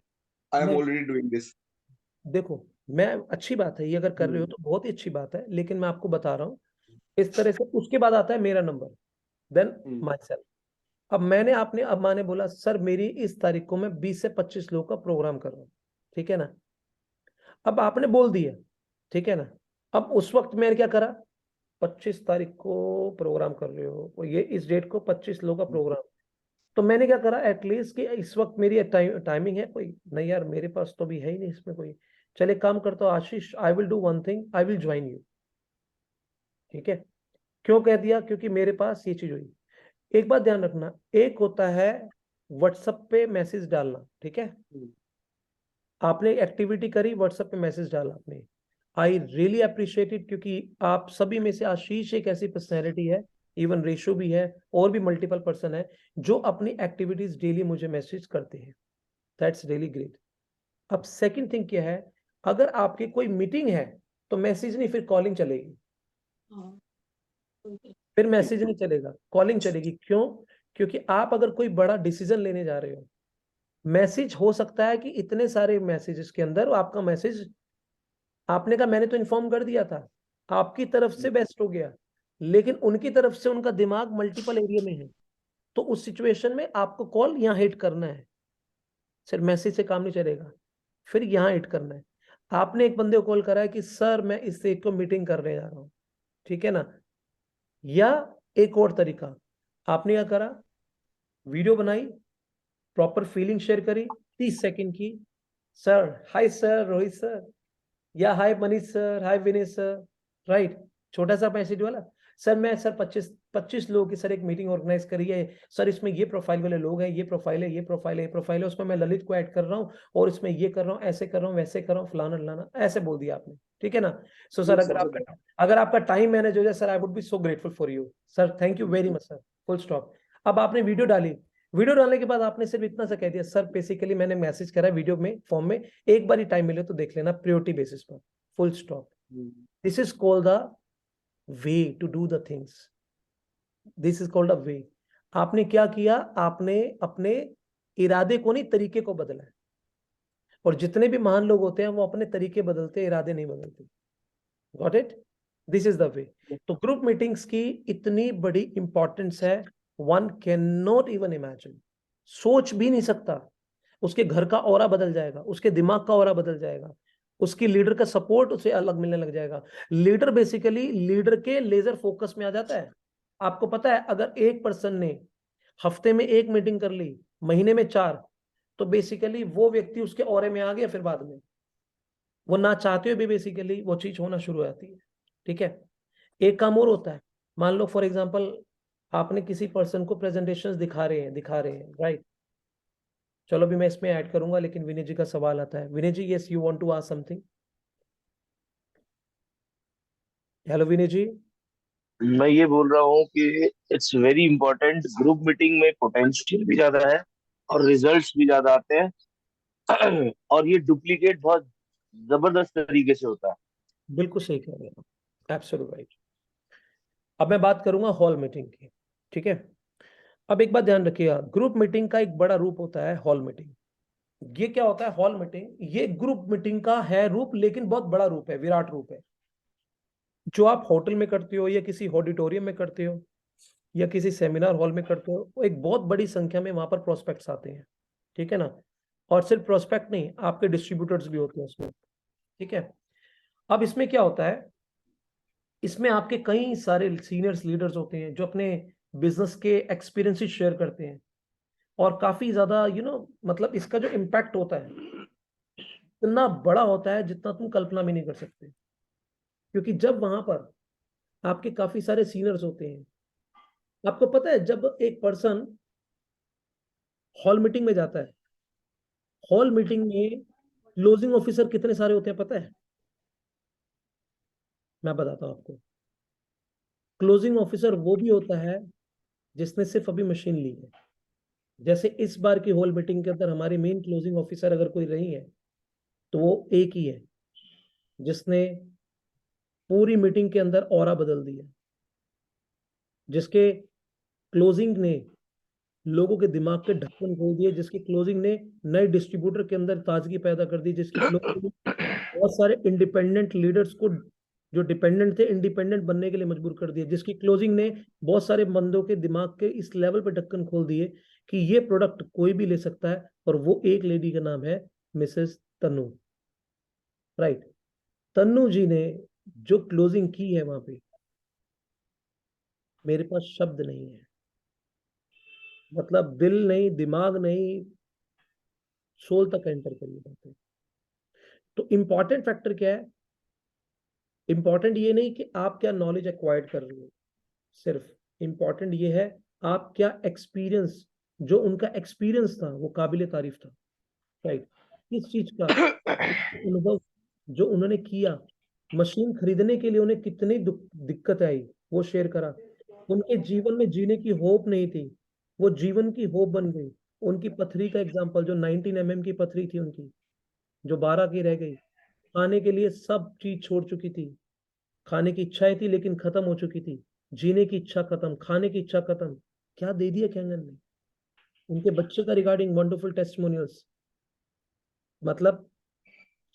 आई एम नहीं, ऑलरेडी डूइंग दिस। देखो मैं, अच्छी बात है ये, अगर कर रहे हो तो बहुत ही अच्छी बात है, लेकिन मैं आपको बता रहा हूं इस तरह से। उसके बाद आता है मेरा नंबर, देन माई सेल्फ। अब मैंने बोला सर मेरी इस तारीख को मैं 20 से 25 लोगों का प्रोग्राम कर रहा हूँ, ठीक है ना? अब आपने बोल दिया, ठीक है ना? अब उस वक्त मैंने क्या करा? 25 तारीख को प्रोग्राम कर रहे हो, ये इस डेट को 25 लोगों का प्रोग्राम। तो मैंने क्या करा एटलीस्ट कि इस वक्त मेरी टाइमिंग है कोई नहीं यार, मेरे पास तो भी है ही नहीं इसमें कोई। चले काम करता हूँ Ashish, I will do one thing, I will join you. ठीक है? क्यों कह दिया? क्योंकि मेरे पास ये चीज हुई। एक बात ध्यान रखना, एक होता है व्हाट्सएप पे मैसेज डालना, ठीक है, आपने एक्टिविटी करी व्हाट्सएप पे मैसेज डाला आपने, आई रियली अप्रिशिएट इट, क्योंकि आप सभी में से आशीष एक ऐसी पर्सनैलिटी है, इवन रेशो भी है, और भी मल्टीपल पर्सन है जो अपनी एक्टिविटीज डेली मुझे मैसेज करते हैं। That's really great. अब सेकंड थिंग क्या है? अगर आपकी कोई मीटिंग है तो मैसेज नहीं, फिर कॉलिंग चलेगी। फिर मैसेज नहीं चलेगा, कॉलिंग चलेगी। क्यों? क्योंकि आप अगर कोई बड़ा डिसीजन लेने जा रहे हो, मैसेज हो सकता है कि इतने सारे मैसेजेस के अंदर आपका मैसेज, आपने कहा मैंने तो इन्फॉर्म कर दिया था, आपकी तरफ से बेस्ट हो गया, लेकिन उनकी तरफ से उनका दिमाग मल्टीपल एरिया में है, तो उस सिचुएशन में आपको कॉल यहाँ हिट करना है, सिर्फ मैसेज से काम नहीं चलेगा, फिर यहाँ हिट करना है। आपने एक बंदे को कॉल करा है कि सर मैं इस एक को मीटिंग करने जा रहा हूँ, ठीक है ना, या एक और तरीका, आपने क्या करा, वीडियो बनाई, प्रॉपर फीलिंग शेयर करी 30 सेकंड की, sir hi sir Rohit sir, या हाय मनीष सर, हाय विनीत सर, राइट, छोटा सा मैसेज वाला, सर मैं सर 25 लोगों की सर एक मीटिंग ऑर्गेनाइज करी है सर, इसमें ये प्रोफाइल वाले लोग हैं, ये प्रोफाइल है, ये प्रोफाइल है, ये प्रोफाइल है, उसमें मैं ललित को ऐड कर रहा हूँ, और इसमें ये कर रहा हूँ, ऐसे कर रहा हूँ, वैसे कर रहा हूँ, फलाना लाना, ऐसे बोल दिया आपने, ठीक है ना। सो सर अगर आपका टाइम मैनेज हो जाए sir, I would be so grateful for you sir, thank you very much sir, full stop. अब आपने वीडियो डाली, वीडियो डालने के बाद आपने सिर्फ इतना सा कह दिया, सर बेसिकली मैंने मैसेज करा वीडियो में फॉर्म में, एक बार ही टाइम मिले तो देख लेना प्रायोरिटी बेसिस पर, full stop. This is called the way to do the things. This is called a way. आपने क्या किया, आपने अपने इरादे को नहीं, तरीके को बदला है, और जितने भी महान लोग होते हैं वो अपने तरीके बदलते, इरादे नहीं बदलते। Got it? This is the way. तो ग्रुप मीटिंग्स की इतनी बड़ी इंपॉर्टेंस है, one cannot even imagine, सोच भी नहीं सकता। उसके घर का ऑरा बदल जाएगा, उसके दिमाग का ऑरा बदल जाएगा, उसकी लीडर का सपोर्ट उसे अलग मिलने लग जाएगा। लीडर बेसिकली लीडर के लेजर फोकस में आ जाता है। आपको पता है अगर एक पर्सन ने हफ्ते में 1 मीटिंग कर ली, महीने में 4, तो बेसिकली वो व्यक्ति उसके ऑरे में आ गया, फिर बाद में वो ना चाहते हुए भी बेसिकली वो चीज होना शुरू हो जाती है, ठीक है। एक काम और होता है, मान लो फॉर एग्जांपल आपने किसी पर्सन को प्रेजेंटेशंस दिखा रहे हैं, राइट, चलो भी मैं इसमें ऐड करूंगा, लेकिन विनय जी का सवाल आता है। Vinay ji, yes you want to ask something? Hello Vinay ji. मैं ये बोल रहा हूँ कि it's very important, group meeting में पोटेंशियल भी ज्यादा है और रिजल्ट्स भी ज्यादा आते हैं और ये डुप्लीकेट बहुत जबरदस्त तरीके से होता है। बिल्कुल सही कह रहे हैं, एब्सोल्यूट राइट। अब मैं बात करूंगा हॉल मीटिंग की, ठीक है। अब एक बात ध्यान रखिएगा, ग्रुप मीटिंग का एक बड़ा रूप होता है हॉल मीटिंग। ये क्या होता है हॉल मीटिंग? ये ग्रुप मीटिंग का है रूप, लेकिन बहुत बड़ा रूप है, विराट रूप है। जो आप होटल में करते हो, या किसी ऑडिटोरियम में करते हो, या किसी सेमिनार हॉल में करते हो, वो एक बहुत बड़ी संख्या में वहां पर प्रोस्पेक्ट्स आते हैं, ठीक है ना। और सिर्फ प्रोस्पेक्ट नहीं, आपके डिस्ट्रीब्यूटर्स भी होते हैं उसमें, ठीक है। अब इसमें क्या होता है, इसमें आपके कई सारे सीनियर्स लीडर्स होते हैं जो अपने बिजनेस के एक्सपीरियंसेस शेयर करते हैं, और काफी ज्यादा मतलब इसका जो इम्पैक्ट होता है इतना बड़ा होता है जितना तुम कल्पना भी नहीं कर सकते। क्योंकि जब वहां पर आपके काफी सारे सीनियर्स होते हैं, आपको पता है जब एक पर्सन हॉल मीटिंग में जाता है, हॉल मीटिंग में क्लोजिंग ऑफिसर कितने सारे होते हैं पता है? मैं बताता हूं आपको। क्लोजिंग ऑफिसर वो भी होता है जिसने सिर्फ अभी मशीन ली है। जैसे इस बार की हॉल मीटिंग के अंदर हमारी मेन क्लोजिंग ऑफिसर अगर कोई रही है तो वो एक ही है जिसने पूरी मीटिंग के अंदर ऑरा बदल दिया, जिसके क्लोजिंग ने लोगों के दिमाग के ढक्कन खोल दिए, जिसकी क्लोजिंग ने नए डिस्ट्रीब्यूटर के अंदर ताजगी पैदा कर दी, जिसकी क्लोजिंग ने बहुत सारे इंडिपेंडेंट लीडर्स को जो डिपेंडेंट थे इंडिपेंडेंट बनने के लिए मजबूर कर दिया, जिसकी क्लोजिंग ने बहुत सारे बंदों के दिमाग के इस लेवल पे ढक्कन खोल दिए कि ये प्रोडक्ट कोई भी ले सकता है, और वो एक लेडी का नाम है मिसेस तन्नू, राइट। तन्नू जी ने जो क्लोजिंग की है वहां पे, मेरे पास शब्द नहीं है, मतलब दिल नहीं, दिमाग नहीं, सोल तक एंटर करिए बातें। तो इंपॉर्टेंट फैक्टर क्या है? इंपॉर्टेंट ये नहीं कि आप क्या नॉलेज एक्वायर्ड कर रहे हो, सिर्फ इंपॉर्टेंट ये है आप क्या एक्सपीरियंस, जो उनका एक्सपीरियंस था वो काबिले तारीफ था, राइट। किस चीज का अनुभव जो उन्होंने किया, मशीन खरीदने के लिए उन्हें कितनी दिक्कत आई वो शेयर करा, उनके जीवन में जीने की होप नहीं थी, वो जीवन की होप बन गई। उनकी पथरी का एग्जांपल, जो 19 mm की पथरी थी उनकी, जो 12 की रह गई, खाने के लिए सब चीज छोड़ चुकी थी, खाने की इच्छाएं थी लेकिन खत्म हो चुकी थी, जीने की इच्छा खत्म, खाने की इच्छा खत्म, क्या दे दिया कैंगन ने, उनके बच्चे का रिगार्डिंग वंडरफुल टेस्टिमोनियल्स, मतलब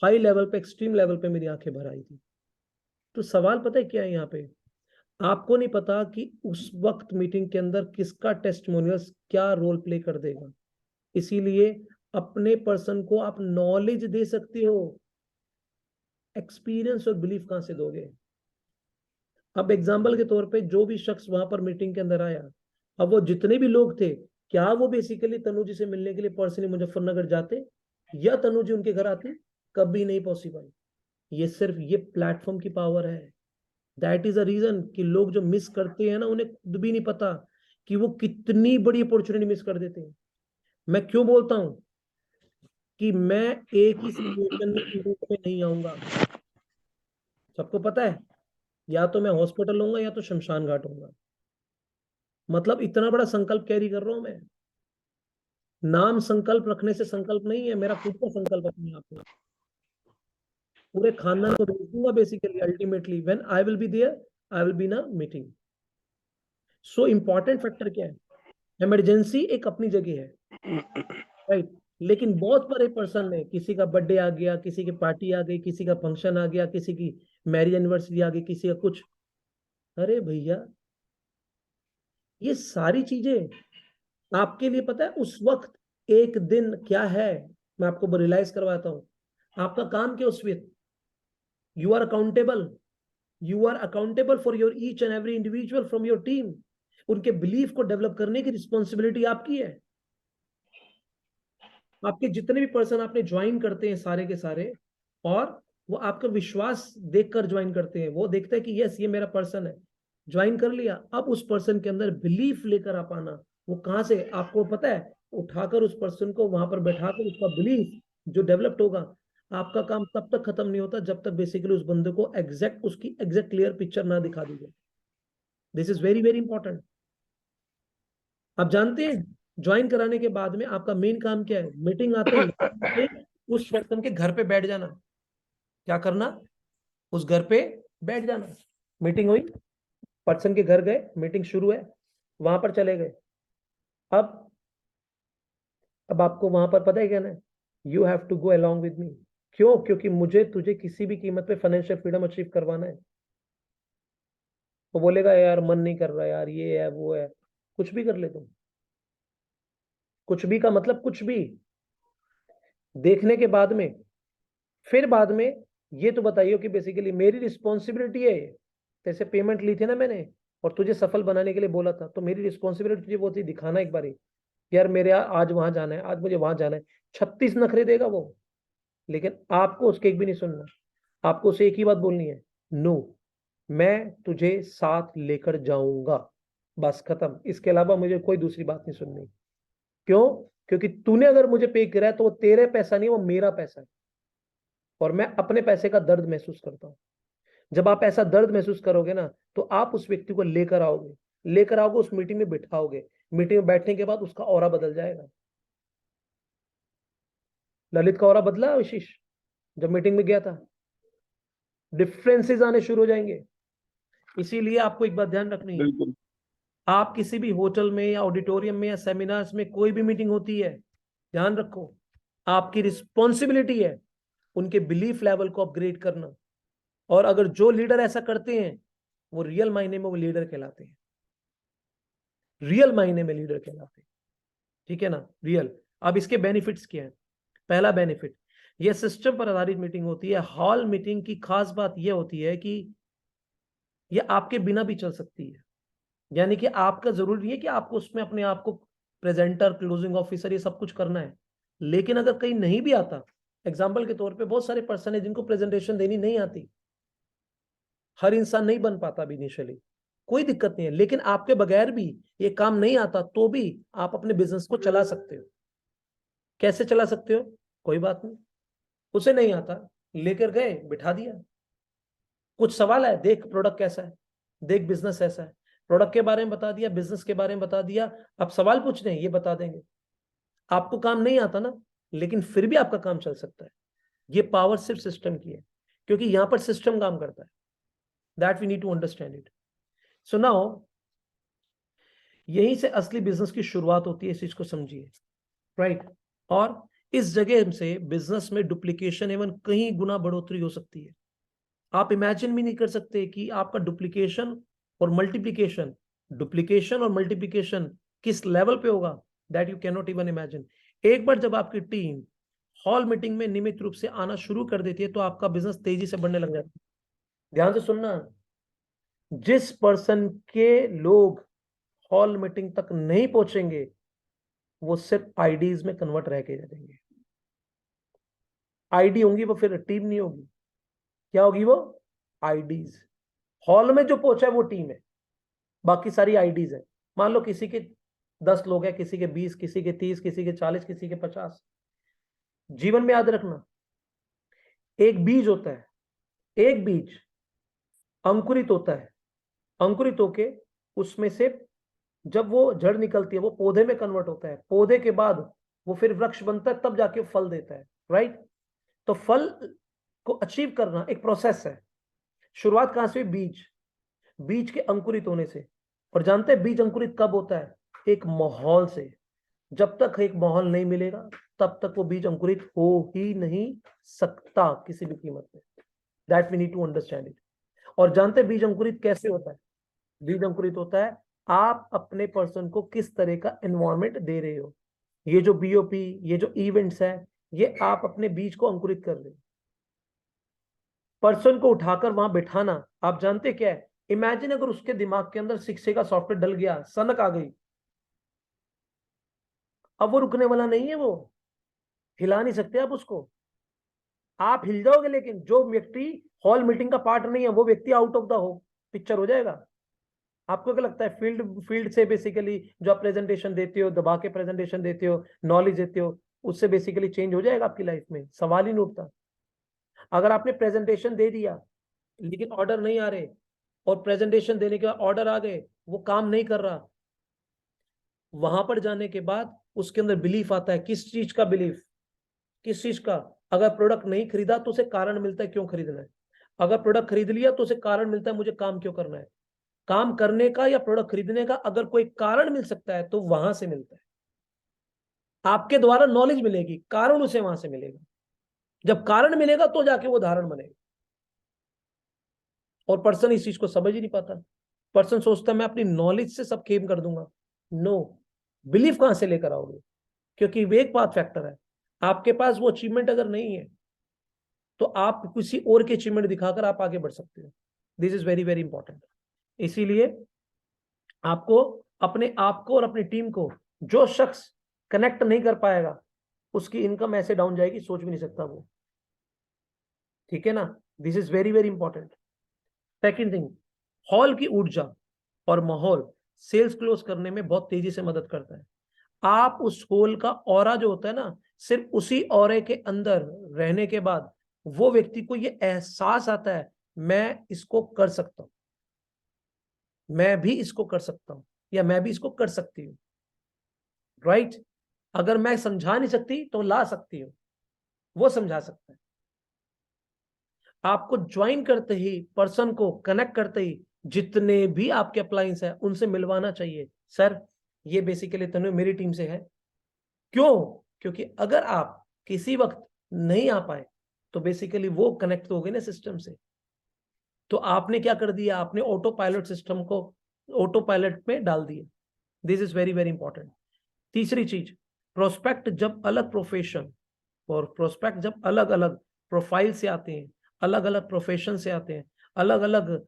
हाई लेवल पे, एक्सट्रीम लेवल पे मेरी आंखें भर आई थी। तो सवाल पता है क्या है यहाँ पे, आपको नहीं पता कि उस वक्त मीटिंग के अंदर किसका टेस्टिमोनियल्स क्या रोल प्ले कर देगा। इसीलिए अपने पर्सन को आप नॉलेज दे सकते हो, एक्सपीरियंस और बिलीफ कहां से दोगे। अब एग्जाम्पल के तौर पे जो भी शख्स वहां पर मीटिंग के अंदर आया, अब वो जितने भी लोग थे, क्या वो बेसिकली तनु जी से मिलने के लिए पर्सनली मुजफ्फरनगर जाते या तनु जी उनके घर आती? कभी नहीं पॉसिबल। ये सिर्फ ये प्लेटफॉर्म की पावर है। दैट इज अ रीजन कि लोग जो मिस करते हैं ना, उन्हें खुद भी नहीं पता कि वो कितनी बड़ी अपॉर्चुनिटी मिस कर देते हैं। मैं क्यों बोलता हूं कि मैं एक ही सिचुएशन में मीटिंग में नहीं आऊंगा, सबको पता है, या तो मैं हॉस्पिटल होऊंगा या तो शमशान घाट होऊंगा। मतलब इतना बड़ा संकल्प कैरी कर रहा हूं मैं। नाम संकल्प रखने से संकल्प नहीं है, मेरा खुद का संकल्प अपने आप में। पूरे खानदान को भेज दूंगा basically, ultimately when I will be there, I will be in a meeting. So important factor क्या है, इमरजेंसी एक अपनी जगह है, राइट, लेकिन बहुत बड़े पर्सन है, किसी का बर्थडे आ गया, किसी की पार्टी आ गई, किसी का फंक्शन आ गया, किसी की मैरिज एनिवर्सरी आ गई, किसी का कुछ, अरे भैया ये सारी चीजें आपके लिए पता है उस वक्त एक दिन क्या है। मैं आपको रियलाइज करवाता हूं, आपका काम क्या उस वक्त, you are accountable, you are accountable for your each and every individual from your team. उनके बिलीफ को डेवलप करने की रिस्पॉन्सिबिलिटी आपकी है। आपके जितने भी पर्सन आपने ज्वाइन करते हैं सारे के सारे, और वो आपका विश्वास देखकर ज्वाइन करते हैं, वो देखते हैं कि यस ये मेरा पर्सन है, ज्वाइन कर लिया। अब उस पर्सन के अंदर बिलीफ लेकर आप आना, वो कहां से आपको पता है, उठाकर उस पर्सन को वहां पर बैठाकर उसका बिलीफ जो डेवलप्ड होगा। आपका काम तब तक खत्म नहीं होता जब तक बेसिकली उस बंदे को एग्जैक्ट उसकी एग्जैक्ट क्लियर पिक्चर ना दिखा दी जाए। This is very very important. आप जानते हैं ज्वाइन कराने के बाद में आपका मेन काम क्या है, मीटिंग आते ही उस पर्सन के घर पे बैठ जाना। क्या करना, उस घर पे बैठ जाना। मीटिंग हुई, पर्सन के घर गए, मीटिंग शुरू है, वहां पर चले गए। अब आपको वहां पर पता है क्या ना, you have to go along with me. क्यों? क्योंकि मुझे तुझे किसी भी कीमत पे फाइनेंशियल फ्रीडम अचीव करवाना है। वो बोलेगा यार मन नहीं कर रहा यार, ये है वो है, कुछ भी कर ले तुम, कुछ भी का मतलब कुछ भी। देखने के बाद में, फिर बाद में ये तो बताइए कि बेसिकली मेरी रिस्पॉन्सिबिलिटी है, जैसे पेमेंट ली थी ना मैंने और तुझे सफल बनाने के लिए बोला था, तो मेरी रिस्पॉन्सिबिलिटी तुझे वो थी दिखाना एक बार यार मेरे आज वहां जाना है, आज मुझे वहां जाना है। 36 नखरे देगा वो, लेकिन आपको उसके एक भी नहीं सुनना। आपको उसे एक ही बात बोलनी है, नो, मैं तुझे साथ लेकर जाऊंगा, बस खत्म। इसके अलावा मुझे कोई दूसरी बात नहीं सुननी। क्यों? क्योंकि तूने अगर मुझे पे करा है तो वो तेरे पैसा नहीं, वो मेरा पैसा है, और मैं अपने पैसे का दर्द महसूस करता हूं। जब आप ऐसा दर्द महसूस करोगे ना, तो आप उस व्यक्ति को लेकर आओगे उस मीटिंग में बिठाओगे। मीटिंग में बैठने के बाद उसका ऑरा बदल जाएगा। ललित का ऑरा बदला आशीष जब मीटिंग में गया था, डिफरेंसेस आने शुरू हो जाएंगे। इसीलिए आपको एक बात ध्यान रखनी है, बिल्कुल। आप किसी भी होटल में या ऑडिटोरियम में या सेमिनार्स में कोई भी मीटिंग होती है, ध्यान रखो आपकी रिस्पॉन्सिबिलिटी है उनके बिलीफ लेवल को अपग्रेड करना। और अगर जो लीडर ऐसा करते हैं, वो रियल मायने में वो लीडर कहलाते हैं, रियल मायने में लीडर कहलाते हैं, ठीक है ना, रियल। अब इसके बेनिफिट्स क्या है? पहला बेनिफिट, ये सिस्टम पर आधारित मीटिंग होती है। हॉल मीटिंग की खास बात यह होती है कि ये आपके बिना भी चल सकती है, यानी कि आपका जरूरी नहीं है कि आपको उसमें अपने आप को प्रेजेंटर, क्लोजिंग ऑफिसर ये सब कुछ करना है। लेकिन अगर कहीं नहीं भी आता, एग्जाम्पल के तौर पे बहुत सारे पर्सन है जिनको प्रेजेंटेशन देनी नहीं आती, हर इंसान नहीं बन पाता भी इनिशियली, कोई दिक्कत नहीं है, लेकिन आपके बगैर भी ये काम नहीं आता तो भी आप अपने बिजनेस को चला सकते हो। कैसे चला सकते हो? कोई बात नहीं, उसे नहीं आता, लेकर गए, बिठा दिया, कुछ सवाल है, देख प्रोडक्ट कैसा है, देख बिजनेस ऐसा है, प्रोडक्ट के बारे में बता दिया, बिजनेस के बारे में बता दिया, अब सवाल पूछ रहे हैं ये बता देंगे। आपको काम नहीं आता ना, लेकिन फिर भी आपका काम चल सकता है। ये पावर सिर्फ सिस्टम की है, क्योंकि यहां पर सिस्टम काम करता है। That we need to understand it. So now यहीं से असली बिजनेस की शुरुआत होती है, इस चीज को समझिए, राइट। और इस जगह से बिजनेस में डुप्लीकेशन एवं कई गुना बढ़ोतरी हो सकती है। आप इमेजिन भी नहीं कर सकते कि आपका डुप्लीकेशन और मल्टीप्लिकेशन किस लेवल पे होगा, that you can not even imagine. एक बार जब आपकी टीम हॉल मीटिंग में नियमित रूप से आना शुरू कर देती है तो आपका बिजनेस तेजी से बढ़ने लग जाता है। ध्यान से सुनना, जिस पर्सन के लोग हॉल मीटिंग तक नहीं पहुंचेंगे वो सिर्फ आईडीज में कन्वर्ट रह के जाएंगे। आईडी होंगी वो, फिर टीम नहीं होगी। क्या होगी वो? आईडीज। हॉल में जो पहुंचा है वो टीम है, बाकी सारी आईडीज है। मान लो किसी के 10 लोग हैं, किसी के 20, किसी के 30, किसी के 40, किसी के 50। जीवन में याद रखना, एक बीज होता है, एक बीज अंकुरित होता है, अंकुरित होके उसमें से जब वो जड़ निकलती है वो पौधे में कन्वर्ट होता है, पौधे के बाद वो फिर वृक्ष बनता है, तब जाके फल देता है, राइट। तो फल को अचीव करना एक प्रोसेस है। शुरुआत कहां से हुई? बीज के अंकुरित होने से। और जानते हैं बीज अंकुरित कब होता है? एक माहौल से। जब तक एक माहौल नहीं मिलेगा तब तक वो बीज अंकुरित हो ही नहीं सकता किसी भी कीमत पे। That we need to understand it. और जानते हैं बीज अंकुरित कैसे होता है? बीज अंकुरित होता है, आप अपने पर्सन को किस तरह का एनवायरनमेंट दे रहे हो। ये जो बीओपी, ये जो इवेंट्स है, ये आप अपने बीज को अंकुरित कर रहे हो। पर्सन को उठाकर वहां बिठाना, आप जानते क्या है? इमेजिन अगर उसके दिमाग के अंदर शिक्षे का सॉफ्टवेयर डल गया, सनक आ गई, अब वो रुकने वाला नहीं है, वो हिला नहीं सकते आप उसको। आप हिल जाओगे लेकिन जो व्यक्ति हॉल मीटिंग का पार्ट नहीं है वो व्यक्ति आउट ऑफ द हो पिक्चर हो जाएगा। आपको क्या लगता है? फील्ड से बेसिकली जो आप प्रेजेंटेशन देते हो, दबा के प्रेजेंटेशन देते हो, नॉलेज देते हो, उससे बेसिकली चेंज हो जाएगा आपकी लाइफ में? सवाल ही नहीं उठता। अगर आपने प्रेजेंटेशन दे दिया लेकिन ऑर्डर नहीं आ रहे, और प्रेजेंटेशन देने के बाद ऑर्डर आ गए, वो काम नहीं कर रहा, वहां पर जाने के बाद उसके अंदर बिलीफ आता है। किस चीज का बिलीफ? किस चीज का? अगर प्रोडक्ट नहीं खरीदा तो उसे कारण मिलता है क्यों खरीदना है। अगर प्रोडक्ट खरीद लिया तो उसे कारण मिलता है मुझे काम क्यों करना है। काम करने का या प्रोडक्ट खरीदने का अगर कोई कारण मिल सकता है तो वहां से मिलता है। आपके द्वारा नॉलेज मिलेगी, कारण उसे वहां से मिलेगा। जब कारण मिलेगा तो जाके वो धारण बनेगा। और पर्सन इस चीज को समझ ही नहीं पाता। पर्सन सोचता है मैं अपनी नॉलेज से सब खेम कर दूंगा। नो, बिलीफ कहां से लेकर आओगे? क्योंकि वे एक बात फैक्टर है, आपके पास वो अचीवमेंट अगर नहीं है तो आप किसी और के अचीवमेंट दिखाकर आप आगे बढ़ सकते हो। This is very very important. इसीलिए आपको अपने आप को और अपनी टीम को, जो शख्स कनेक्ट नहीं कर पाएगा उसकी इनकम ऐसे डाउन जाएगी, सोच भी नहीं सकता वो। ठीक है ना? This is very very important. Second thing, hall की ऊर्जा और माहौल सेल्स क्लोज करने में बहुत तेजी से मदद करता है। आप उस हॉल का ऑरा जो होता है ना, सिर्फ उसी ऑरे के अंदर रहने के बाद वो व्यक्ति को ये एहसास आता है मैं इसको कर सकता हूं, मैं भी इसको कर सकता हूं, या मैं भी इसको कर सकती हूँ, राइट। अगर मैं समझा नहीं सकती तो ला सकती हूँ, वो समझा सकता है। आपको ज्वाइन करते ही, पर्सन को कनेक्ट करते ही जितने भी आपके अप्लायंस है उनसे मिलवाना चाहिए। सर ये बेसिकली तनु मेरी टीम से है। क्यों? क्योंकि अगर आप किसी वक्त नहीं आ पाए तो बेसिकली वो कनेक्ट हो गए ना सिस्टम से, तो आपने क्या कर दिया? आपने ऑटो पायलट सिस्टम को ऑटो पायलट में डाल दिया। This is very very important. तीसरी चीज, प्रोस्पेक्ट जब अलग प्रोफेशन और प्रोस्पेक्ट जब अलग अलग प्रोफाइल से आते हैं, अलग अलग प्रोफेशन से आते हैं, अलग अलग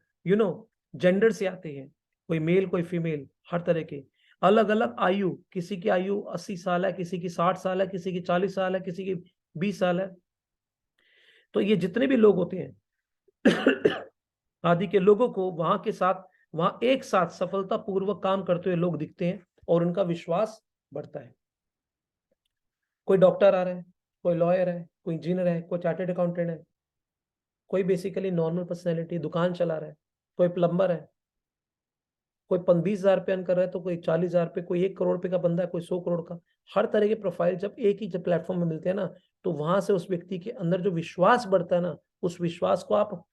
जेंडर से आते हैं, कोई मेल कोई फीमेल, हर तरह के, अलग अलग आयु, किसी की आयु 80 साल है, किसी की 60 साल है, किसी की 40 साल है, किसी की 20 साल है। तो ये जितने भी लोग होते हैं आदि के लोगों को वहां के साथ, वहां एक साथ सफलतापूर्वक काम करते हुए लोग दिखते हैं और उनका विश्वास बढ़ता है। कोई डॉक्टर आ रहा है, कोई लॉयर है, कोई इंजीनियर है, कोई चार्टेड अकाउंटेंट है, कोई बेसिकली नॉर्मल पर्सनैलिटी दुकान चला रहा है, कोई प्लम्बर है, कोई 20,000 रुपये अर्न कर रहा है, तो कोई 40,000 रुपये, कोई 1 करोड़ रुपये का बंदा है, कोई 100 करोड़ का। हर तरह के प्रोफाइल जब एक ही प्लेटफॉर्म में मिलते हैं ना, तो वहां से उस व्यक्ति के अंदर जो विश्वास बढ़ता है ना, उस विश्वास को आप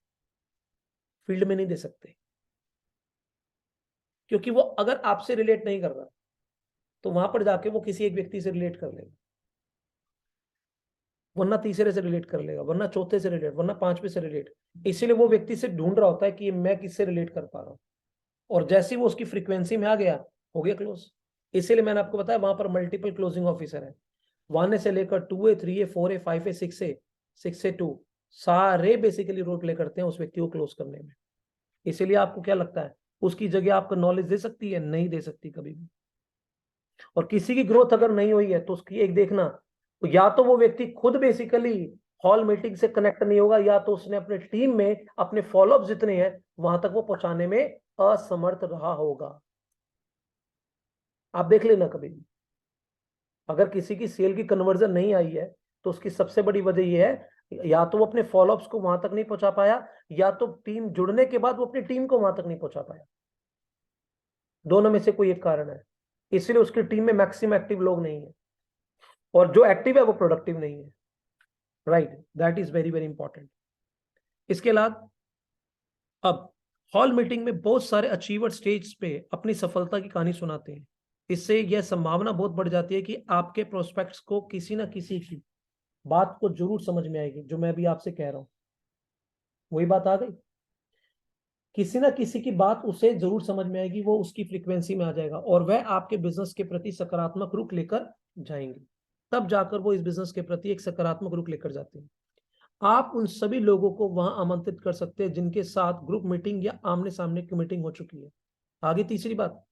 फील्ड में नहीं दे सकते, क्योंकि वो अगर आपसे रिलेट नहीं कर रहा तो वहां पर जाके वो किसी एक व्यक्ति से रिलेट कर लेगा, वरना तीसरे से रिलेट कर लेगा, वरना चौथे से रिलेट, वरना पांचवे से रिलेट। इसीलिए वो व्यक्ति से ढूंढ रहा होता है कि मैं किससे रिलेट कर पा रहा हूँ, और जैसे ही वो उसकी फ्रीक्वेंसी में आ गया, हो गया क्लोज। इसीलिए मैंने आपको बताया वहां पर मल्टीपल क्लोजिंग ऑफिसर है, 1A से लेकर 2A 3A 4A 5A 6A 6A 2 सारे बेसिकली रोल प्ले करते हैं उस व्यक्ति को क्लोज करने में। इसीलिए आपको क्या लगता है उसकी जगह आपको नॉलेज दे सकती है? नहीं दे सकती कभी भी। और किसी की ग्रोथ अगर नहीं हुई है तो उसकी एक देखना, तो या तो वो व्यक्ति खुद बेसिकली हॉल मीटिंग से कनेक्ट नहीं होगा, या तो उसने अपने टीम में अपने फॉलोअप जितने हैं वहां तक वो पहुंचाने में असमर्थ रहा होगा। आप देख लेना कभी भी अगर किसी की सेल की कन्वर्जन नहीं आई है तो उसकी सबसे बड़ी वजह यह है या तो वो अपने फॉलोअप्स को वहां तक नहीं पहुंचा पाया, या तो टीम जुड़ने के बाद वो अपनी टीम को वहां तक नहीं पहुंचा पाया। दोनों में से कोई एक कारण है। इसलिए उसकी टीम में मैक्सिमम एक्टिव लोग नहीं है, और जो एक्टिव है वो प्रोडक्टिव नहीं है। Right, that is very very important. इसके अलावा अब हॉल मीटिंग में बहुत सारे अचीवर स्टेज पे अपनी सफलता की कहानी सुनाते हैं। इससे यह संभावना बहुत बढ़ जाती है कि आपके प्रोस्पेक्ट्स को किसी ना किसी की बात को जरूर समझ में आएगी, जो मैं अभी आपसे कह रहा हूं वही बात आ गई। किसी ना किसी की बात उसे जरूर समझ में आएगी, वो उसकी फ्रीक्वेंसी में आ जाएगा और वह आपके बिजनेस के प्रति सकारात्मक रुख लेकर जाएंगे। तब जाकर वो इस बिजनेस के प्रति एक सकारात्मक रुख लेकर जाते हैं। आप उन सभी लोगों को वहां आमंत्रित कर सकते हैं जिनके साथ ग्रुप मीटिंग या आमने सामने की मीटिंग हो चुकी है। आगे तीसरी बात,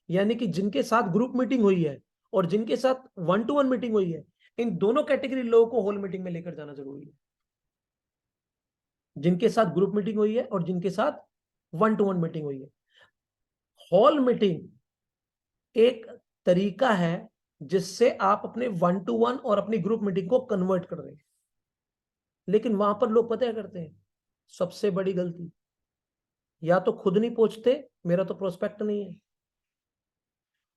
यानी कि जिनके साथ ग्रुप मीटिंग हुई है और जिनके साथ 1-to-1 मीटिंग हुई है, इन दोनों कैटेगरी लोगों को हॉल मीटिंग में लेकर जाना जरूरी है। जिनके साथ ग्रुप मीटिंग हुई है और जिनके साथ 1-to-1 मीटिंग हुई है। हॉल मीटिंग एक तरीका है जिससे आप अपने 1-to-1 और अपनी ग्रुप मीटिंग को कन्वर्ट कर रहे हैं। लेकिन वहां पर लोग पता क्या करते हैं, सबसे बड़ी गलती, या तो खुद नहीं पहुंचते, मेरा तो प्रोस्पेक्ट नहीं है।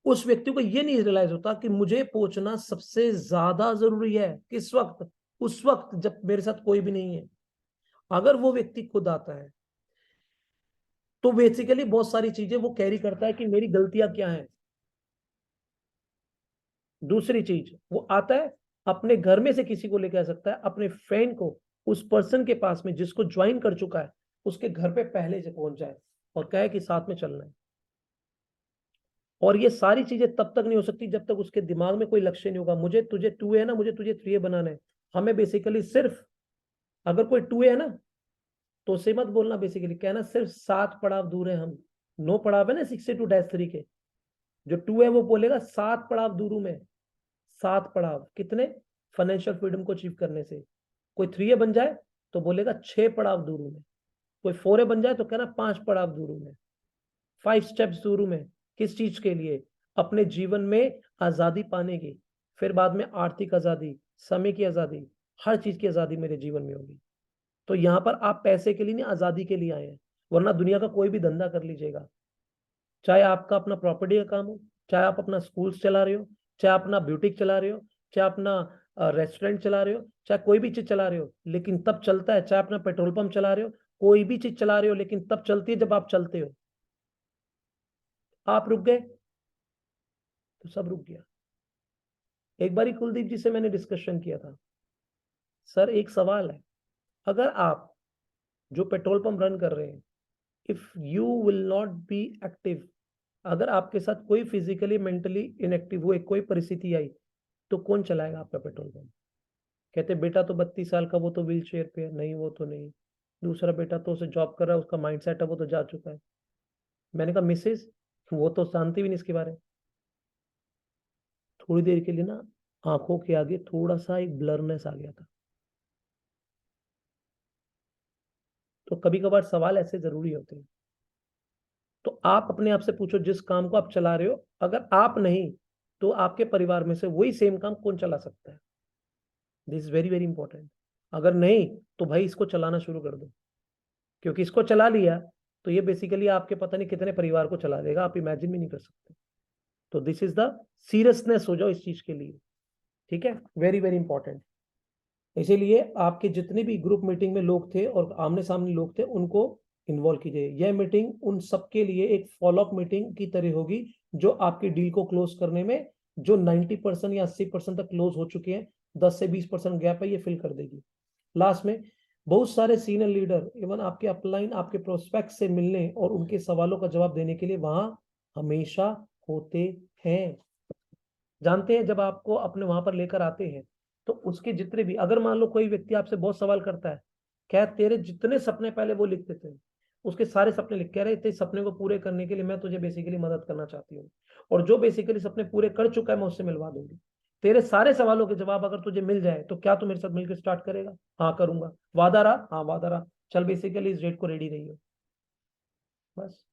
उस व्यक्ति को यह नहीं रियलाइज होता कि मुझे पहुंचना सबसे ज्यादा जरूरी है। किस वक्त? उस वक्त जब मेरे साथ कोई भी नहीं है। अगर वो व्यक्ति खुद आता है तो बेसिकली बहुत सारी चीजें वो कैरी करता है कि मेरी गलतियां क्या हैं। दूसरी चीज, वो आता है अपने घर में से किसी को लेकर आ सकता है, अपने फ्रेंड को उस पर्सन के पास में जिसको ज्वाइन कर चुका है उसके घर पे पहले से पहुंच जाए और कहे कि साथ में चलना है। और ये सारी चीजें तब तक नहीं हो सकती जब तक उसके दिमाग में कोई लक्ष्य नहीं होगा, मुझे तुझे 2A है ना, मुझे तुझे 3A बनाना है। हमें बेसिकली सिर्फ, अगर कोई 2A है ना तो उसे मत बोलना, बेसिकली कहना सिर्फ 7 पड़ाव दूर है हम। 9 पड़ाव है ना 62-3 के, जो 2 है वो बोलेगा 7 पड़ाव दूर हूं मैं। 7 पड़ाव कितने? फाइनेंशियल फ्रीडम को अचीव करने से। कोई 3A बन जाए तो बोलेगा 6 पड़ाव दूर हूं मैं। कोई 4A बन जाए तो कहना 5 पड़ाव दूर हूं मैं। 5 स्टेप्स दूर हूं मैं। किस चीज के लिए? अपने जीवन में आजादी पाने की, फिर बाद में आर्थिक आजादी, समय की आजादी, हर चीज की आजादी मेरे जीवन में होगी। तो यहां पर आप पैसे के लिए नहीं, आजादी के लिए आए हैं। वरना दुनिया का कोई भी धंधा कर लीजिएगा, चाहे आपका अपना प्रॉपर्टी का काम हो, चाहे आप अपना स्कूल चला रहे हो, चाहे अपना ब्यूटिक चला रहे हो, चाहे अपना रेस्टोरेंट चला रहे हो, चाहे कोई भी चीज चला रहे हो, लेकिन तब चलता है। चाहे अपना पेट्रोल पंप चला रहे हो, कोई भी चीज चला रहे हो, लेकिन तब चलती है जब आप चलते हो। आप रुक गए तो सब रुक गया। एक बारी कुलदीप जी से मैंने डिस्कशन किया था, सर एक सवाल है, अगर आप जो पेट्रोल पंप रन कर रहे हैं, if you will not be active, अगर आपके साथ कोई फिजिकली मेंटली इनएक्टिव हुए, कोई परिस्थिति आई, तो कौन चलाएगा आपका पेट्रोल पंप? कहते बेटा तो 32 साल का, वो तो व्हील चेयर पे है। नहीं, वो तो नहीं। दूसरा बेटा तो उसे जॉब कर रहा है, उसका माइंडसेट है, वो तो जा चुका है। मैंने कहा मिसेज, वो तो जानती भी नहीं इसके बारे में। थोड़ी देर के लिए ना आंखों के आगे थोड़ा सा एक ब्लरनेस आ गया था। तो कभी कभार सवाल ऐसे जरूरी होते हैं। तो आप अपने आप से पूछो, जिस काम को आप चला रहे हो, अगर आप नहीं तो आपके परिवार में से वही सेम काम कौन चला सकता है? This is very very important. अगर नहीं तो भाई इसको चलाना शुरू कर दो, क्योंकि इसको चला लिया तो ये बेसिकली आपके पता नहीं कितने परिवार को चला देगा, आप इमेजिन भी नहीं कर सकते। तो दिस इज द सीरियसनेस, हो जाओ इस चीज के लिए। ठीक है, वेरी वेरी इंपॉर्टेंट। इसीलिए आपके जितने भी ग्रुप मीटिंग में लोग थे और आमने सामने लोग थे, उनको इन्वॉल्व कीजिए। यह मीटिंग उन सबके लिए एक फॉलोअप मीटिंग की तरह होगी जो आपकी डील को क्लोज करने में जो 90% या 80% तक क्लोज हो चुके हैं, 10 से 20% गैप है, ये फिल कर देगी। लास्ट में बहुत सारे सीनियर लीडर इवन आपके अपलाइन, आपके प्रोस्पेक्ट से मिलने और उनके सवालों का जवाब देने के लिए वहां हमेशा होते हैं। जानते हैं, जब आपको अपने वहां पर लेकर आते हैं तो उसके जितने भी, अगर मान लो कोई व्यक्ति आपसे बहुत सवाल करता है, क्या तेरे जितने सपने पहले वो लिखते थे, उसके सारे सपने लिख, कह रहे तेरे सपने को पूरे करने के लिए मैं तुझे बेसिकली मदद करना चाहती हूँ, और जो बेसिकली सपने पूरे कर चुका है मैं उससे मिलवा दूंगी। तेरे सारे सवालों के जवाब अगर तुझे मिल जाए तो क्या तू मेरे साथ मिलकर स्टार्ट करेगा? हाँ करूंगा। वादा रहा? हाँ वादा रहा। चल बेसिकली इस डेट को रेडी रही हो, बस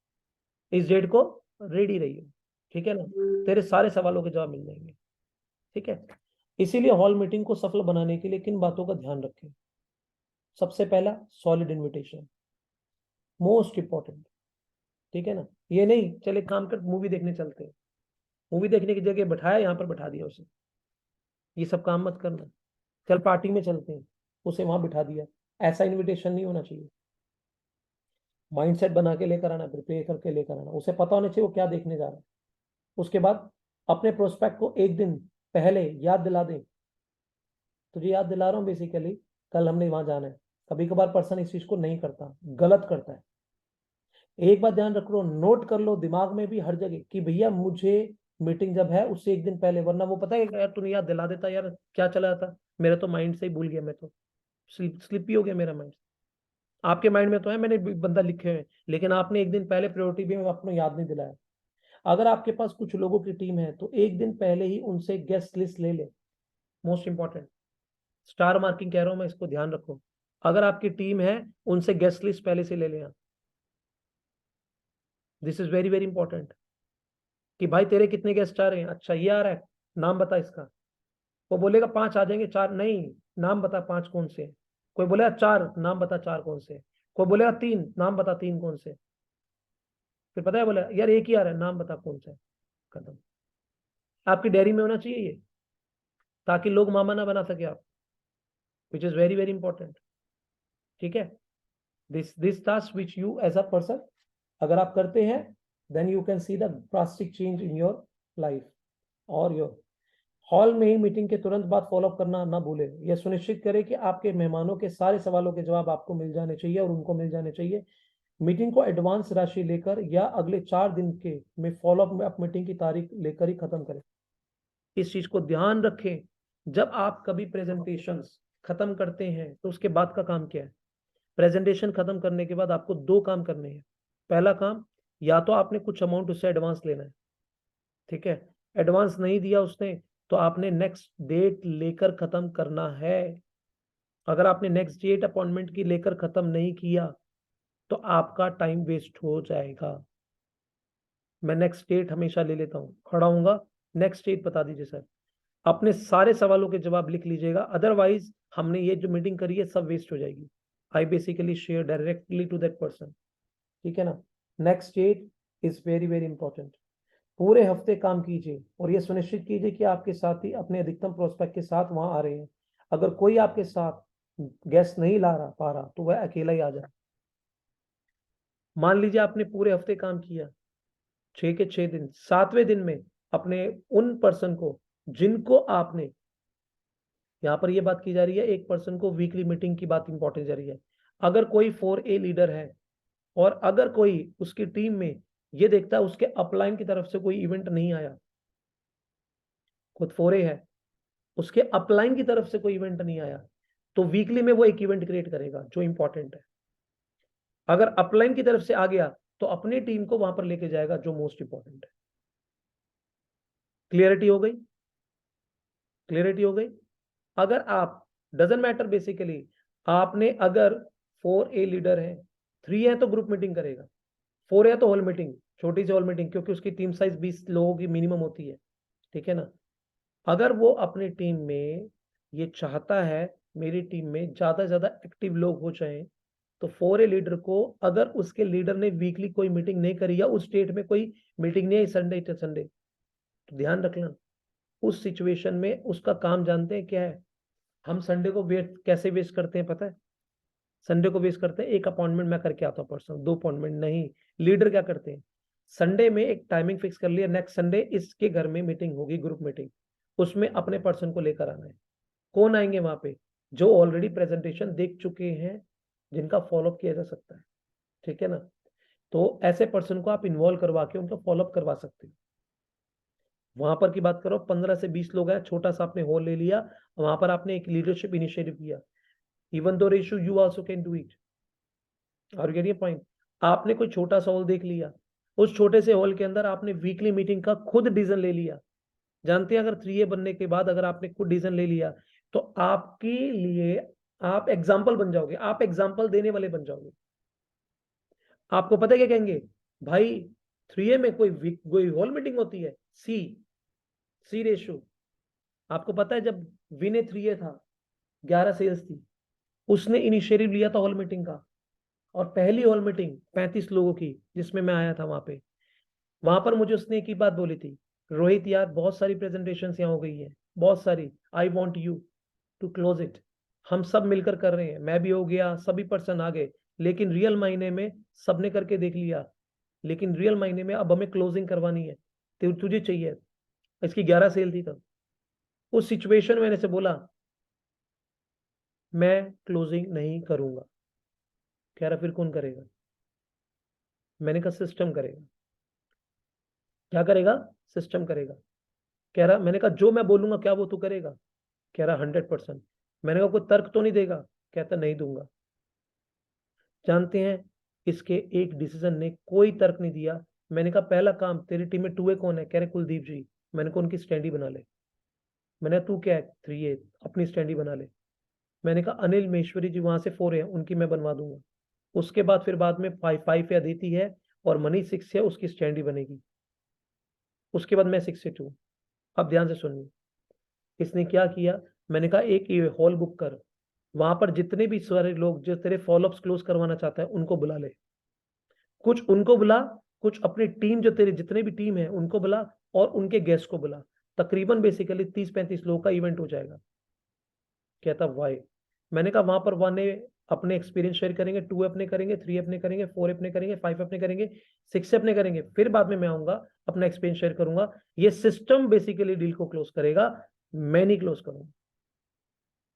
इस डेट को रेडी रही हो, ठीक है ना? तेरे सारे सवालों के जवाब मिल जाएंगे, ठीक है? इसीलिए हॉल मीटिंग को सफल बनाने के लिए किन बातों का ध्यान रखें? सबसे पहला, सॉलिड इनविटेशन, मोस्ट इंपॉर्टेंट, ठीक है ना? ये नहीं चले काम कर मूवी देखने चलते हैं, मूवी देखने की जगह बैठाया यहाँ पर बैठा दिया उसे, ये सब काम मत करना। चल पार्टी में चलते हैं, उसे वहां बिठा दिया, ऐसा इनविटेशन नहीं होना चाहिए। माइंडसेट बना के लेकर आना, प्रिपेयर करके लेकर आना, उसे पता होना चाहिए वो क्या देखने जा रहा है। उसके बाद अपने प्रोस्पेक्ट को एक दिन पहले याद दिला दें, तुझे याद दिला रहा हूँ बेसिकली कल हमने वहां जाना है। कभी कभार पर्सन इस चीज को नहीं करता, गलत करता है। एक बात ध्यान रख लो, नोट कर लो दिमाग में भी हर जगह कि भैया मुझे मीटिंग जब है उससे एक दिन पहले, वरना वो पता है यार तूने याद दिला देता, यार क्या चला जाता, मेरा तो माइंड से ही भूल गया, मैं तो स्लिप ही हो गया मेरा माइंड। आपके माइंड में तो है, मैंने बंदा लिखे हुए, लेकिन आपने एक दिन पहले प्रायोरिटी भी अपने याद नहीं दिलाया। अगर आपके पास कुछ लोगों की टीम है तो एक दिन पहले ही उनसे गेस्ट लिस्ट ले ले, मोस्ट इंपॉर्टेंट। स्टार मार्किंग कह रहा हूं मैं, इसको ध्यान रखो। अगर आपकी टीम है उनसे गेस्ट लिस्ट पहले से ले लेना, this is very very important. कि भाई तेरे कितने गेस्ट आ रहे हैं, अच्छा ये आ रहा है, नाम बता इसका। वो बोलेगा 5 आ जाएंगे, 4 नहीं, नाम बता 5 कौन से हैं। कोई बोलेगा 4, नाम बता 4 कौन से हैं। कोई बोलेगा 3, नाम बता 3 कौन से हैं। फिर पता है बोलेगा यार एक ही आ रहा है, नाम बता कौन सा है। खत्म। आपकी डायरी में होना चाहिए ये, ताकि लोग मामा ना बना सके आप, which is very very important, ठीक है? This task which you as a person अगर आप करते हैं, then you can see the drastic change in your life और योर। हॉल में ही मीटिंग के तुरंत बाद फॉलोअप करना ना भूलें। यह सुनिश्चित करें कि आपके मेहमानों के सारे सवालों के जवाब आपको मिल जाने चाहिए और उनको मिल जाने चाहिए। मीटिंग को एडवांस राशि लेकर या अगले 4 दिन के में फॉलोअप में आप मीटिंग की तारीख लेकर ही खत्म करें। इस चीज को ध्यान रखें। जब आप कभी प्रेजेंटेशन खत्म करते हैं तो उसके बाद का काम क्या है? प्रेजेंटेशन खत्म करने के बाद आपको 2 काम करने हैं। पहला काम, या तो आपने कुछ अमाउंट उससे एडवांस लेना है, ठीक है? एडवांस नहीं दिया उसने तो आपने नेक्स्ट डेट लेकर खत्म करना है। अगर आपने नेक्स्ट डेट अपॉइंटमेंट की लेकर खत्म नहीं किया तो आपका टाइम वेस्ट हो जाएगा। मैं नेक्स्ट डेट हमेशा ले लेता हूँ, खड़ा हूंगा, नेक्स्ट डेट बता दीजिए सर, अपने सारे सवालों के जवाब लिख लीजिएगा, अदरवाइज हमने ये जो मीटिंग करी है सब वेस्ट हो जाएगी। I basically share directly to that person, ठीक है ना? Next date is very very important. पूरे हफ्ते काम कीजिए और ये सुनिश्चित कीजिए कि आपके साथी अपने अधिकतम प्रोस्पेक्ट के साथ वहां आ रहे हैं। अगर कोई आपके साथ गेस्ट नहीं ला रहा पा रहा तो वह अकेला ही आ जाए। मान लीजिए आपने पूरे हफ्ते काम किया, 6 के 6 दिन, 7वें दिन में अपने उन पर्सन को जिनको आपने, यहाँ पर ये बात की जा रही है एक पर्सन को वीकली मीटिंग की बात इंपॉर्टेंट जा रही है। अगर कोई 4A लीडर है और अगर कोई उसकी टीम में ये देखता है उसके अपलाइन की तरफ से कोई इवेंट नहीं आया, खुद 4A है, उसके अपलाइन की तरफ से कोई इवेंट नहीं आया, तो वीकली में वो एक इवेंट क्रिएट करेगा जो इंपॉर्टेंट है। अगर अपलाइन की तरफ से आ गया तो अपनी टीम को वहां पर लेके जाएगा जो मोस्ट इंपॉर्टेंट है। क्लियरिटी हो गई? क्लियरिटी हो गई? अगर आप, डजंट मैटर बेसिकली, आपने अगर 4A लीडर है, 3 है तो ग्रुप मीटिंग करेगा, 4 है तो हॉल मीटिंग, छोटी सी हॉल मीटिंग, क्योंकि उसकी टीम साइज 20 लोगों की मिनिमम होती है, ठीक है ना? अगर वो अपनी टीम में ये चाहता है मेरी टीम में ज्यादा से ज्यादा एक्टिव लोग हो जाएं, तो 4A लीडर को, अगर उसके लीडर ने वीकली कोई मीटिंग नहीं करी या उस स्टेट में कोई मीटिंग नहीं है संडे टू संडे, तो ध्यान रखना उस सिचुएशन में उसका काम जानते हैं क्या है? हम संडे को वेस्ट कैसे वेस्ट करते हैं पता है? संडे को बेस करते हैं, एक अपॉइंटमेंट मैं करके आता हूँ पर्सनल, 2 अपॉइंटमेंट नहीं। लीडर क्या करते हैं, संडे में एक टाइमिंग फिक्स कर लिया, नेक्स्ट संडे इसके घर में मीटिंग होगी, ग्रुप मीटिंग, उसमें अपने पर्सन को लेकर आना है। कौन आएंगे वहां पे, जो ऑलरेडी प्रेजेंटेशन देख चुके हैं, जिनका फॉलोअप किया जा सकता है, ठीक है ना। तो ऐसे पर्सन को आप इन्वॉल्व करवा के उनका फॉलोअप करवा सकते हो। वहां पर की बात करो, 15 से 20 लोग हैं, छोटा सा आपने हॉल ले लिया, वहां पर आपने एक लीडरशिप इनिशिएटिव किया, even though ratio you also can do it. और ये पॉइंट, आपने कोई छोटा सा हॉल देख लिया, उस छोटे से हॉल के अंदर आपने वीकली मीटिंग का खुद डिसीजन ले लिया। जानते हैं, अगर 3A बनने के बाद अगर आपने खुद डिसीजन ले लिया तो आपके लिए आप एग्जाम्पल बन जाओगे, आप एग्जाम्पल देने वाले बन जाओगे। आपको पता है क्या कहेंगे, भाई 3A में कोई हॉल मीटिंग होती है, सी रेशो। आपको पता है जब विनय 3A था, 11 सेल्स थी, उसने इनिशिएटिव लिया था हॉल मीटिंग का, और पहली हॉल मीटिंग 35 लोगों की जिसमें मैं आया था, वहां पर मुझे उसने एक ही बात बोली थी, रोहित यार बहुत सारी प्रेजेंटेशंस यहाँ हो गई है, बहुत सारी, I want you to close it. हम सब मिलकर कर रहे हैं, मैं भी हो गया, सभी पर्सन आ गए, लेकिन रियल मायने में सबने करके देख लिया, लेकिन रियल मायने में अब हमें क्लोजिंग करवानी है, तो तुझे चाहिए। इसकी 11 सेल थी तब। उस सिचुएशन में मैंने से बोला मैं क्लोजिंग नहीं करूंगा। कह रहा फिर कौन करेगा? मैंने कहा सिस्टम करेगा। क्या करेगा? सिस्टम करेगा। कह रहा, मैंने कहा जो मैं बोलूंगा क्या वो तू करेगा? कह रहा 100%। मैंने कहा कोई तर्क तो नहीं देगा? कहता नहीं दूंगा। जानते हैं, इसके एक डिसीजन ने कोई तर्क नहीं दिया। मैंने कहा पहला काम, तेरी टीम में 2A कौन है? कह रहे कुलदीप जी। मैंने कहा उनकी स्टैंडी बना ले। मैंने कहा तू क्या है? 3A, अपनी स्टैंडी बना ले। मैंने कहा अनिल महेश्वरी जी वहां से 4A है, उनकी मैं बनवा दूंगा। उसके बाद फिर बाद में 5 अदिति है और मनी 6 है, उसकी स्टैंडी बनेगी। उसके बाद मैं 6 से 2। अब ध्यान से सुनिए, इसने क्या किया, मैंने कहा एक हॉल बुक कर, वहां पर जितने भी सारे लोग जो तेरे फॉलोअप्स क्लोज करवाना चाहता है उनको बुला ले। कुछ उनको बुला, कुछ अपनी टीम, जो तेरे जितने भी टीम है उनको बुला, और उनके गेस्ट को बुला। तकरीबन बेसिकली 30-35 लोगों का इवेंट हो जाएगा। कहता वाई? मैंने कहा वहां पर वन अपने एक्सपीरियंस शेयर करेंगे, 2 अपने करेंगे, 3 अपने करेंगे, 4 अपने करेंगे, 5 अपने करेंगे, 6 अपने करेंगे, फिर बाद में मैं आऊंगा अपना एक्सपीरियंस शेयर करूंगा। ये सिस्टम बेसिकली डील को क्लोज करेगा, मैं नहीं क्लोज करूंगा।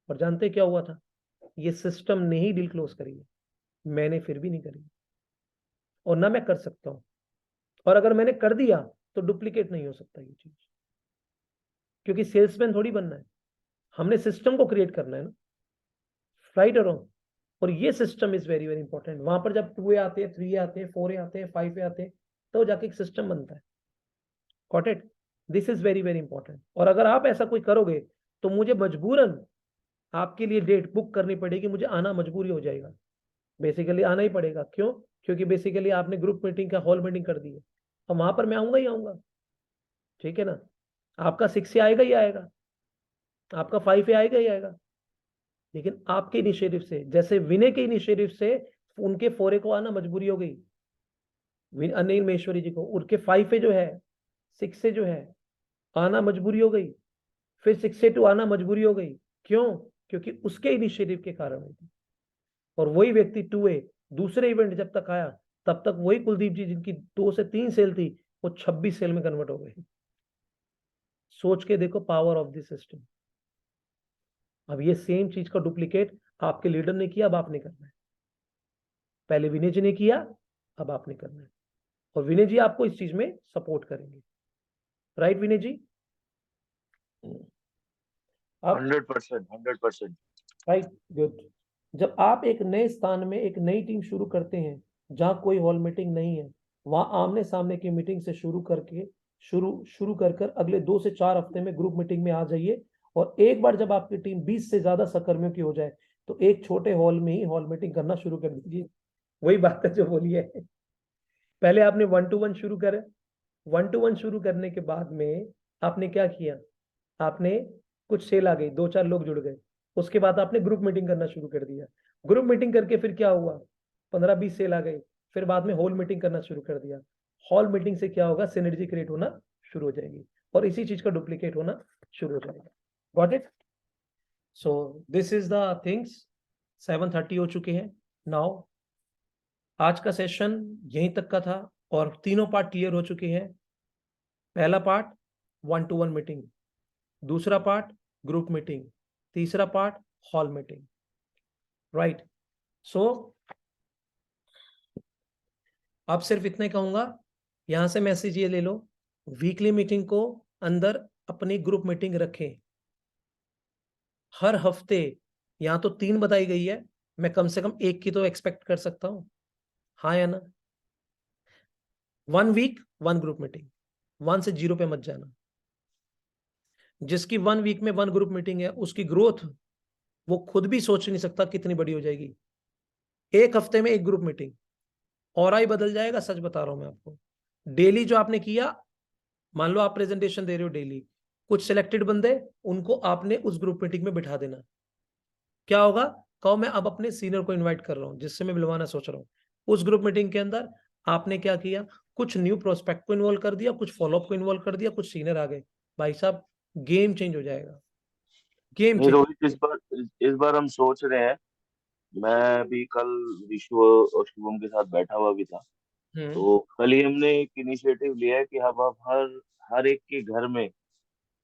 और जानते क्या हुआ था? ये सिस्टम ने ही डील क्लोज करी है, मैंने फिर भी नहीं करी, और ना मैं कर सकता हूं। और अगर मैंने कर दिया तो डुप्लीकेट नहीं हो सकता ये चीज, क्योंकि सेल्समैन थोड़ी बनना है, हमने सिस्टम को क्रिएट करना है ना, राइट और रॉन्ग। और ये system is very very important. वहां पर जब 2A आते हैं, 3A आते हैं, 4A आते हैं, 5A आते हैं, तो जाके एक सिस्टम बनता है। Got it? This is very very important. और अगर आप ऐसा कोई करोगे तो मुझे मजबूरन आपके लिए डेट बुक करनी पड़ेगी, मुझे आना मजबूरी हो जाएगा। बेसिकली आना ही पड़ेगा। क्यों? क्योंकि बेसिकली आपने ग्रुप मीटिंग का हॉल मीटिंग कर दी है, और वहां पर मैं आऊंगा ही आऊंगा, ठीक है ना। आपका 6A आएगा ही आएगा, आपका 5A आएगा ही आएगा, लेकिन आपके इनिशिएटिव से, जैसे विनय के इनिशिएटिव से उनके 4A को आना मजबूरी हो गई, अनिल महेश्वरी जी को, उनके 5A जो है, 6A जो है, आना मजबूरी हो गई, फिर 6 से 2 आना मजबूरी हो गई। क्यों? क्योंकि उसके इनिशिएटिव के कारण हुई थी। और वही व्यक्ति 2A दूसरे इवेंट जब तक आया, तब तक वही कुलदीप जी जिनकी 2 से 3 सेल थी, वो 26 सेल में कन्वर्ट हो गए। सोच के देखो पावर ऑफ दिस सिस्टम। अब ये सेम चीज का डुप्लीकेट आपके लीडर ने किया, अब आपने करना है। पहले विनय जी ने किया, अब आपने करना है, और विनय जी आपको इस चीज में सपोर्ट करेंगे। राइट विनय जी? अब 100%। Right, good. जब आप एक नए स्थान में एक नई टीम शुरू करते हैं, जहां कोई हॉल मीटिंग नहीं है, वहां आमने सामने की मीटिंग से शुरू कर अगले 2 से 4 हफ्ते में ग्रुप मीटिंग में आ जाइए। और एक बार जब आपकी टीम 20 से ज्यादा सहकर्मियों की हो जाए, तो एक छोटे हॉल में ही हॉल मीटिंग करना शुरू कर दीजिए। वही बात है जो बोली है, पहले आपने 1-to-1 शुरू करे, 1-to-1 शुरू करने के बाद में आपने क्या किया, आपने कुछ सेल आ गई, 2-4 लोग जुड़ गए, उसके बाद आपने ग्रुप मीटिंग करना शुरू कर दिया। ग्रुप मीटिंग करके फिर क्या हुआ, 15-20 सेल आ गई, फिर बाद में हॉल मीटिंग करना शुरू कर दिया। हॉल मीटिंग से क्या होगा, सिनर्जी क्रिएट होना शुरू हो जाएगी, और इसी चीज का डुप्लीकेट होना शुरू हो जाएगा। Got it? So this is the things. 7:30 हो चुके हैं। नाउ आज का सेशन यहीं तक का था और तीनों पार्ट क्लियर हो चुके हैं। पहला पार्ट 1-to-1 मीटिंग, दूसरा पार्ट ग्रुप मीटिंग, तीसरा पार्ट हॉल मीटिंग, राइट। सो अब सिर्फ इतने कहूंगा, यहां से मैसेज ये ले लो, वीकली मीटिंग को अंदर अपनी ग्रुप मीटिंग रखें। हर हफ्ते, यहां तो 3 बताई गई है, मैं कम से कम 1 की तो एक्सपेक्ट कर सकता हूं, हाँ या ना। 1 वीक 1 ग्रुप मीटिंग, 1 से 0 पे मत जाना। जिसकी 1 वीक में 1 ग्रुप मीटिंग है, उसकी ग्रोथ वो खुद भी सोच नहीं सकता कितनी बड़ी हो जाएगी। 1 हफ्ते में 1 ग्रुप मीटिंग, और आई बदल जाएगा, सच बता रहा हूं मैं आपको। डेली जो आपने किया, मान लो आप प्रेजेंटेशन दे रहे हो डेली, कुछ सिलेक्टेड बंदे, उनको आपने उस ग्रुप मीटिंग में बिठा देना। क्या होगा, कहो मैं अब अपने सीनियर को इनवाइट कर रहा हूं, जिससे मैं मिलवाना सोच रहा हूं। उस ग्रुप मीटिंग के अंदर आपने क्या किया, कुछ न्यू प्रोस्पेक्ट को इन्वॉल्व कर दिया, कुछ फॉलोअप को इन्वॉल्व कर दिया, कुछ सीनियर आ गए, भाई साहब गेम चेंज हो जाएगा, गेम नहीं चेंज। रोहित, इस बार हम सोच रहे हैं। मैं भी कल विशु और शुभम के साथ बैठा हुआ भी था। हम्म, तो कल ही हमने एक इनिशिएटिव लिया है कि हम अब हर हर एक के घर में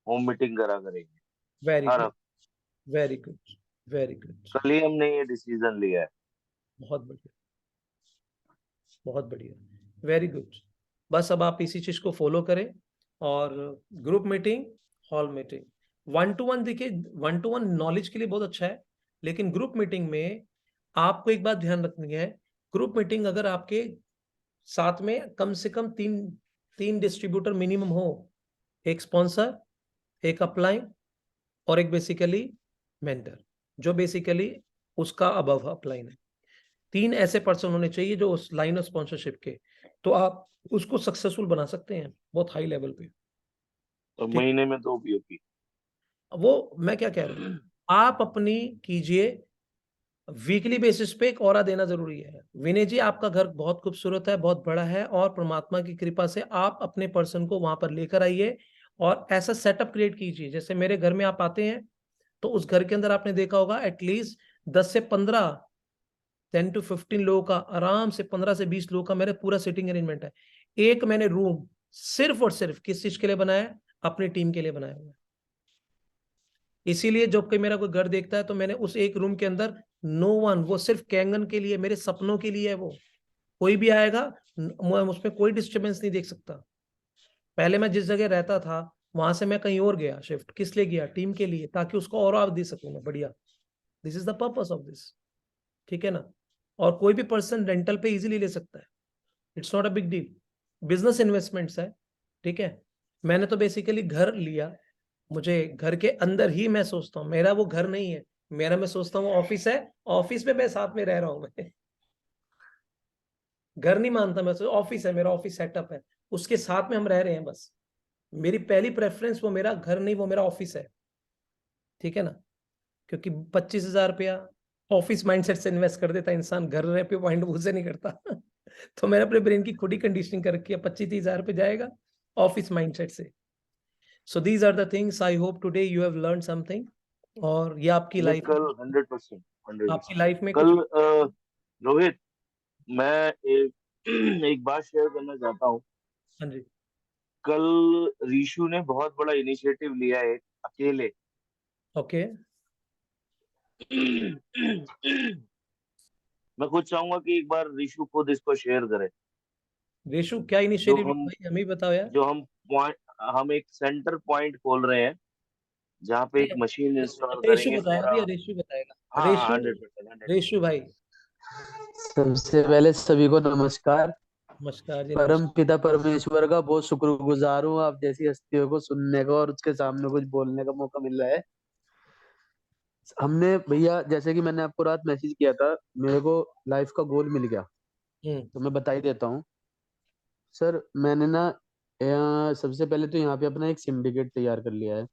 होम मीटिंग करा करेंगे वेरी हर गुड, हफ्ते। वेरी गुड, वेरी गुड, कल ही हमने ये डिसीजन लिया है। बहुत बढ़िया, बहुत बढ़िया, वेरी गुड। बस अब आप इसी चीज को फॉलो करें, और group meeting, hall meeting, 1-to-1 देखिए, 1-to-1 नॉलेज के लिए बहुत अच्छा है, लेकिन ग्रुप मीटिंग में आपको एक बात ध्यान रखनी है। ग्रुप मीटिंग अगर आपके साथ में कम से कम तीन तीन डिस्ट्रीब्यूटर मिनिमम हो, एक स्पॉन्सर, एक अपलाइन, और एक बेसिकली मेंटर, जो बेसिकली उसका अबव अपलाइन है। 3 ऐसे पर्सन होने चाहिए जो उस लाइन ऑफ स्पॉन्सरशिप के, तो आप उसको सक्सेसफुल बना सकते हैं बहुत हाई लेवल पे। और ठीक, महीने में 2 POP। वो मैं क्या कह रहा हूँ, आप अपनी कीजिए, वीकली बेसिस पे एक ऑरा देना जरूरी है। विनय जी, आपका घर बहुत खूबसूरत है, बहुत बड़ा है, और परमात्मा की कृपा से आप अपने पर्सन को वहां पर लेकर आइए और ऐसा सेटअप क्रिएट कीजिए। जैसे मेरे घर में आप आते हैं, तो उस घर के अंदर आपने देखा होगा एटलीस्ट 10 से 15, 10 to 15 लोगों का आराम से, 15 से 20 लोगों का मेरा पूरा सिटिंग अरेंजमेंट है। एक मैंने रूम सिर्फ और सिर्फ किस चीज के लिए बनाया है, अपनी टीम के लिए बनाया हुआ है। इसीलिए जब कोई मेरा कोई घर देखता है, तो मैंने उस एक रूम के अंदर नो वन, वो सिर्फ कैंगन के लिए, मेरे सपनों के लिए है वो। कोई भी आएगा, मैं उसमें कोई डिस्टरबेंस नहीं देख सकता। पहले मैं जिस जगह रहता था, वहां से मैं कहीं और गया शिफ्ट, किस लिए गया, टीम के लिए, ताकि उसको और आप दे सकूं मैं बढ़िया। This is the purpose of this, ठीक है ना। और कोई भी पर्सन रेंटल पे इजीली ले सकता है, it's not a big deal. Business investments है, ठीक है। मैंने तो बेसिकली घर लिया, मुझे घर के अंदर ही, मैं सोचता हूँ मेरा वो घर नहीं है, मेरा मैं सोचता हूँ ऑफिस है, ऑफिस में मैं साथ में रह रहा हूँ मैं। घर नहीं मानता मैं, ऑफिस है मेरा, ऑफिस सेटअप है, उसके साथ में हम रह रहे हैं बस। मेरी पहली प्रेफरेंस वो मेरा घर नहीं, वो मेरा ऑफिस है, ठीक है ना। क्योंकि 25,000 रुपया ऑफिस माइंडसेट से इन्वेस्ट कर देता इंसान, घर रह पे पॉइंट वो से नहीं करता। तो मैंने अपने ब्रेन की खुद ही कंडीशनिंग कर रखी है, 25-30 हजार पे जाएगा ऑफिस माइंडसेट से। So these are the things, I hope today you have learn something, और ये आपकी नहीं, लाइफ, कल 100%, आपकी 100%। लाइफ में कुछ। कल रोहित, मैं एक एक बात शेयर करना चाहता हूँ। हाँ जी, कल रीशु ने बहुत बड़ा इनिशिएटिव लिया है, अकेले। ओके। मैं खुद चाहूंगा कि एक बार रीशु खुद इसको शेयर करे। रेशु क्या जो इनिशिएटिव हम भाई, हमें ही बताओ यार। जो हम पॉइंट हम एक सेंटर पॉइंट खोल रहे हैं, जहाँ पे एक मशीन इंस्टॉल रेशु करेंगे बताया पूरा। अभी, रेशु बताएगा, हाँ हाँ, रेशु। 100%, 100%। रेशु भाई, सबसे पहले सभी को नमस्कार। नमस्कार जी, परम नमस्कार। पिता परमेश्वर का बहुत शुक्रगुजार हूँ आप जैसी हस्तियों को सुनने का और उसके सामने कुछ बोलने का मौका मिल रहा है। हमने भैया, जैसे कि मैंने आपको रात मैसेज किया था, मेरे को लाइफ का गोल मिल गया, हम्म, तो मैं बता ही देता हूँ। सर मैंने ना सबसे पहले तो यहाँ पे अपना एक सिंडिकेट तैयार कर लिया है।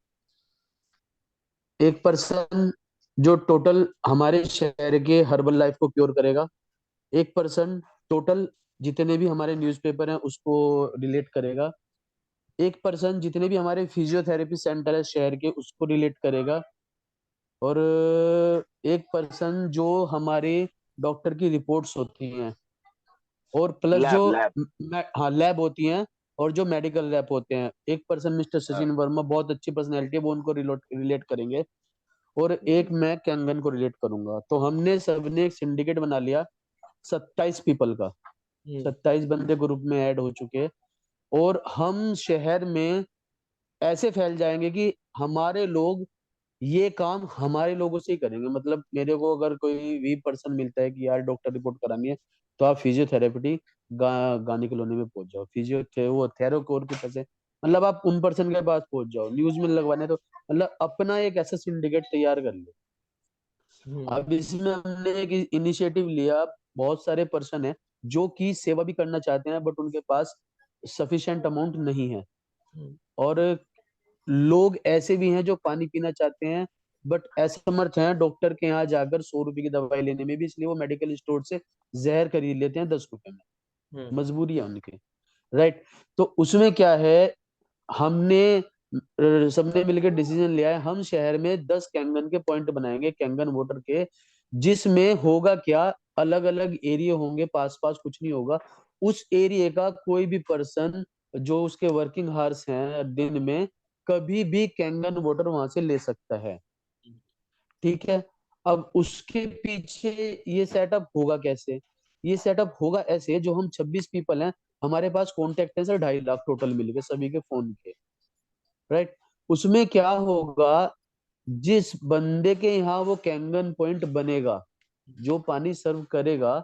एक पर्सन जो टोटल हमारे शहर के हर्बल लाइफ को क्योर करेगा, एक पर्सन टोटल जितने भी हमारे न्यूज़पेपर हैं उसको रिलेट करेगा, एक पर्सन जितने भी हमारे फिजियोथेरेपी सेंटर है शहर के उसको रिलेट करेगा, और एक पर्सन जो हमारे डॉक्टर की रिपोर्ट्स होती हैं, और प्लस जो हाँ लैब होती हैं, और जो मेडिकल लैब होते हैं। एक पर्सन मिस्टर सचिन वर्मा, बहुत अच्छी पर्सनैलिटी है, वो उनको रिलेट करेंगे, और एक मैं कैंगन को रिलेट करूंगा। तो हमने सबने एक सिंडिकेट बना लिया 27 पीपल का, 27 बंदे ग्रुप में ऐड हो चुके हैं, और हम शहर में ऐसे फैल जाएंगे कि हमारे लोग ये काम हमारे लोगों से ही करेंगे। मतलब मेरे को अगर कोई भी पर्सन मिलता है कि यार डॉक्टर रिपोर्ट करानी है, तो आप फिजियोथेरेपी गांधी कॉलोनी में पहुंच जाओ, वो थेरोकोर के पास है, मतलब आप उन पर्सन के पास पहुंच जाओ, न्यूज में लगवाने, तो मतलब अपना एक ऐसा सिंडिकेट तैयार कर लो। अब इसमें हमने एक इनिशिएटिव लिया, बहुत सारे पर्सन है जो कि सेवा भी करना चाहते हैं, बट उनके पास सफिशिएंट अमाउंट नहीं है, और लोग ऐसे भी हैं जो पानी पीना चाहते हैं बट असमर्थ हैं डॉक्टर के यहाँ जाकर 100 रुपए की दवाई लेने में भी, इसलिए वो मेडिकल स्टोर से जहर खरीद लेते हैं 10 रुपए में, मजबूरी है उनकी, राइट। तो उसमें क्या है, हमने सबने मिलकर डिसीजन लिया है, हम शहर में 10 कैंगन के पॉइंट बनाएंगे, कैंगन वाटर के, जिसमें होगा क्या, अलग अलग एरिया होंगे, पास पास कुछ नहीं होगा। उस एरिया का कोई भी पर्सन जो उसके वर्किंग हार्स हैं दिन में, कभी भी कैंगन वाटर वहां से ले सकता है, ठीक है। अब उसके पीछे ये सेटअप होगा कैसे, ये सेटअप होगा ऐसे, जो हम 26 पीपल हैं, हमारे पास कॉन्टेक्ट है सर 2.5 लाख टोटल मिलके सभी के फोन के, राइट। उसमें क्या होगा, जिस बंदे के यहाँ वो कैंगन पॉइंट बनेगा, जो पानी सर्व करेगा,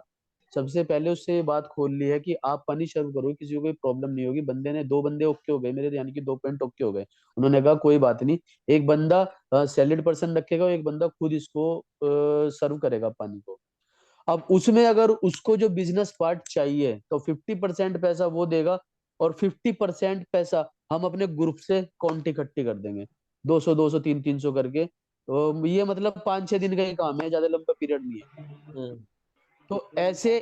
सबसे पहले उससे ये बात खोल ली है कि आप पानी सर्व करो, किसी को कोई प्रॉब्लम नहीं होगी। बंदे ने 2 बंदे ओके हो गए मेरे, यानी कि 2 पॉइंट ओके हो गए, उन्होंने कहा कोई बात नहीं, एक बंदा सैलेड पर्सन रखेगा और एक बंदा खुद इसको सर्व करेगा पानी को। अब उसमें अगर उसको जो बिजनेस पार्ट चाहिए, तो 50% पैसा वो देगा, और 50% पैसा हम अपने ग्रुप से कॉन्ट इकट्ठी कर देंगे, 200 200 300 करके। तो ये मतलब 5-6 दिन का ही काम है, ज्यादा लंबा पीरियड नहीं है। तो ऐसे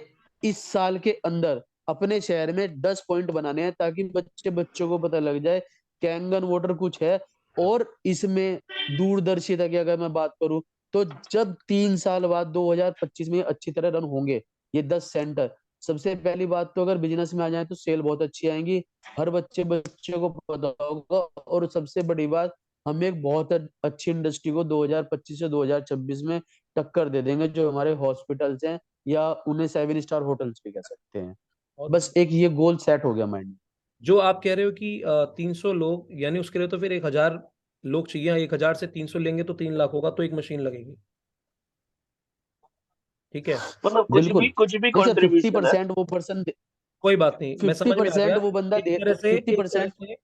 इस साल के अंदर अपने शहर में 10 पॉइंट बनाने हैं, ताकि बच्चों को पता लग जाए कैंगन वाटर कुछ है। और इसमें दूरदर्शिता की अगर मैं बात करूं, तो जब 3 साल बाद 2025 में अच्छी तरह रन होंगे ये 10 सेंटर, सबसे पहली बात तो अगर बिजनेस में आ जाए तो सेल बहुत अच्छी आएंगी, हर बच्चे को पता होगा। और सबसे बड़ी बात, हम एक बहुत अच्छी इंडस्ट्री को 2025 से 2026 में टक्कर दे देंगे, जो हमारे हॉस्पिटल्स हैं, या उन्हें 7 स्टार होटल्स भी कह सकते हैं। बस एक ये गोल सेट हो गया माइंड में। जो आप कह रहे हो कि 300 लोग, यानी उसके लिए तो फिर 1000 लोग चाहिए, 1000 से 300 लेंगे तो 3 लाख होगा, तो एक मशीन लगेगी, ठीक है। मतलब बिल्कुल कुछ भी नहीं सर, कंट्रीब्यूशन है। 50% वो पर्सन, कोई बात नहीं, मैं समझ में आ गया। 50% वो बंदा एक दे, तरह से 50%।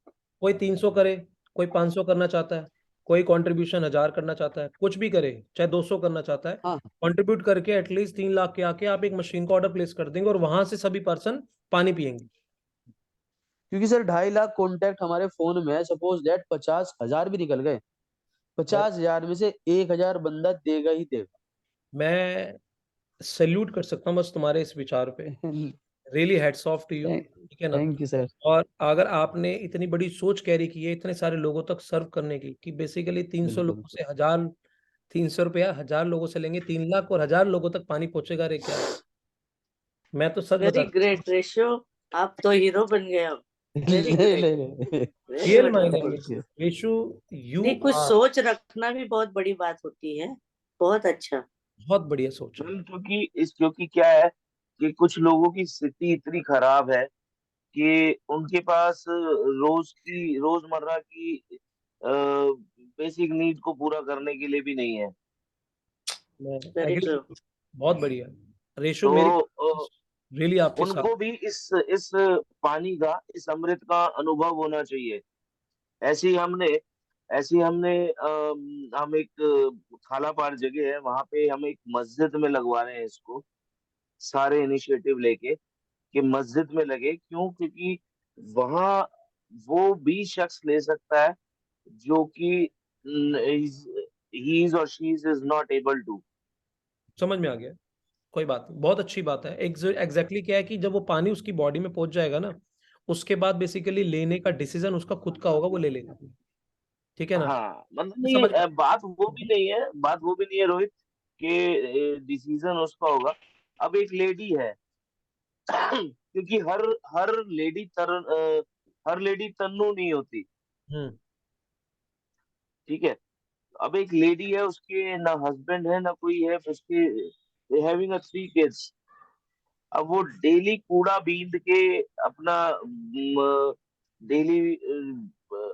कोई 300 करे, कोई 500 करना चाहता है, कोई कंट्रीब्यूशन 1000 करना चाहता है, कुछ भी करे, चाहे 200 करना चाहता है, हाँ, कंट्रीब्यूट करके एटलीस्ट 3 लाख के आके आप एक मशीन का ऑर्डर प्लेस कर देंगे, और वहां से सभी पर्सन पानी पियेंगे। क्योंकि सर 2.5 लाख कॉन्टैक्ट हमारे फोन में है, सपोज दैट 50,000 भी निकल गए, 50,000 में से 1,000 बंदा देगा ही देगा। मैं सैल्यूट कर सकता हूँ बस तुम्हारे इस विचार पे, really hats off to you, ठीक है ना। Thank you sir. और अगर आपने इतनी बड़ी सोच कैरी की है इतने सारे लोगों तक सर्व करने की, कि बेसिकली 300 बिल्कुल लोगों से 1000, 300 रुपया 1000 लोगों से लेंगे 3 लाख, और 1000 लोगों तक पानी पहुंचेगा, रे क्या। मैं तो सच वेरी बता, ग्रेट रेशो, आप तो हीरो बन गए अब। वेरी नहीं ग्रेट, नहीं, वेरी रियल मायने वंडरफुल। में रेशु, यू नहीं, कुछ आर सोच रखना भी बहुत बड़ी बात होती है। बहुत अच्छा। बहुत बढ़िया सोच है। क्योंकि क्या है कि कुछ लोगों की स्थिति इतनी खराब है कि उनके पास रोजमर्रा की बेसिक नीड को पूरा करने के लिए भी नहीं है। मैं वेरी एग्री, ट्रू। बहुत बढ़िया रेशु, मेरी तो रियली आपके साथ। उनको भी इस पानी का, इस अमृत का अनुभव होना चाहिए। ऐसे ही हमने ऐसे ही हमने हम एक खालापार जगह है, वहां पे हम एक मस्जिद में लगवा रहे हैं इसको, सारे इनिशिएटिव लेके कि मस्जिद में लगे। क्यों? क्योंकि वहाँ वो भी शख्स ले सकता है जो कि ही इज और she is not able to. समझ में आ गया, कोई बात नहीं, बहुत अच्छी बात है। एग्जैक्टली क्या है कि जब वो पानी उसकी बॉडी में पहुंच जाएगा ना, उसके बाद बेसिकली लेने का डिसीजन उसका खुद का होगा, वो ले लेगा, ठीक है ना। हाँ, मतलब नहीं, समझ में, बात वो भी नहीं है रोहित, कि डिसीजन उसका होगा। अब एक लेडी है क्योंकि हर लेडी हर लेडी तन्नू नहीं होती, हम्म ठीक है। अब एक लेडी है, उसके ना हस्बैंड है ना कोई है, उसके हैविंग अ 3 किड्स। अब वो डेली कूड़ा बीन के अपना डेली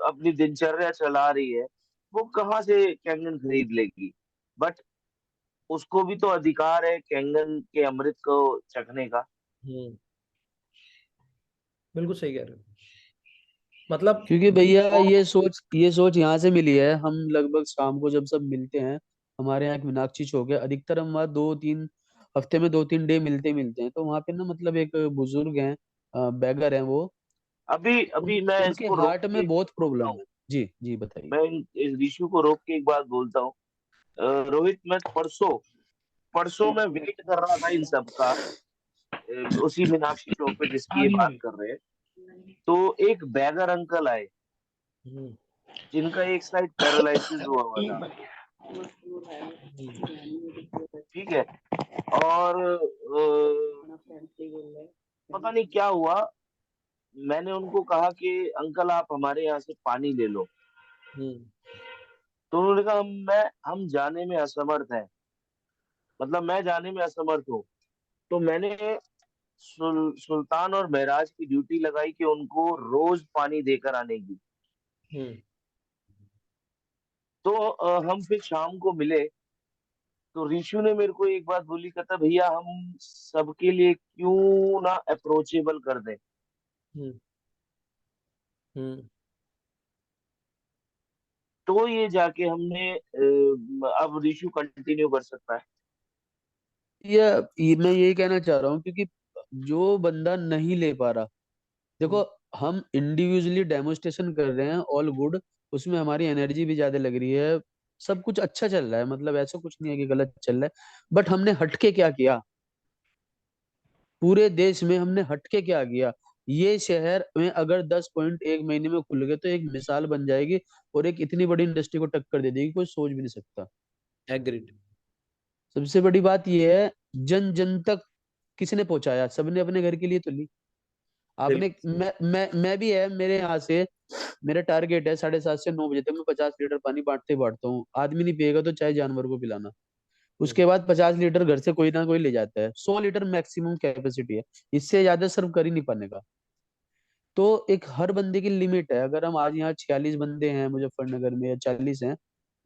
अपनी दिनचर्या चला रही है, वो कहाँ से कैंगन खरीद लेगी? बट उसको भी तो अधिकार है कैंगन के अमृत को चखने का। हम्म बिल्कुल सही कह रहे हो। मतलब क्योंकि भैया ये सोच यहाँ से मिली है। हम लगभग शाम को जब सब मिलते हैं, हमारे यहाँ एक मीनाक्षी चौक है, अधिकतर हम वहाँ 2-3 हफ्ते में 2-3 डे मिलते हैं। तो वहाँ पे ना मतलब एक बुजुर्ग हैं, बैगर हैं वो। अभी अभी मैं उनके इसको रोक हार्ट के में बहुत बोलता प्रॉब्लम हूँ, है। जी जी बताइए। मैं इस इशू को रोक के एक बात बोलता हूँ। रोहित, मैं परसों परसों मैं वेट कर रहा था इन सब का, उसी मीनाक्षी चौक पे जिसकी ये आगे बात में कर रहे हैं। तो एक बैगर अंकल आए, हम्म जिनका एक साइड पैरालिसिस हुआ हुआ था, ठीक है। और पता नहीं क्या हुआ, मैंने उनको कहा कि अंकल आप हमारे यहाँ से पानी ले लो। हम्म तो उन्होंने कहा हम जाने में असमर्थ हैं, मतलब मैं जाने में असमर्थ हूँ। तो मैंने सुल्तान और महराज की ड्यूटी लगाई कि उनको रोज पानी देकर आने की। हम्म तो हम फिर शाम को मिले, तो ऋषु ने मेरे को एक बात बोली, कहता भैया हम सबके लिए क्यों ना अप्रोचेबल कर दें। हम्म हम्म तो ये जाके हमने अब ऋषु कंटिन्यू कर सकता है। ये मैं यही कहना चाह रहा हूँ, क्योंकि जो बंदा नहीं ले पा रहा, देखो, हम्म हम इंडिविजुअली डेमोस्ट्रेशन कर रहे हैं, ऑल गुड। उसमें हमारी एनर्जी भी ज्यादा लग रही है, सब कुछ अच्छा चल रहा है, मतलब ऐसा कुछ नहीं है कि गलत चल रहा है। बट हमने हटके क्या किया? पूरे देश में हमने हटके क्या किया? ये शहर में अगर 10 पॉइंट एक महीने में खुल गए तो एक मिसाल बन जाएगी, और एक इतनी बड़ी इंडस्ट्री को टक्कर दे देगी, कोई सोच भी नहीं सकता। एग्रीड। सबसे बड़ी बात यह है, जन जन तक किसने पहुंचाया? सबने अपने घर के लिए तो ली। आपने, बिल्कुल। मैं भी है, मेरे यहाँ से मेरा टारगेट है 7:30 से 9 बजे तक मैं 50 लीटर पानी बांटते ही बांटता हूँ। आदमी नहीं पिएगा तो चाहे जानवर को पिलाना। हम्म उसके बाद 50 लीटर घर से कोई ना कोई ले जाता है। 100 लीटर मैक्सिमम कैपेसिटी है, इससे ज्यादा सर्व कर ही नहीं पाने का। तो एक हर बंदे की लिमिट है। अगर हम आज यहाँ 46 बंदे हैं मुजफ्फरनगर में, या 40 हैं,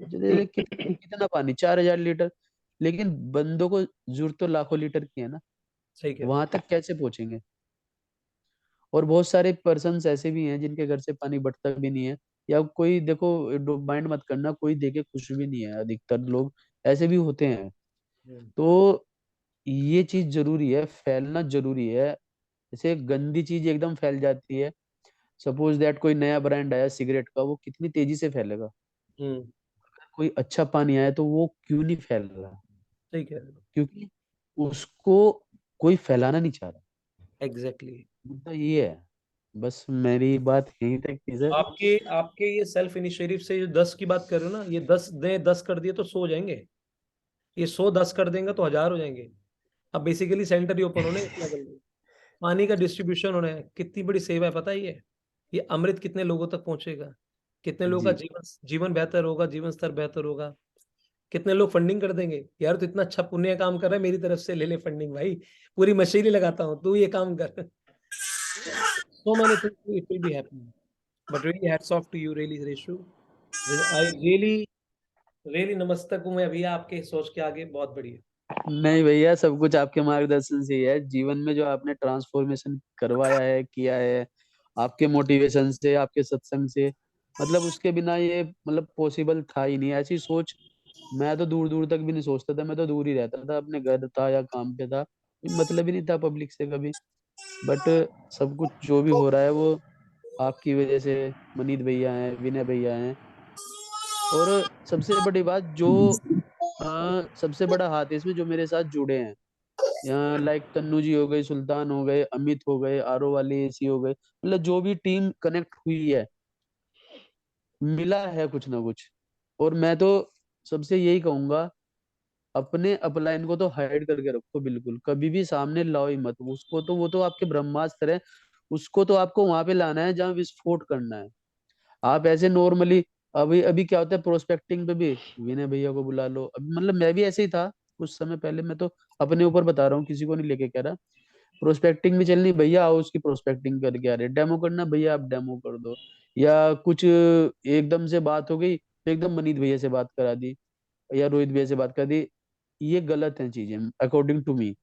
तो कितना पानी? 4,000 लीटर। लेकिन बंदों को जरूरत तो लाखों लीटर की है ना। सही कह रहे वहां तक कैसे पहुंचेंगे? और बहुत सारे पर्सन्स ऐसे भी हैं जिनके घर से पानी बटता भी नहीं है, या कोई, देखो, माइंड मत करना, कोई देके खुश भी नहीं है। अधिकतर लोग ऐसे भी होते हैं। हो। तो ये चीज जरूरी है, फैलना जरूरी है। जैसे गंदी चीज एकदम फैल जाती है, सपोज दैट कोई नया ब्रांड आया सिगरेट का, वो कितनी तेजी से फैलेगा। हम्म कोई अच्छा पानी आया तो वो क्यों नहीं फैल रहा? सही कह रहे हो। क्योंकि उसको कोई फैलाना नहीं चाह रहा। एग्जैक्टली। मुद्दा ये है। बस मेरी बात यहीं तक थी सर। आपके आपके ये सेल्फ इनिशिएटिव से जो 10 की बात कर रहे हो ना, ये 10 ने 10 कर दिए तो 100 हो जाएंगे। ये 100 10 कर देंगे तो 1000 हो जाएंगे। अब बेसिकली सेंटर ही ओपन होने इस लेवल पे। पानी का डिस्ट्रीब्यूशन होना है, कितनी बड़ी सेवा है पता है ये अमृत कितने लोगों तक पहुंचेगा, कितने लोगों का जी। जीवन जीवन बेहतर होगा, जीवन स्तर बेहतर होगा। कितने लोग फंडिंग कर देंगे, यार तो इतना अच्छा पुण्य काम कर रहा है, मेरी तरफ से ले ले फंडिंग भाई, पूरी मशीनरी लगाता हूँ, तू ये काम कर। So many things it will be happening. But really hats off to you, really, Reshu. I really नमस्तक हूँ मैं भैया आपके सोच के आगे, बहुत बढ़िया। नहीं भैया, सब कुछ आपके मार्गदर्शन से ही है। जीवन में जो आपने ट्रांसफॉर्मेशन करवाया है, किया है, आपके मोटिवेशन से, आपके सत्संग से, मतलब उसके बिना ये मतलब पॉसिबल था ही नहीं। ऐसी सोच मैं तो दूर दूर तक भी नहीं सोचता था। मैं तो दूर ही रहता था, अपने घर था या काम पे था, कोई मतलब ही नहीं था पब्लिक से कभी। बट सब कुछ जो भी हो रहा है वो आपकी वजह से। मनीत भैया हैं, विनय भैया हैं, और सबसे बड़ी बात जो सबसे बड़ा हाथ है इसमें, जो मेरे साथ जुड़े हैं, यहाँ लाइक तन्नू जी हो गए, सुल्तान हो गए, अमित हो गए, आरओ वाले एसी हो गए, मतलब जो भी टीम कनेक्ट हुई है, मिला है कुछ ना कुछ। और मैं तो सबसे यही कहूंगा अपने अपलाइन को तो हाइड करके रखो, बिल्कुल कभी भी सामने लाओ ही मत उसको। तो वो तो आपके ब्रह्मास्त्र है, उसको तो आपको वहां पे लाना है जहाँ विस्फोट करना है। आप ऐसे नॉर्मली, अभी अभी क्या होता है प्रोस्पेक्टिंग पे भी विनय भैया को बुला लो। अभी मतलब मैं भी ऐसे ही था कुछ समय पहले, मैं तो अपने ऊपर बता रहा हूँ, किसी को नहीं लेके कह रहा। प्रोस्पेक्टिंग भी चलनी, भैया आओ उसकी प्रोस्पेक्टिंग करके आ रहे, डेमो करना भैया आप डेमो कर दो, या कुछ एकदम से बात हो गई तो एकदम मनीत भैया से बात करा दी या रोहित भैया से बात कर दी। ये गलत है चीजें अकॉर्डिंग टू मी।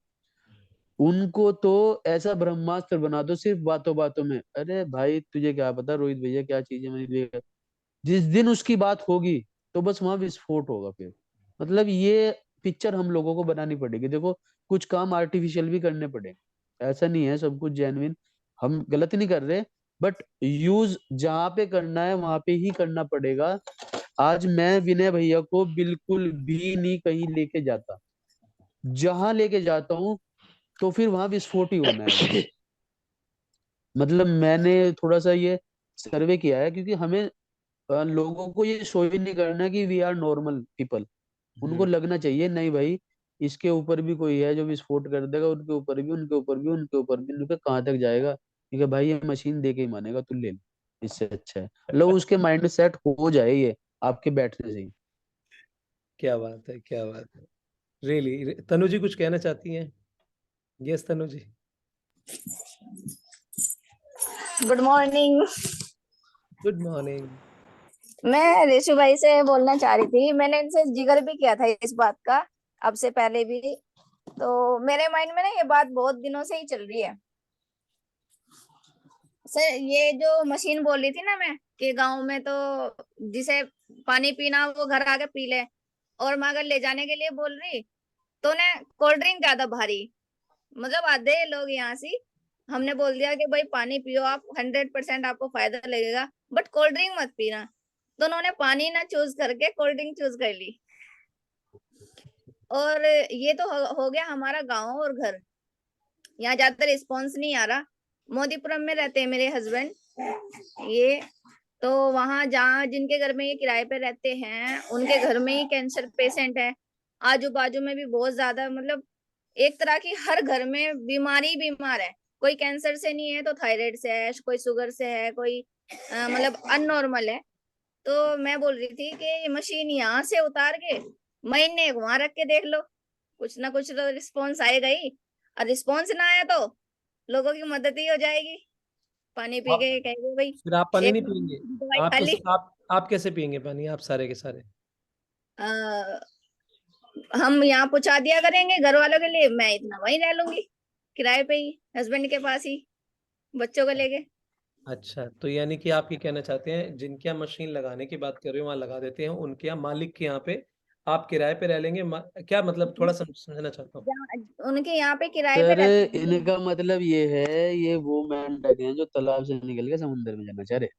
उनको तो ऐसा ब्रह्मास्त्र बना दो सिर्फ बातों बातों में। अरे भाई तुझे क्या पता रोहित भैया क्या चीज है मनीत भैया, जिस दिन उसकी बात होगी तो बस वहां विस्फोट होगा फिर। मतलब ये पिक्चर हम लोगों को बनानी पड़ेगी। देखो कुछ काम आर्टिफिशियल भी करने पड़ेंगे, ऐसा नहीं है सब कुछ जेन्युइन, हम गलत नहीं कर रहे, बट यूज जहां पे करना है वहां पे ही करना पड़ेगा। आज मैं विनय भैया को बिल्कुल भी नहीं कहीं लेके जाता, जहां लेके जाता हूँ तो फिर वहां विस्फोट ही होना है बस। मतलब मैंने थोड़ा सा ये सर्वे किया है, क्योंकि हमें लोगों को ये शो ही नहीं करना कि वी आर नॉर्मल पीपल। उनको लगना चाहिए नहीं भाई, इसके ऊपर भी कोई है जो विस्फोट कर देगा, उनके ऊपर भी, उनके ऊपर भी, उनके ऊपर भी, उनके कहाँ तक जाएगा। ठीक है भाई ये मशीन दे के ही मानेगा, तू ले ले, इससे अच्छा है लो, उसके माइंड में सेट हो जाए ये आपके बैठने से ही। क्या बात है, क्या बात है। रियली तनु जी कुछ कहना चाहती हैं? Yes Tanu ji. Good morning. Good morning. मैं ऋषु भाई से बोलना चाह रही थी, मैंने इनसे जिक्र भी किया था इस बात का अब से पहले भी। तो मेरे माइंड में ना ये बात बहुत दिनों से ही चल रही है सर। ये जो मशीन बोल रही थी ना मैं, कि गांव में तो जिसे पानी पीना वो घर आके पी ले, और मैं अगर ले जाने के लिए बोल रही तो ना कोल्ड ड्रिंक ज्यादा भारी, मतलब आधे लोग यहाँ से हमने बोल दिया कि भाई पानी पियो आप, 100% आपको फायदा लगेगा, बट कोल्ड ड्रिंक मत पीना। तो उन्होंने पानी ना चूज करके कोल्ड ड्रिंक चूज कर ली। और ये तो हो गया हमारा गांव और घर। यहाँ ज्यादा रिस्पॉन्स नहीं आ रहा। मोदीपुरम में रहते हैं मेरे हस्बैंड ये, तो वहां जहाँ जिनके घर में ये किराए पे रहते हैं उनके घर में ही कैंसर पेशेंट है। आजू बाजू में भी बहुत ज्यादा, मतलब एक तरह की हर घर में बीमारी बीमार है। कोई कैंसर से नहीं है तो थायराइड से है, कोई शुगर से है, कोई मतलब अननॉर्मल है। तो मैं बोल रही थी कि ये मशीन यहाँ से उतार के महीने वहां रख के देख लो, कुछ ना कुछ तो रिस्पॉन्स आएगा ही। और रिस्पॉन्स ना आया तो लोगों की मदद ही हो जाएगी। पानी पी के कहेंगे भाई फिर आप पानी एक नहीं पियेंगे? दवाई आप खा कैसे ली। आप कैसे पियेंगे पानी, आप सारे के सारे? आ, हम यहाँ पहुंचा दिया करेंगे घर वालों के लिए, मैं इतना वहीं रह लूंगी किराए पे ही, हस्बैंड के पास ही, बच्चों को लेके। अच्छा, तो यानी कि आप ये कहना चाहते हैं जिनके यहाँ मशीन लगाने की बात कर रहे हो वहां लगा देते हैं, उनके यहाँ मालिक के यहाँ पे आप किराए पे रह लेंगे, क्या मतलब थोड़ा समझना चाहता हूँ। उनके यहाँ पे किराए पे सर रहते हैं। इनका मतलब ये है, ये वो मेंढक हैं जो तालाब से निकल के समुद्र में जाना चाह रहे।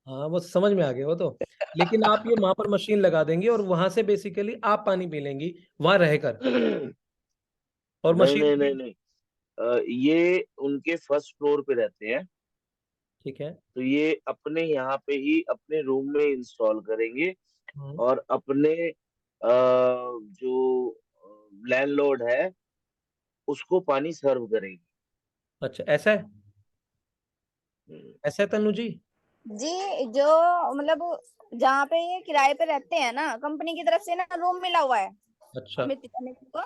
हाँ वो समझ में आ गया वो तो। लेकिन आप ये वहां पर मशीन लगा देंगे और वहां से बेसिकली आप पानी पी लेंगी वहां रहकर, और नहीं मशीन। नहीं नहीं नहीं, ये उनके फर्स्ट फ्लोर पे रहते हैं, ठीक है। तो ये अपने यहाँ पे ही अपने रूम में इंस्टॉल करेंगे हम्म, और अपने जो लैंडलॉर्ड है उसको पानी सर्व करेंगे। अच्छा ऐसा है, हम्म, ऐसा है तनु जी। जी जो मतलब जहाँ पे ये किराए पे रहते हैं ना, कंपनी की तरफ से ना रूम मिला हुआ है अच्छा। अमित अमित को।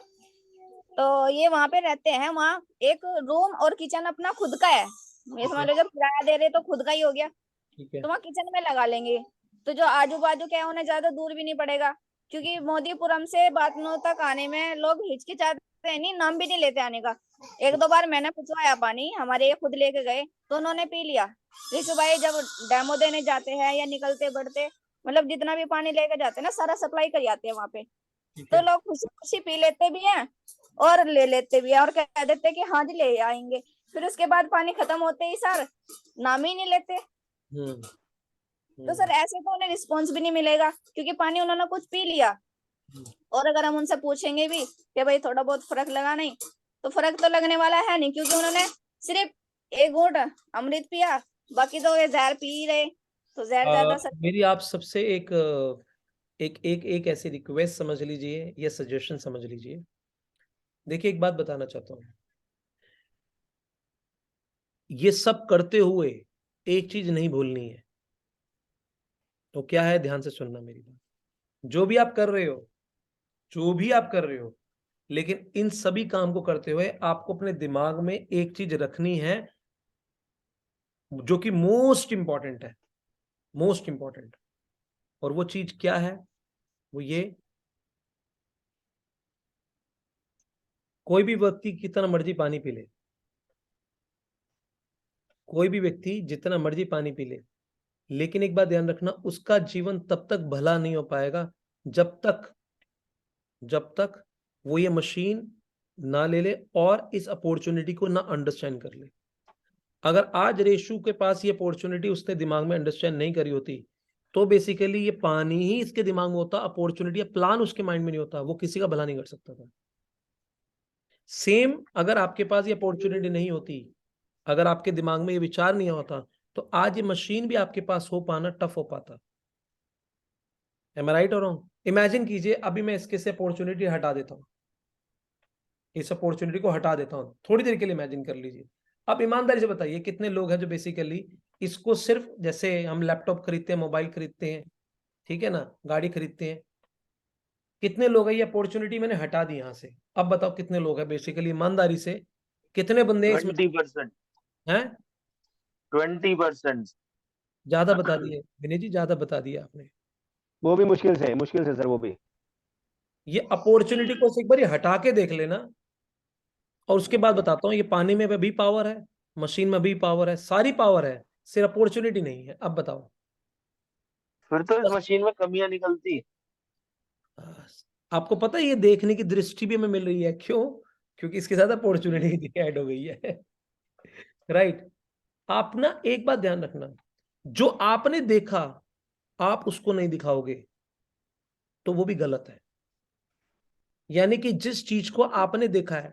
तो ये वहां पे रहते हैं, वहाँ एक रूम और किचन अपना खुद का है। ये ठीक समझ है। लो जब किराया दे रहे तो खुद का ही हो गया। ठीक है। तो वहाँ किचन में लगा लेंगे, तो जो आजू बाजू क्या है उन्हें ज्यादा दूर भी नहीं पड़ेगा। क्योंकि मोदीपुरम से बातनों तक आने में लोग हिचकिचाते हैं, नहीं नाम भी नहीं लेते आने का। एक दो बार मैंने पूछवाया पानी, हमारे ये खुद लेके गए तो उन्होंने पी लिया। ऋषु भाई जब डेमो देने जाते हैं या निकलते बढ़ते, मतलब जितना भी पानी लेके जाते हैं ना सारा सप्लाई कर जाते हैं वहां पे। ठीक तो है। लोग खुशी खुशी पी लेते भी हैं और ले लेते भी हैं, और कह देते हैं कि हाँ जी ले आएंगे। फिर उसके बाद पानी खत्म होते ही सर नाम ही नहीं लेते। हम्म। तो सर ऐसे तो उन्हें रिस्पॉन्स भी नहीं मिलेगा, क्योंकि पानी उन्होंने कुछ पी लिया। हम्म। और अगर हम उनसे पूछेंगे भी कि भाई थोड़ा बहुत फर्क लगा, नहीं तो फर्क तो लगने वाला है नहीं, क्योंकि उन्होंने सिर्फ एक घूंट अमृत पिया, बाकी तो ये जहर पी ही रहे, तो जहर ज्यादा सर। मेरी आप सबसे एक एक ऐसी रिक्वेस्ट समझ लीजिए या सजेशन समझ लीजिए। देखिए एक बात बताना चाहता हूं, ये सब करते हुए एक चीज नहीं भूलनी है, तो क्या है, ध्यान से सुनना मेरी बात। जो भी आप कर रहे हो, जो भी आप कर रहे हो, लेकिन इन सभी काम को करते हुए आपको अपने दिमाग में एक चीज रखनी है जो कि मोस्ट इंपॉर्टेंट है, मोस्ट इंपॉर्टेंट। और वो चीज क्या है? वो ये, कोई भी व्यक्ति कितना मर्जी पानी पी ले, कोई भी व्यक्ति जितना मर्जी पानी पी ले, लेकिन एक बात ध्यान रखना, उसका जीवन तब तक भला नहीं हो पाएगा जब तक वो ये मशीन ना ले ले और इस अपॉर्चुनिटी को ना अंडरस्टैंड कर ले। अगर आज रेशु के पास ये अपॉर्चुनिटी उसने दिमाग में अंडरस्टैंड नहीं करी होती, तो बेसिकली ये पानी ही इसके दिमाग में होता, अपॉर्चुनिटी या प्लान उसके माइंड में नहीं होता, वो किसी का भला नहीं कर सकता था। सेम अगर आपके पास ये अपॉर्चुनिटी नहीं होती, अगर आपके दिमाग में ये विचार नहीं होता, तो आज ये मशीन भी आपके पास हो पाना टफ हो पाता। एम आई राइट और रॉन्ग? इमेजिन कीजिए अभी मैं इसके से अपॉर्चुनिटी हटा देता हूं, इस अपॉर्चुनिटी को हटा देता हूं, थोड़ी देर के लिए इमेजिन कर लीजिए। अब ईमानदारी से बताइए कितने लोग हैं जो बेसिकली इसको सिर्फ, जैसे हम लैपटॉप खरीदते हैं, मोबाइल खरीदते हैं, ठीक है ना, गाड़ी खरीदते हैं, कितने लोग हैं ये अपॉर्चुनिटी मैंने हटा दी यहां से। अब बताओ कितने लोग हैं बेसिकली, ईमानदारी से कितने बंदे इसमें 20%, हैं? 20%। ज्यादा बता दिए विनय जी, ज्यादा बता दिए आपने। वो भी मुश्किल से सर, वो भी। ये अपॉर्चुनिटी को एक बार ये हटा के देख लेना, और उसके बाद बताता हूँ, ये पानी में भी पावर है, मशीन में भी पावर है, सारी पावर है, सिर्फ अपॉर्चुनिटी नहीं है। अब बताओ। फिर तो इस मशीन में कमियां निकलती। आपको पता है ये देखने की दृष्टि भी हमें मिल रही है, क्यों? क्योंकि इसके साथ अपॉर्चुनिटी ऐड हो गई है। राइट। आप ना एक बात ध्यान रखना, जो आपने देखा आप उसको नहीं दिखाओगे तो वो भी गलत है। यानी कि जिस चीज को आपने देखा है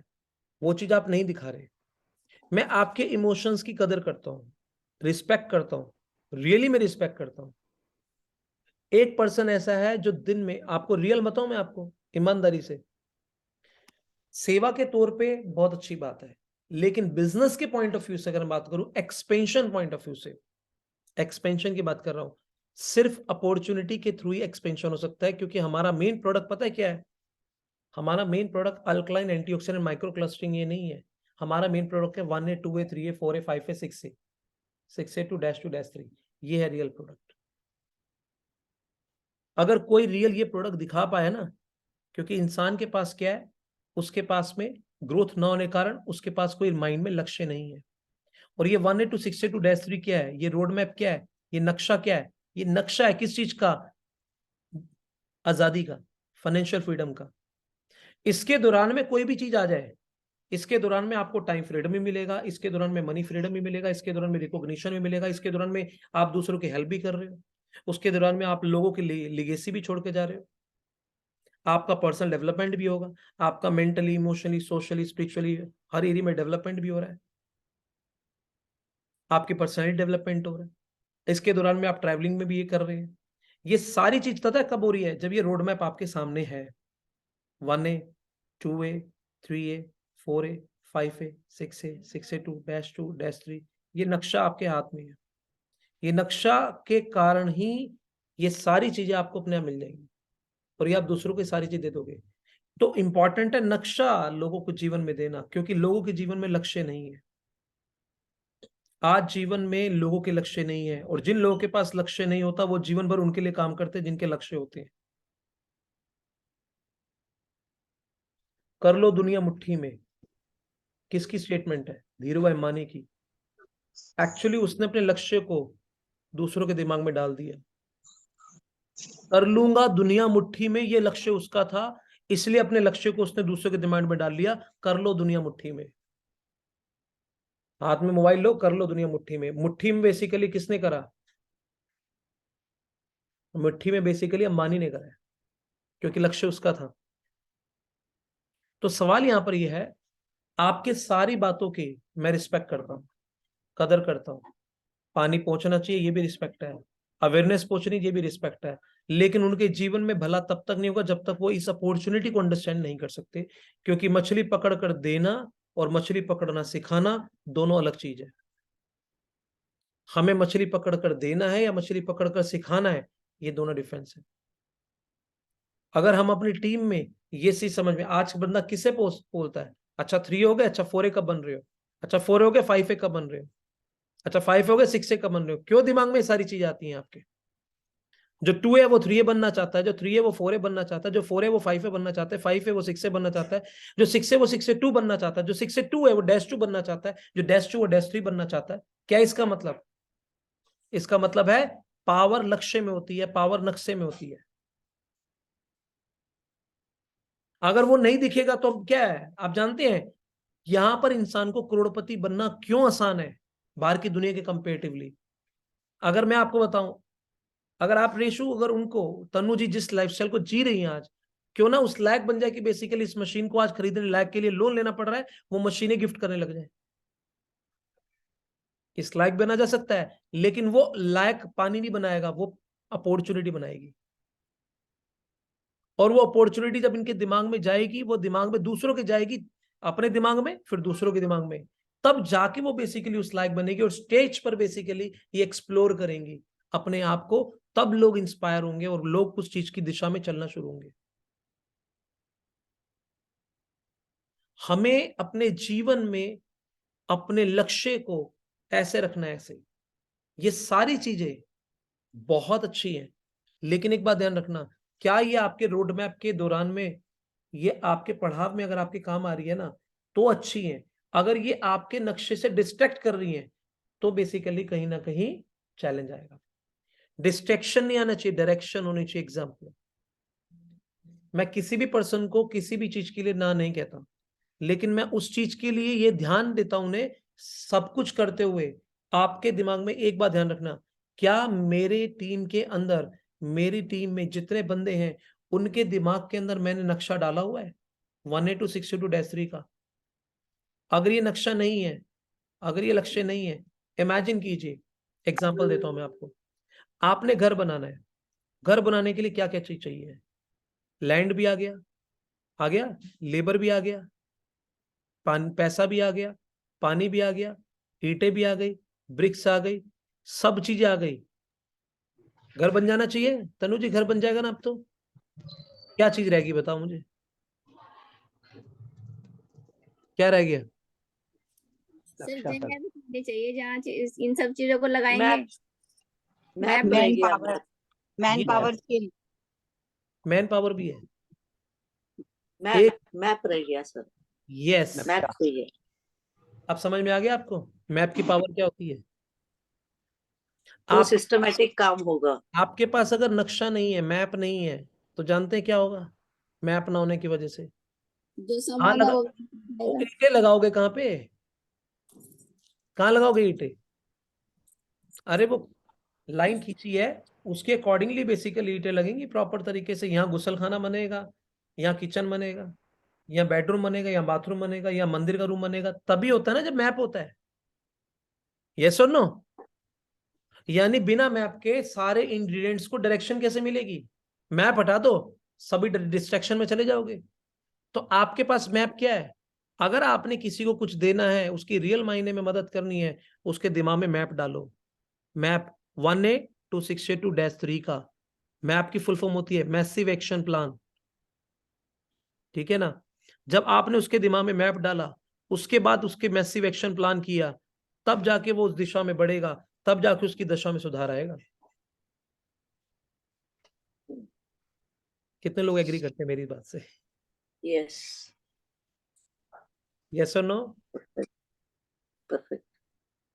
वो चीज आप नहीं दिखा रहे। मैं आपके इमोशंस की कदर करता हूं, रिस्पेक्ट करता हूं, रियली मैं रिस्पेक्ट करता हूं। एक पर्सन ऐसा है जो दिन में, आपको रियल बताऊं मैं आपको ईमानदारी से, सेवा के तौर पे बहुत अच्छी बात है, लेकिन बिजनेस के पॉइंट ऑफ व्यू से अगर मैं बात करूं, एक्सपेंशन पॉइंट ऑफ व्यू से, एक्सपेंशन की बात कर रहा हूं, सिर्फ अपॉर्चुनिटी के थ्रू ही एक्सपेंशन हो सकता है। क्योंकि हमारा मेन प्रोडक्ट पता है क्या है? हमारा main product alkaline, antioxidant, micro clustering ये नहीं है। हमारा मेन प्रोडक्ट है 1A 2A 3A 4A 5A 6A 6A to -3। ये है रियल प्रोडक्ट। अगर कोई रियल ये प्रोडक्ट दिखा पाए ना, क्योंकि इंसान के पास क्या है, उसके पास में ग्रोथ ना होने कारण उसके पास कोई माइंड में लक्ष्य नहीं है। और ये 1A to 6A to -3 क्या है? ये रोड मैप क्या है? ये नक्शा क्या है? ये नक्शा है किस चीज का? आजादी का, फाइनेंशियल फ्रीडम का। इसके दौरान में कोई भी चीज आ जाए, इसके दौरान में आपको टाइम फ्रीडम भी मिलेगा, इसके दौरान में मनी फ्रीडम भी मिलेगा, इसके दौरान में रिकॉग्निशन भी मिलेगा, इसके दौरान में आप दूसरों की हेल्प भी कर रहे हो, उसके दौरान में आप लोगों की लिगेसी भी छोड़ के जा रहे हो, आपका पर्सनल डेवलपमेंट भी होगा, आपका मेंटली, इमोशनली, सोशली, स्पिरिचुअली हर एरिया में डेवलपमेंट भी हो रहा है, आपकी पर्सनैलिटी डेवलपमेंट हो रहा है। इसके दौरान में आप ट्रैवलिंग में भी ये कर रहे हैं। ये सारी चीज पता है कब हो रही है? जब ये रोड मैप आपके सामने है, 1A 2A 3A 4A 5A 6A 6A to -2 -3, ये नक्शा आपके हाथ में है। ये नक्शा के कारण ही ये सारी चीजें आपको अपने आप मिल जाएंगी, और ये आप दूसरों को सारी चीजें दे दोगे। तो इंपॉर्टेंट है नक्शा लोगों को जीवन में देना, क्योंकि लोगों के जीवन में लक्ष्य नहीं है। आज जीवन में लोगों के लक्ष्य नहीं है, और जिन लोगों के पास लक्ष्य नहीं होता वो जीवन भर उनके लिए काम करते हैं जिनके लक्ष्य होते हैं। कर लो दुनिया मुट्ठी में, किसकी स्टेटमेंट है? धीरूभाई अंबानी की। एक्चुअली उसने अपने लक्ष्य को दूसरों के दिमाग में डाल दिया। कर लूंगा दुनिया मुट्ठी में, ये लक्ष्य उसका था, इसलिए अपने लक्ष्य को उसने दूसरों के दिमाग में डाल लिया। कर लो दुनिया मुट्ठी में, हाथ में मोबाइल लो, कर लो दुनिया मुट्ठी में। मुट्ठी में बेसिकली किसने करा? मुट्ठी में बेसिकली अंबानी ने करा, क्योंकि लक्ष्य उसका था। तो सवाल यहां पर यह है, आपके सारी बातों की मैं रिस्पेक्ट करता हूं, कदर करता हूं। पानी पहुंचना चाहिए, ये भी रिस्पेक्ट है। अवेयरनेस पहुंचनी, ये भी रिस्पेक्ट है। लेकिन उनके जीवन में भला तब तक नहीं होगा जब तक वो इस अपॉर्चुनिटी को अंडरस्टैंड नहीं कर सकते, क्योंकि मछली पकड़ कर देना और मछली पकड़ना सिखाना दोनों अलग चीज है। हमें मछली पकड़ कर देना है या मछली पकड़ कर सिखाना है, ये दोनों डिफरेंस है। अगर हम अपनी टीम में ये चीज समझ में, आज बंदा किसे बोलता है, अच्छा 3 हो गए, अच्छा 4 कब बन रहे हो, अच्छा 4 हो गए 5 कब बन रहे हो, अच्छा 5 हो गए 6 कब बन रहे हो। क्यों दिमाग में ये सारी चीजें आती हैं आपके? जो 2 है वो 3 बनना चाहता है, जो 3 है वो 4 बनना चाहता है, जो 4 है वो 5 बनना चाहता है, 5 है वो 6 बनना चाहता है, जो 6 है वो 6 बनना चाहता है, जो 6 है वो -2 बनना चाहता है, जो -2 वो -3 बनना चाहता है। क्या इसका मतलब? इसका मतलब है पावर लक्ष्य में होती है, पावर नक्शे में होती है। अगर वो नहीं दिखेगा तो अब क्या है? आप जानते हैं यहां पर इंसान को करोड़पति बनना क्यों आसान है बाहर की दुनिया के कंपेरेटिवली? अगर मैं आपको बताऊं, अगर आप रेशु, अगर उनको, तनु जी जिस लाइफस्टाइल को जी रही हैं आज, क्यों ना उस लायक बन जाए कि बेसिकली इस मशीन को आज खरीदने लायक के लिए लोन लेना पड़ रहा है, वो मशीनें गिफ्ट करने लग जाए। इस लायक बना जा सकता है, लेकिन वो लायक पानी नहीं बनाएगा, वो अपॉर्चुनिटी बनाएगी। और वो अपॉर्चुनिटी जब इनके दिमाग में जाएगी, वो दिमाग में दूसरों के जाएगी, अपने दिमाग में, फिर दूसरों के दिमाग में, तब जाके वो बेसिकली उस लायक बनेगी और स्टेज पर बेसिकली ये एक्सप्लोर करेंगी अपने आप को। तब लोग इंस्पायर होंगे और लोग उस चीज की दिशा में चलना शुरू होंगे। हमें अपने जीवन में अपने लक्ष्य को ऐसे रखना है, ऐसे। ये सारी चीजें बहुत अच्छी हैं, लेकिन एक बात ध्यान रखना, क्या ये आपके रोड मैप के दौरान में, ये आपके पढ़ाव में अगर आपके काम आ रही है ना, तो अच्छी है। अगर ये आपके नक्शे से डिस्ट्रैक्ट कर रही है, तो बेसिकली कहीं ना कहीं चैलेंज आएगा। डिस्ट्रैक्शन नहीं आना चाहिए, डायरेक्शन होनी चाहिए। एग्जाम्पल, मैं किसी भी पर्सन को किसी भी चीज के लिए ना नहीं कहता, लेकिन मैं उस चीज के लिए ये ध्यान देता हूं उन्हें। सब कुछ करते हुए आपके दिमाग में एक बात ध्यान रखना, क्या मेरे टीम के अंदर, मेरी टीम में जितने बंदे हैं, उनके दिमाग के अंदर मैंने नक्शा डाला हुआ है 1A to 62-3 का? अगर ये नक्शा नहीं है, अगर ये लक्ष्य नहीं है, इमेजिन कीजिए, एग्जाम्पल देता हूं मैं आपको। आपने घर बनाना है, घर बनाने के लिए क्या क्या चीज चाहिए? लैंड भी आ गया, लेबर भी आ गया, पैसा भी आ गया, पानी भी आ गया, ईंटें भी आ गई, ब्रिक्स आ गई, सब चीजें आ गई। घर बन जाना चाहिए। तनु जी घर बन जाएगा ना अब तो? क्या चीज रहेगी बताओ मुझे, क्या रह गया? सर अच्छा, जगह भी होनी चाहिए जहाँ इन सब चीजों को लगाएंगे। मैप मैप मैप रह मैन गया, पावर, मैन ये पावर स्किल। मैन पावर भी है, मैप एक मैप रह गया सर, यस। मैप चाहिए। अब समझ में आ गया आपको मैप की पावर क्या होती है? तो आप, सिस्टमेटिक काम होगा। आपके पास अगर नक्शा नहीं है, मैप नहीं है, तो जानते हैं क्या होगा? मैप ना होने की वजह से जो कहाँ सामान है लगा, वो ईंटें लगाओगे कहाँ पे? कहाँ लगाओगे ईंटें? अरे वो लाइन खींची है, उसके अकॉर्डिंगली बेसिकली ईंटें लगेंगी प्रॉपर तरीके से। यहाँ गुसलखाना बनेगा, यहाँ किचन बनेगा, यहाँ बेडरूम बनेगा, यहाँ बाथरूम बनेगा, यहाँ मंदिर का रूम बनेगा, तभी होता है ना जब मैप होता है। यस और नो? यानी बिना मैप के सारे इंग्रेडिएंट्स को डायरेक्शन कैसे मिलेगी? मैप हटा दो, सभी डिस्ट्रैक्शन में चले जाओगे। तो आपके पास मैप क्या है? अगर आपने किसी को कुछ देना है, उसकी रियल मायने में मदद करनी है, उसके दिमाग में मैप डालो। मैप 1A to 62-3 का मैप की फुल फॉर्म होती है मैसिव एक्शन प्लान, ठीक है ना? जब आपने उसके दिमाग में मैप डाला, उसके बाद उसके मैसिव एक्शन प्लान किया, तब जाके वो उस दिशा में बढ़ेगा, तब जाके उसकी दशा में सुधार आएगा। कितने लोग एग्री करते हैं मेरी बात से? यस, यस और नो? परफेक्ट।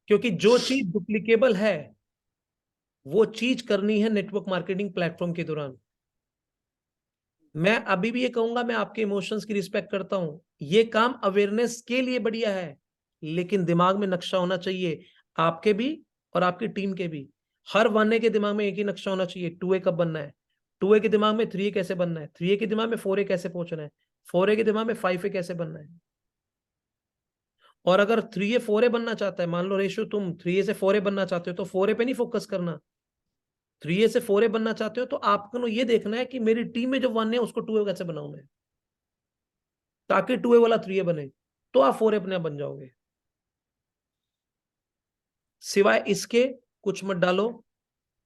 क्योंकि जो चीज डुप्लीकेबल है, वो चीज करनी है नेटवर्क मार्केटिंग प्लेटफॉर्म के दौरान। मैं अभी भी ये कहूंगा, मैं आपके इमोशंस की रिस्पेक्ट करता हूं, ये काम अवेयरनेस के लिए बढ़िया है, लेकिन दिमाग में नक्शा होना चाहिए, आपके भी और आपकी टीम के भी। हर 1A के दिमाग में एक ही नक्शा होना चाहिए, 2A कब बनना है, 2A के दिमाग में 3A कैसे बनना है, 3A के दिमाग में 4A कैसे पहुंचना है, 4A के दिमाग में 5A कैसे बनना है। और अगर 3A 4A बनना चाहता है, मान लो रेशो तुम 3A से 4A बनना चाहते हो, तो 4A पे नहीं फोकस करना, 3A से 4A बनना चाहते हो तो आपको ये देखना है कि मेरी टीम में जो 1 है उसको 2A कैसे बनाऊं मैं, ताकि 2A वाला 3A बने, तो आप 4A अपने आप बन जाओगे। सिवाय इसके कुछ मत डालो,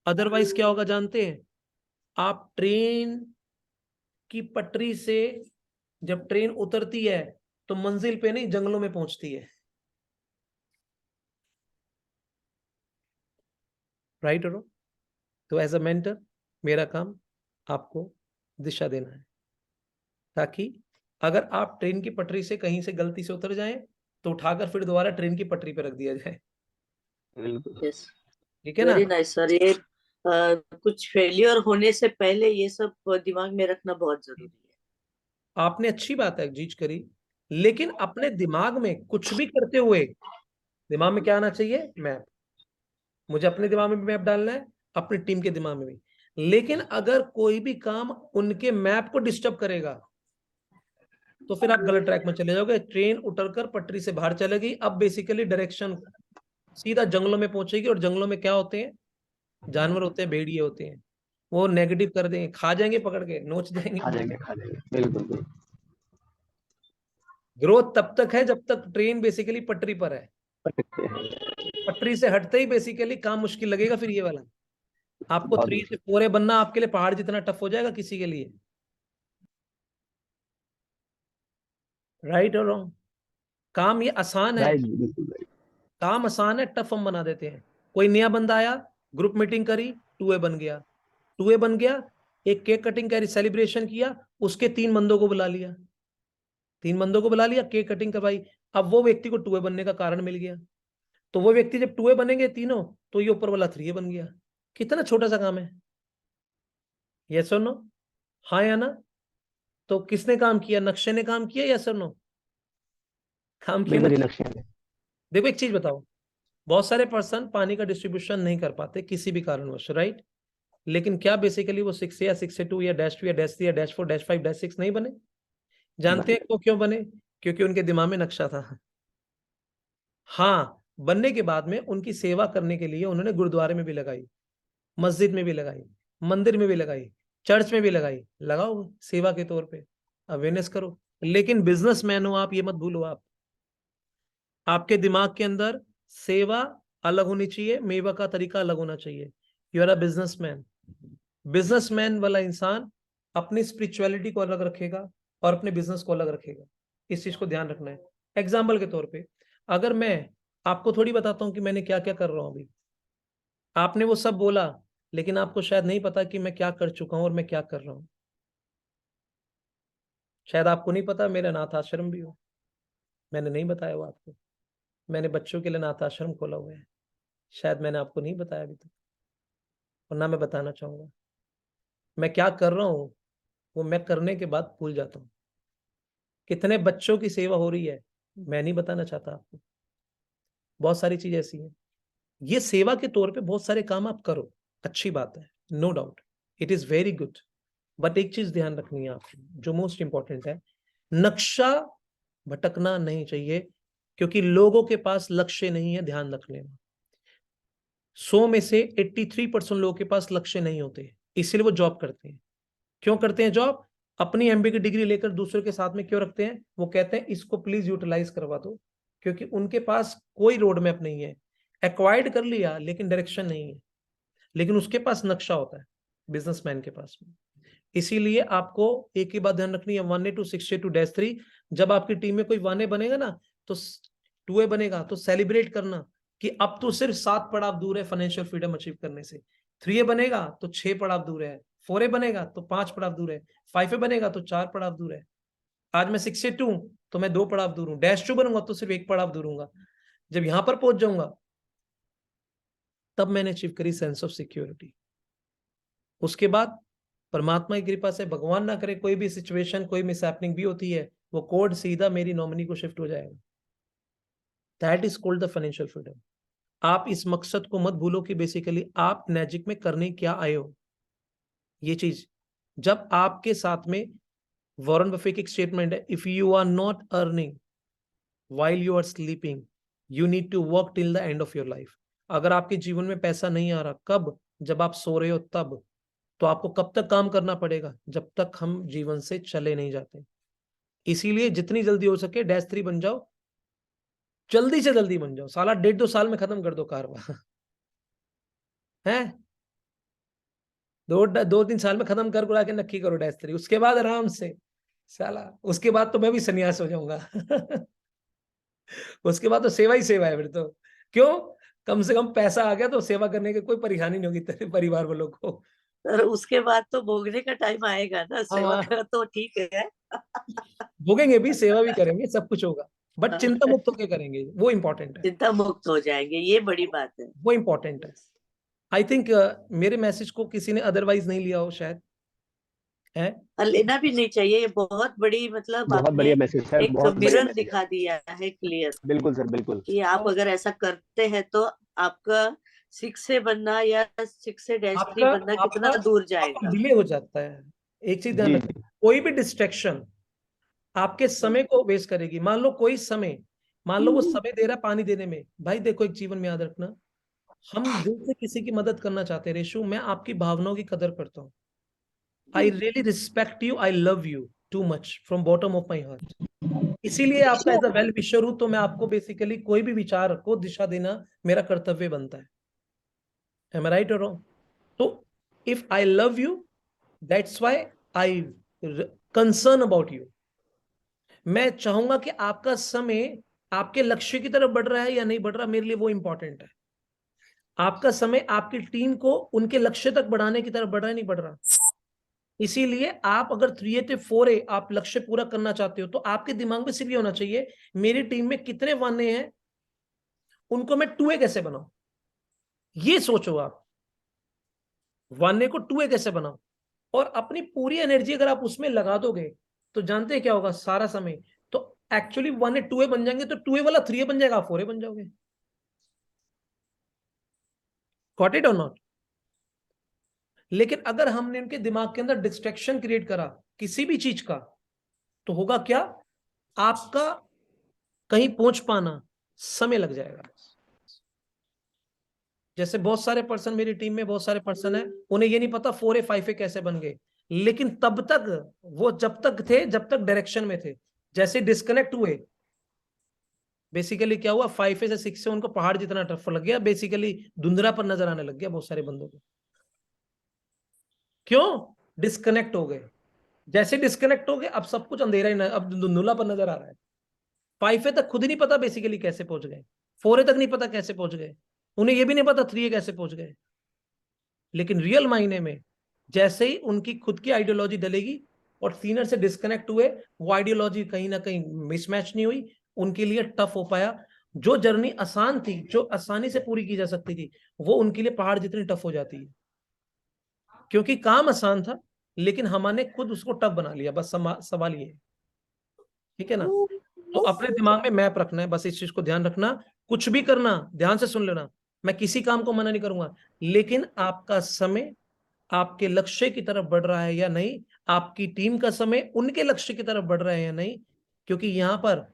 अदरवाइज क्या होगा जानते हैं, आप ट्रेन की पटरी से जब ट्रेन उतरती है तो मंजिल पे नहीं जंगलों में पहुंचती है, राइट और तो एज अ मेंटर मेरा काम आपको दिशा देना है, ताकि अगर आप ट्रेन की पटरी से कहीं से गलती से उतर जाएं तो उठाकर फिर दोबारा ट्रेन की पटरी पे रख दिया जाए। बिल्कुल यस, ठीक है ना? Very nice sir. ये कुछ फेलियर होने से पहले ये सब दिमाग में रखना बहुत जरूरी है। आपने अच्छी बात है जीज करी, लेकिन अपने दिमाग में कुछ भी करते हुए दिमाग में क्या आना चाहिए, मैप। मुझे अपने दिमाग में भी मैप डालना है, अपनी टीम के दिमाग में भी। लेकिन अगर कोई भी काम उनके मैप को डिस्टर्ब करेगा तो फिर आप गलत ट्रैक में चले जाओगे। ट्रेन उतरकर पटरी से बाहर चलेगी, अब बेसिकली डायरेक्शन सीधा जंगलों में पहुंचेगी, और जंगलों में क्या होते हैं, जानवर होते हैं, भेड़िए होते हैं, वो नेगेटिव कर देंगे, खा जाएंगे, पकड़ के नोच देंगे। खा जाएंगे बिल्कुल बिल्कुल। ग्रोथ तब तक है जब तक ट्रेन बेसिकली पटरी पर है, सकते हैं पटरी से हटते ही बेसिकली काम मुश्किल लगेगा फिर ये वाला। आपको बहुत 3 से 4A बनना आपके लिए पहाड़ जितना टफ हो जाएगा किसी के लिए, राइट और रॉन्ग? काम ये आसान है, राइट बिल्कुल राइट। काम आसान है, टफ हम बना देते हैं। कोई नया बंदा आया, ग्रुप मीटिंग करी, 2A बन गया, 2A बन गया, एक केक कटिंग करी, सेलिब्रेशन किया, उसके 3 बंदों को बुला लिया, 3 बंदों को बुला लिया, केक कटिंग करवाई, अब वो व्यक्ति को 2A बनने का कारण मिल गया। तो वो व्यक्ति जब 2A बनेंगे तीनों, तो ये ऊपर वाला 3A बन गया। कितना छोटा सा काम है, यस और नो, हाँ या ना? तो किसने काम किया, नक्शे ने काम किया, यस और नो? काम किया बिल्कुल ना? ये नक्शे हैं। देखो एक चीज बताओ, बहुत सारे पर्सन पानी का डिस्ट्रीब्यूशन नहीं कर पाते किसी भी कारणवश, राइट? लेकिन क्या बेसिकली वो 6 या 6 या -2 या -3 या -4 -5 -6 नहीं बने? जानते हैं वो क्यों बने? क्योंकि उनके दिमाग में नक्शा था। हाँ, बनने के बाद में उनकी सेवा करने के लिए उन्होंने गुरुद्वारे में भी लगाई, मस्जिद में भी लगाई, मंदिर में भी लगाई, चर्च में भी लगाई, लगाओ सेवा के तौर पे, अवेयरनेस करो। लेकिन बिजनेसमैन हो आप, ये मत भूलो, आप आपके दिमाग के अंदर सेवा अलग होनी चाहिए, मेवा का तरीका अलग होना चाहिए। You are a businessman. Businessman वाला इंसान अपनी स्पिरिचुअलिटी को अलग रखेगा और अपने बिजनेस को अलग रखेगा, इस चीज को ध्यान रखना है। एग्जाम्पल के तौर पे अगर मैं आपको थोड़ी बताता हूं कि मैंने क्या क्या कर रहा हूं अभी, आपने वो सब बोला, लेकिन आपको शायद नहीं पता कि मैं क्या कर चुका हूं और मैं क्या कर रहा हूं। शायद आपको नहीं पता मेरा अनाथ आश्रम भी हो, मैंने नहीं बताया वो आपको। मैंने बच्चों के लिए अनाथ आश्रम खोला हुआ है, शायद मैंने आपको नहीं बताया अभी तक, और ना मैं बताना चाहूंगा। मैं क्या कर रहा हूं वो मैं करने के बाद भूल जाता हूं। कितने बच्चों की सेवा हो रही है मैं नहीं बताना चाहता आपको। बहुत सारी चीजें ऐसी हैं, ये सेवा के तौर पे बहुत सारे काम आप करो, अच्छी बात है, no doubt, it is very good. But एक चीज ध्यान रखनी है आपको जो मोस्ट इंपॉर्टेंट है, नक्शा भटकना नहीं चाहिए, क्योंकि लोगों के पास लक्ष्य नहीं है, ध्यान रख लेना। 100 में से 83% लोगों के पास लक्ष्य नहीं होते, इसलिए वो जॉब करते हैं। क्यों करते हैं जॉब? अपनी MBA की डिग्री लेकर दूसरों के साथ में क्यों रखते हैं? वो कहते हैं इसको प्लीज यूटिलाइज करवा दो, क्योंकि उनके पास कोई रोड मैप नहीं है। एक्वायर्ड कर लिया लेकिन डायरेक्शन नहीं है, लेकिन उसके पास नक्शा होता है, बिजनेसमैन के पास में। इसीलिए आपको एक ही बात ध्यान रखनी है, 1A to 6A to -3। जब आपकी टीम में कोई 1A बनेगा ना, तो 2A बनेगा तो सेलिब्रेट करना कि अब तो सिर्फ 7 पड़ाव दूर है फाइनेंशियल फ्रीडम अचीव करने से। 3A बनेगा तो 6 पड़ाव दूर है, 4A बनेगा तो 5 पड़ाव दूर है, 5A बनेगा तो 4 पड़ाव दूर है। आज मैं 6A 2 तो मैं 2 पड़ाव दूर हूँ, -2 बनूंगा तो सिर्फ 1 पड़ाव दूर हूँ। जब यहां पर पहुंच जाऊंगा तब मैंने अचीव करी सेंस ऑफ सिक्योरिटी। उसके बाद परमात्मा की कृपा से, भगवान ना करे कोई भी सिचुएशन, कोई मिसहैपनिंग भी होती है, वो कोड सीधा मेरी नॉमिनी को शिफ्ट हो जाएगा। That is called the financial freedom. आप इस मकसद को मत भूलो कि बेसिकली आप मैजिक में करने क्या आए हो। ये चीज जब आपके साथ में, वॉरेन बफे की एक स्टेटमेंट है, if you are not earning while you are sleeping, you need to work till the end of your life. अगर आपके जीवन में पैसा नहीं आ रहा, कब? जब आप सो रहे हो तब। तो आपको कब तक काम करना पड़ेगा? जब तक हम जीवन से चले नहीं जाते। इसीलिए जितनी जल्दी हो सके -3 बन जाओ, जल्दी से जल्दी बन जाओ। साला 1.5-2 साल में खत्म कर दो कारवा है। 2-3 साल में खत्म कर के नक्की करो -3, उसके बाद आराम से साला, उसके बाद तो मैं भी सन्यास हो जाऊंगा उसके बाद तो सेवा ही सेवा है फिर तो। क्यों? कम से कम पैसा आ गया तो सेवा करने की कोई परेशानी नहीं होगी तेरे परिवार वालों को। और उसके बाद तो भोगने का टाइम आएगा ना, सेवा हाँ। का तो ठीक है भोगेंगे भी, सेवा भी करेंगे, सब कुछ होगा, बट चिंता मुक्त होकर करेंगे, वो इम्पोर्टेंट है। चिंता मुक्त हो जाएंगे, ये बड़ी बात है। वो इम्पोर्टेंट है। आई थिंक मेरे मैसेज को किसी ने अदरवाइज नहीं लिया हो शायद, है। और लेना भी नहीं चाहिए, ये बहुत बड़ी मतलब बहुत आपने बढ़िया मैसेज सर, एक बहुत बढ़िया मिरर मैसेज है। दिखा दिया है क्लियर, बिल्कुल सर, बिल्कुल। कि आप अगर ऐसा करते हैं तो आपका 6 से बनना या 6 से -3 आपका बनना कितना आपका दूर आपका जाएगा। डिले हो जाता है। एक चीज ध्यान जी रखना, कोई भी डिस्ट्रैक्शन आपके समय को वेस्ट करेगी। मान लो कोई समय, मान लो वो समय दे रहा है पानी देने में, भाई देखो एक जीवन में याद रखना, हम दिल से किसी की मदद करना चाहते हैं रेशु, मैं आपकी भावनाओं की कदर करता हूँ। I really respect you, I love you too much from bottom of my heart. इसीलिए आपका एज अ वेल विशर हूं, तो मैं आपको बेसिकली कोई भी विचार को दिशा देना मेरा कर्तव्य बनता है। Am I right or wrong? तो if I love you, that's why I concern about you. मैं चाहूंगा कि आपका समय आपके लक्ष्य की तरफ बढ़ रहा है या नहीं बढ़ रहा, मेरे लिए वो इंपॉर्टेंट है। आपका समय आपकी टीम को उनके लक्ष्य तक बढ़ाने की तरफ बढ़ रहा है, नहीं बढ़ रहा। इसीलिए आप अगर 3A 4A आप लक्ष्य पूरा करना चाहते हो, तो आपके दिमाग में सिर्फ ये होना चाहिए, मेरी टीम में कितने 1A हैं, उनको मैं 2A कैसे बनाऊं। ये सोचो आप, 1A को 2A कैसे बनाओ, और अपनी पूरी एनर्जी अगर आप उसमें लगा दोगे, तो जानते हैं क्या होगा, सारा समय तो एक्चुअली 1A 2A बन जाएंगे, तो 2A वाला 3A बन जाएगा, 4A बन जाओगे। गॉट इट और नॉट? लेकिन अगर हमने उनके दिमाग के अंदर डिस्ट्रैक्शन क्रिएट करा किसी भी चीज का, तो होगा क्या, आपका कहीं पहुंच पाना समय लग जाएगा। जैसे बहुत सारे पर्सन, मेरी टीम में बहुत सारे पर्सन है, उन्हें ये नहीं पता 4A 5A कैसे बन गए, लेकिन तब तक वो जब तक थे, जब तक डायरेक्शन में थे, जैसे डिस्कनेक्ट हुए, बेसिकली क्या हुआ, 5A से 6 से उनको पहाड़ जितना टफ लग गया, बेसिकली धुंधला पर नजर आने लग गया बहुत सारे बंदों को। क्यों? डिस्कनेक्ट हो गए। जैसे डिस्कनेक्ट हो गए, अब सब कुछ अंधेरा ही, अब धुंधला पर नजर आ रहा है। 5A तक खुद ही नहीं पता बेसिकली कैसे पहुंच गए, 4A तक नहीं पता कैसे पहुंच गए, उन्हें ये भी नहीं पता 3A कैसे पहुंच गए। लेकिन रियल मायने में जैसे ही उनकी खुद की आइडियोलॉजी डलेगी और सीनियर से डिस्कनेक्ट हुए, वो आइडियोलॉजी कहीं ना कहीं मिसमैच नहीं हुई, उनके लिए टफ हो पाया। जो जर्नी आसान थी, जो आसानी से पूरी की जा सकती थी, वो उनके लिए पहाड़ जितनी टफ हो जाती है, क्योंकि काम आसान था, लेकिन हमने खुद उसको टफ बना लिया। बस सवाल ये है, ठीक है ना। तो अपने दिमाग में मैप रखना है, बस इस चीज को ध्यान रखना। कुछ भी करना, ध्यान से सुन लेना, मैं किसी काम को मना नहीं करूंगा, लेकिन आपका समय आपके लक्ष्य की तरफ बढ़ रहा है या नहीं, आपकी टीम का समय उनके लक्ष्य की तरफ बढ़ रहा है या नहीं, क्योंकि यहां पर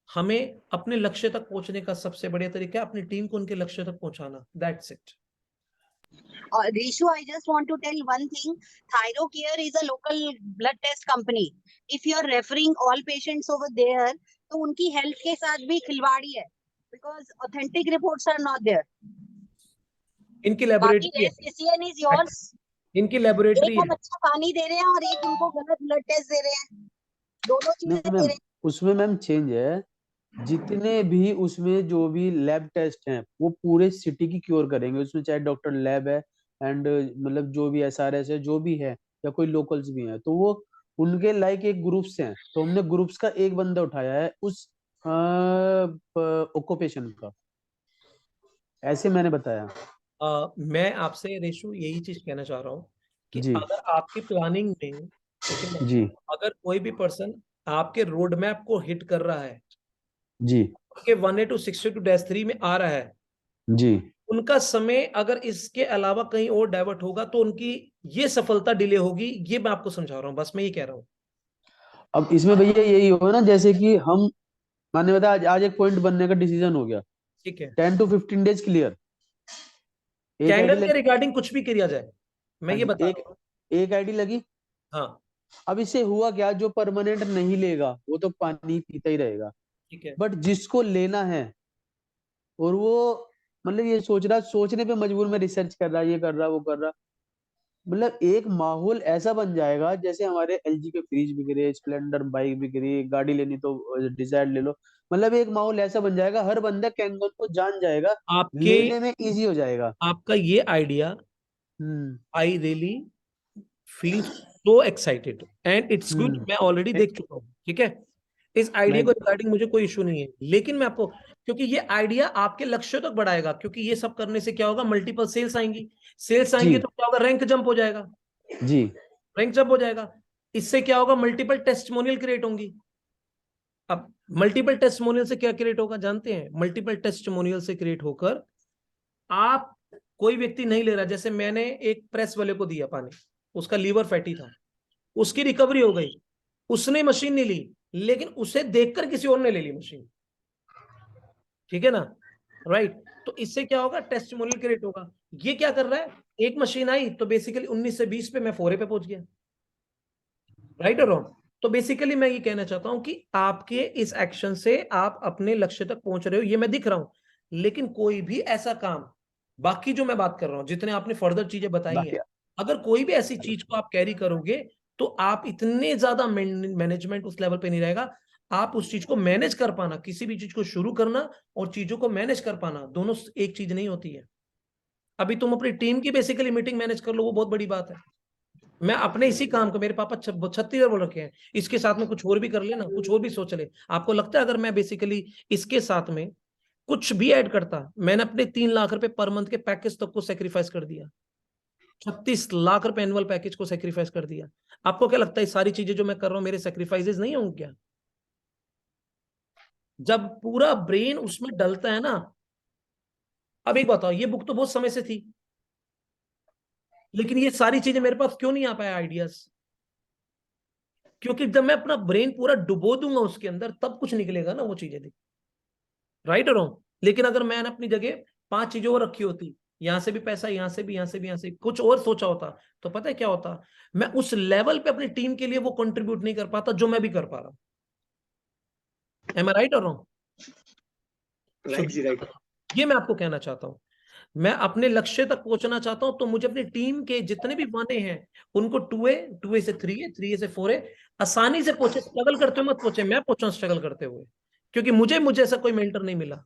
हमें अपने लक्ष्य तक पहुंचने का सबसे बढ़िया तरीका है अपनी टीम को उनके लक्ष्य तक पहुंचाना। That's it. Rishu, I just want to tell one thing. ThyroCare is a local blood test company. If you are referring all patients over there, तो उनकी health के साथ भी खिलवाड़ी है, because authentic reports are not there. इनकी बाकी laboratory है, decision is yours. इनकी लेबोरेटरी एक हम है। अच्छा पानी दे रहे हैं और एक उनको गलत ब्लड टेस्ट दे रहे हैं, दोनों चीजें नहीं दे मैम, रहे हैं। उसमें मैम चेंज है, जितने भी उसमें जो भी लैब टेस्ट हैं वो पूरे सिटी की क्योर करेंगे। उसमें चाहे डॉक्टर लैब है एंड मतलब जो भी SRS है, जो भी है, या कोई लोकल्स भी हैं, तो वो उनके लाइक एक ग्रुप्स हैं, तो हमने ग्रुप्स का एक बंदा उठाया है उस ऑक्यूपेशन का, ऐसे मैंने बताया। मैं आपसे रेशु यही चीज कहना चाह रहा हूँ कि जी अगर आपकी प्लानिंग में, ठीक है ना, जी अगर कोई भी पर्सन आपके रोड मैप को हिट कर रहा है, जी के 1A to 6A to -3 में आ रहा है, जी उनका समय अगर इसके अलावा कहीं और डाइवर्ट होगा, तो उनकी ये सफलता डिले होगी। ये मैं आपको समझा रहा हूँ, बस मैं ये कह रहा हूँ। अब इसमें भैया यही होगा ना, जैसे कि हम माने बता आज एक पॉइंट बनने का डिसीजन हो गया, ठीक है, 10 to 15 days क्लियर, एक कैंगन आईडी के लगी। रिगार्डिंग कुछ भी किया जाए, मैं हाँ ये जी, बता एक रहा हूँ। एक आईडी लगी। हाँ अब इससे हुआ क्या, जो परमानेंट नहीं लेगा वो तो पानी पीता ही रहेगा, ठीक है, बट जिसको लेना है और वो मतलब ये सोच रहा, सोचने पे मजबूर में रिसर्च कर रहा, ये कर रहा, वो कर रहा, मतलब एक माहौल ऐसा बन जाएगा जैसे हमारे एलजी के फ्रिज बिक रहे, स्प्लेंडर बाइक बिक रही, गाड़ी लेनी तो डिजायर ले लो, मतलब एक माहौल ऐसा बन जाएगा, हर बंदा कैंगन को जान जाएगा, आपके लेने में इजी हो जाएगा। आपका ये idea hmm I really feel so excited and it's good, hmm मैं ऑलरेडी देख चुका हूँ, ठीक है। इस आइडिया को मैं रिगार्डिंग मुझे कोई इशू नहीं है, लेकिन मैं आपको, क्योंकि ये आइडिया आपके लक्ष्य तक बढ़ाएगा, क्योंकि ये सब करने से क्या होगा, मल्टीपल सेल्स आएंगी, सेल्स आएंगी जी तो क्या होगा, रैंक जंप हो जाएगा, जी रैंक जंप हो जाएगा। इससे क्या होगा, मल्टीपल टेस्टिमोनियल क्रिएट होंगी। अब मल्टीपल टेस्टिमोनियल से क्या क्रिएट होगा जानते हैं, मल्टीपल टेस्टिमोनियल से क्रिएट होकर आप, कोई व्यक्ति नहीं ले रहा, जैसे मैंने एक प्रेस वाले को दिया पानी, उसका लीवर फैटी था, उसकी रिकवरी हो गई, उसने मशीन नहीं ली, लेकिन उसे देखकर किसी और ने ले ली मशीन, ठीक है ना, राइट। तो इससे क्या होगा, टेस्टिमोनियल क्रिएट होगा। ये क्या कर रहा है, एक मशीन आई तो बेसिकली 19 से 20 पे मैं 4 पे पहुंच गया, राइट और रॉन्ग। तो बेसिकली मैं ये कहना चाहता हूं कि आपके इस एक्शन से आप अपने लक्ष्य तक पहुंच रहे हो, ये मैं दिख रहा हूं, लेकिन कोई भी ऐसा काम, बाकी जो मैं बात कर रहा हूं, जितने आपने फर्दर चीजें बताई बाकी हैं, अगर कोई भी ऐसी चीज को आप कैरी करोगे तो आप इतने ज्यादा मैनेजमेंट उस लेवल पे नहीं रहेगा। आप उस चीज को मैनेज कर पाना, किसी भी चीज को शुरू करना और चीजों को मैनेज कर पाना, दोनों एक चीज नहीं होती है। अभी तुम अपनी टीम की बेसिकली मीटिंग मैनेज कर लो, वो बहुत बड़ी बात है। मैं अपने इसी काम को, मेरे पापा 36 बोल रखे हैं, इसके साथ में कुछ और भी कर लेना, कुछ और भी सोच ले। आपको लगता है अगर मैं बेसिकली इसके साथ में कुछ भी ऐड करता, मैंने अपने 3 लाख रुपए पर मंथ के पैकेज तक को सेक्रीफाइस कर दिया, 36 लाख रुपए एनुअल पैकेज को सेक्रीफाइस कर दिया। आपको क्या लगता है सारी चीजें जो मैं कर रहा हूं मेरे सेक्रीफाइसेस नहीं होंगे क्या? जब पूरा ब्रेन उसमें डलता है ना। अब एक बताओ, ये बुक तो बहुत समय से थी, लेकिन ये सारी चीजें मेरे पास क्यों नहीं आ पाया आइडियाज? क्योंकि जब मैं अपना ब्रेन पूरा डुबो दूंगा उसके अंदर, तब कुछ निकलेगा ना वो चीजें, राइट और रॉन्ग। लेकिन अगर मैंने अपनी जगह 5 चीजें और रखी होती, यहां से भी पैसा, यहां से भी, यहां से भी, यहां से कुछ और सोचा होता, तो पता है क्या होता, मैं उस लेवल पे अपनी टीम के लिए वो कंट्रीब्यूट नहीं कर पाता जो मैं भी कर पा रहा हूं। एम आई राइट और रॉन्ग? राइट जी, राइट। ये मैं आपको कहना चाहता हूं। मैं अपने लक्ष्य तक पहुंचना चाहता हूं, तो मुझे अपनी टीम के जितने भी वादे हैं उनको 2A से 3A, 3A से 4A आसानी से पहुंचे, स्ट्रगल करते हुए मत पहुंचे, मैं पहुंचा स्ट्रगल करते हुए, क्योंकि मुझे ऐसा कोई मेंटर नहीं मिला।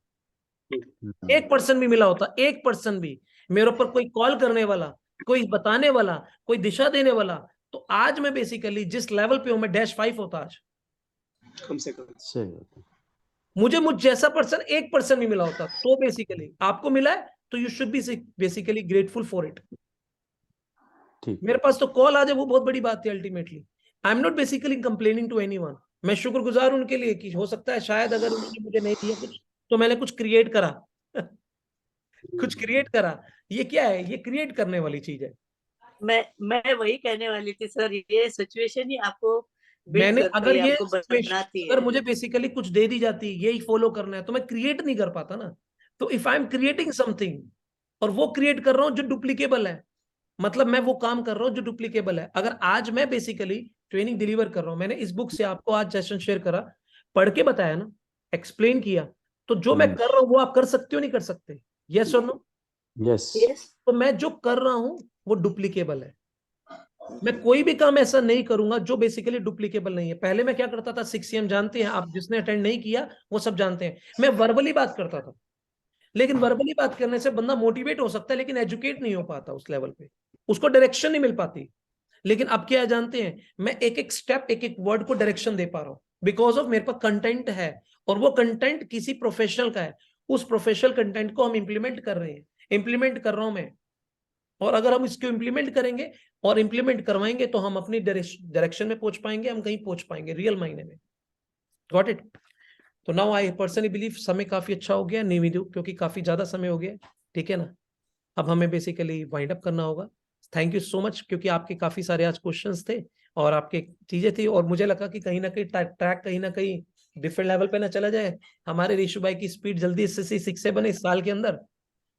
1% भी मिला होता, 1% भी मेरे ऊपर कोई कॉल करने वाला, कोई बताने वाला, कोई दिशा देने वाला, तो आज मैं बेसिकली जिस लेवल पे हूं, मैं -5 होता आज, कम से कम। सही मुझ जैसा पर्सन 1% भी मिला होता, तो बेसिकली आपको मिला है तो you should B basically grateful for it. ठीक। मेरे पास तो कॉल आ जाए वो बहुत बड़ी बात है। Ultimately I am not basically complaining to anyone, मैं शुक्रगुजार उनके लिए कि हो सकता है शायद अगर उन्होंने मुझे नहीं दिया कुछ, तो मैंने कुछ क्रिएट करा कुछ क्रिएट करा। ये क्या है, ये क्रिएट करने वाली चीज है। मैं वही कहने वाली थी सर, ये सिचुएशन ही आपको बिल्ड मैंने करती अगर है, ये आपको बनाती अगर है। मुझे बेसिकली कुछ दे दी जाती, यही फॉलो करना है, तो मैं क्रिएट नहीं कर पाता ना। तो if I am creating something और वो क्रिएट कर रहा हूं जो डुप्लीकेबल है, मतलब मैं वो काम कर रहा हूं जो डुप्लीकेबल है। अगर आज मैं बेसिकली ट्रेनिंग डिलीवर कर रहा हूं, मैंने इस बुक से आपको आज सेशन शेयर करा, पढ़ के बताया ना, एक्सप्लेन किया, तो जो मैं कर रहा हूं वो आप कर सकते हो नहीं कर सकते? यस और नो? Yes yes. तो मैं जो कर रहा हूं वो डुप्लीकेबल है। मैं कोई भी काम ऐसा नहीं करूंगा जो बेसिकली डुप्लीकेबल नहीं है। पहले मैं क्या करता था, 6am जानते हैं आप, जिसने अटेंड नहीं किया वो सब जानते हैं, मैं वर्बली बात करता था। लेकिन वर्बली बात करने से बंदा मोटिवेट हो सकता है, लेकिन एजुकेट नहीं हो पाता उस लेवल पे, उसको डायरेक्शन नहीं मिल पाती। लेकिन अब क्या है जानते हैं, मैं एक एक स्टेप, एक एक वर्ड को डायरेक्शन दे पा रहा हूं, बिकॉज ऑफ मेरे पास कंटेंट है, और वो कंटेंट किसी प्रोफेशनल का है। उस प्रोफेशनल कंटेंट को हम इंप्लीमेंट कर रहे हैं, इंप्लीमेंट कर रहा हूं मैं। और अगर हम इसको इंप्लीमेंट करेंगे और इंप्लीमेंट करवाएंगे तो हम अपनी डायरेक्शन में पहुंच पाएंगे, हम कहीं पहुंच पाएंगे रियल मायने में। Got it? तो नाउ आई पर्सनली बिलीव समय काफी अच्छा हो गया, नहीं क्योंकि काफी ज्यादा समय हो गया, ठीक है ना। अब हमें बेसिकली वाइंड अप करना होगा। थैंक यू सो मच, क्योंकि आपके काफी सारे आज क्वेश्चंस थे और आपके चीजें थी, और मुझे लगा कि कहीं ना कहीं ट्रैक कहीं ना कहीं डिफरेंट लेवल पे ना चला जाए, हमारे ऋषु भाई की स्पीड जल्दी इससे 6 से बने इस साल के अंदर,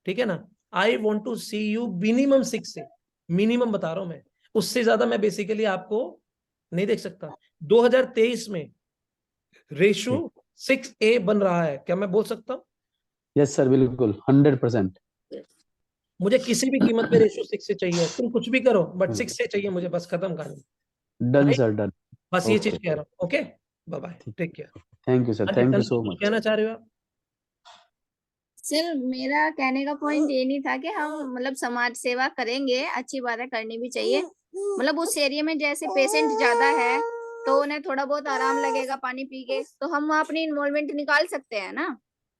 ठीक है ना। I want to see you minimum 6 से, मिनिमम बता रहा हूं मैं, उससे ज्यादा मैं बेसिकली आपको नहीं देख सकता। 2023 में रेशो 6A बन रहा है, क्या मैं बोल सकता हूँ? यस सर, बिल्कुल 100%। मुझे किसी भी कीमत पे रेशो 6 से चाहिए, तुम कुछ भी करो बट 6 से चाहिए मुझे, बस खत्म कहानी। Done Right? Sir, done. बस ये Okay. चीज कह रहा हूँ। Okay, bye bye, take care. Thank you sir, thank you so much. कहना चाह रहे हो आप? सर मेरा कहने का पॉइंट ये नहीं था कि हम मतलब समाज सेवा करेंगे, अच्छी बात है, करनी भी चाहिए। मतलब उस एरिया में जैसे पेशेंट ज्यादा है तो उन्हें थोड़ा बहुत आराम लगेगा पानी पी के, तो हम वहाँ अपनी इन्वॉल्वमेंट निकाल सकते हैं ना।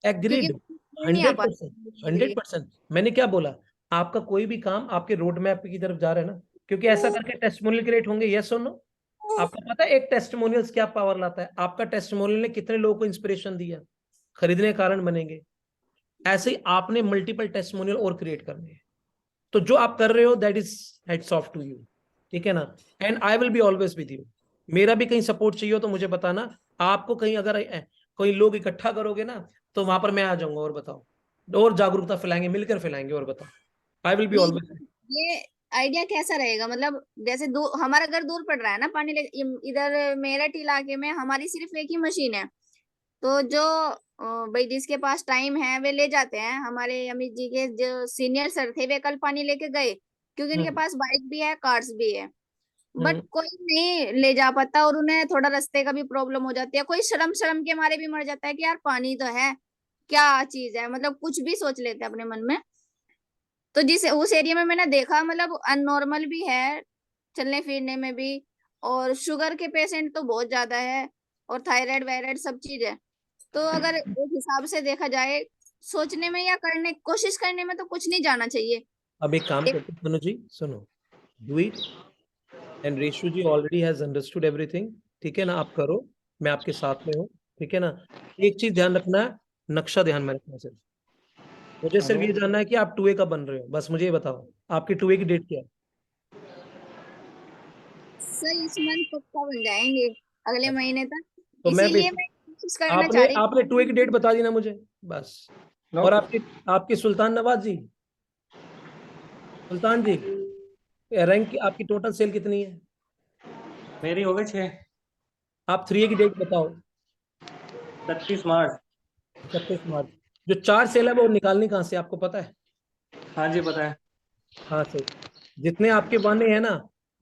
एग्रीड, नहीं आ पाता 100%। मैंने क्या बोला, आपका कोई भी काम आपके रोड मैप की तरफ जा रहे हैं ना, क्योंकि ऐसा करके टेस्टिमोनियल क्रिएट होंगे। यस और नो? आपको पता है एक टेस्टिमोनियल्स क्या पावर लाता है? आपका टेस्टिमोनियल ने कितने लोगों को इंस्पिरेशन दिया, खरीदने के कारण बनेंगे। ऐसे ही आपने मल्टीपल टेस्टिमोनियल और क्रिएट करने हैं। तो जो आप कर रहे हो that is heads off to you, ठीक है ना? And I will be always with you. मेरा भी कहीं सपोर्ट चाहिए हो तो मुझे बताना। आपको कहीं अगर कोई लोग इकट्ठा करोगे ना तो वहां पर मैं आ जाऊंगा, और बताओ, और जागरूकता फैलाएंगे, मिलकर फैलाएंगे, और बताओ। आई विल बी ऑलवेज। ये आइडिया कैसा रहेगा? मतलब जैसे हमारा घर दूर पड़ रहा है ना पानी ले, इधर मेरठ इलाके में हमारी सिर्फ एक ही मशीन है, तो जो भाई जिसके पास टाइम है वे ले जाते हैं। हमारे अमित जी के जो सीनियर सर थे वे कल पानी लेके गए, क्योंकि इनके पास बाइक भी है, कार्स भी है, बट कोई नहीं ले जा पाता और उन्हें थोड़ा रास्ते का भी प्रॉब्लम हो जाती है। कोई शर्म शर्म के मारे भी मर जाता है कि यार पानी तो है, क्या चीज है, मतलब कुछ भी सोच लेते हैं अपने मन में। तो जिस उस एरिया में मैंने देखा मतलब अननॉर्मल भी है चलने फिरने में भी, और शुगर के पेशेंट तो बहुत ज्यादा है, और थायराइड वायराइड सब चीज है। तो अगर एक हिसाब से देखा जाए, सोचने में या करने कोशिश करने में तो कुछ नहीं जाना चाहिए। अब एक काम करते हैं सोनू जी, सुनो, do it. And Reshu ji already has understood everything, ठीक है ना? आप करो, मैं आपके साथ में हूँ, ठीक है ना? एक चीज ध्यान रखना है, नक्शा ध्यान में रखना। सिर्फ मुझे सिर्फ ये जानना है कि आप 2A कब बन रहे हो, बस मुझे ये बताओ। आपकी 2A की डेट क्या है? सर इस मंथ पक्का बन जाएंगे, अगले महीने तक। तो मैं इसीलिए मैं कोशिश करना चाह आपने रही आपने 2A की डेट बता दी ना मुझे, बस। और आपके सुल्तान नवाज जी, सुल्तान जी, रैंक की आपकी टोटल सेल कितनी है? मेरी हो गई 6। आप 3A की डेट बताओ। 31 मार्च। 31 मार्च। जो 4 सेल है वो निकालनी कहाँ से, आपको पता है? हाँ जी पता है। हाँ से जितने आपके बने हैं ना,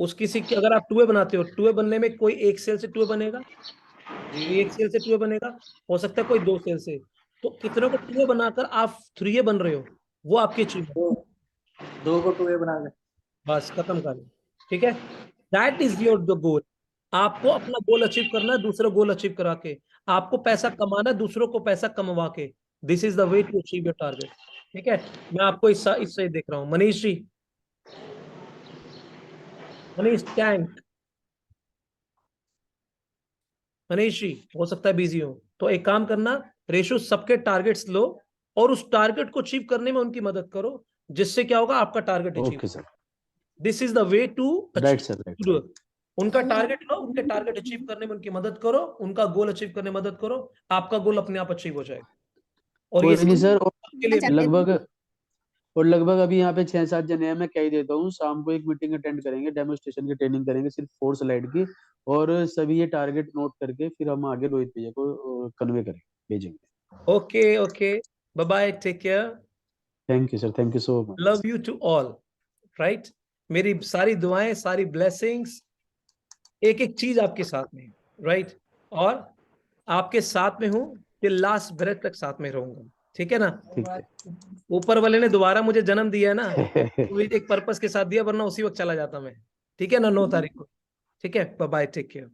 उसकी सिक्की, अगर आप 2A बनाते हो, 2A बनने में कोई एक सेल से 2A बनेगा, कोई एक सेल से 2A बनेगा, हो सकता है कोई 2 सेल से। तो कितने को 2A बनाकर आप 3A बन रहे हो, वो आपकी अचीवमेंट। 2 को 2A बना दे, बस खत्म कर, ठीक है? That is your the goal. आपको अपना गोल अचीव करना है, दूसरा गोल अचीव करा के। आपको पैसा कमाना है, दूसरों को पैसा कमवा के। This is the way to achieve your target, ठीक है? मैं आपको इससे देख रहा हूँ। मनीष जी, मनीष टैंक, मनीष जी हो सकता है बिजी हो, तो एक काम करना, रेशो सबके टारगेट्स लो और उस टारगेट को अचीव करने में उनकी मदद करो, जिससे क्या होगा, आपका target achieve. Okay sir, this is the way to right sir, right. उनका टारगेट लो, उनके टारगेट अचीव करने में उनकी मदद करो, उनका गोल अचीव करने में मदद करो, आपका गोल अपने आप अचीव हो जाएगा। और ये कोई नहीं सर, आपके लिए लगभग अभी यहाँ पे 6-7 जने हैं। मैं कह ही देता हूँ, शाम को एक मीटिंग अटेंड करेंगे, डेमोस्ट्रेशन की ट्रेनिंग करेंगे सिर्फ 4 स्लाइड की, और सभी ये टारगेट नोट करके फिर हम आगे रोहित भैया को कन्वे करेंगे, भेजेंगे। Okay okay, bye bye, take care, thank you sir, thank you so much. Love you to all, right? मेरी सारी दुआएं, सारी ब्लेसिंग्स, एक एक चीज आपके साथ में, राइट? और आपके साथ में हूं टिल लास्ट ब्रेथ तक साथ में रहूंगा, ठीक है ना? ठीक है। ऊपर वाले ने दोबारा मुझे जन्म दिया है ना, तो एक पर्पस के साथ दिया, वरना उसी वक्त चला जाता मैं, ठीक है ना? 9 तारीख को, ठीक है? Bye bye, take care.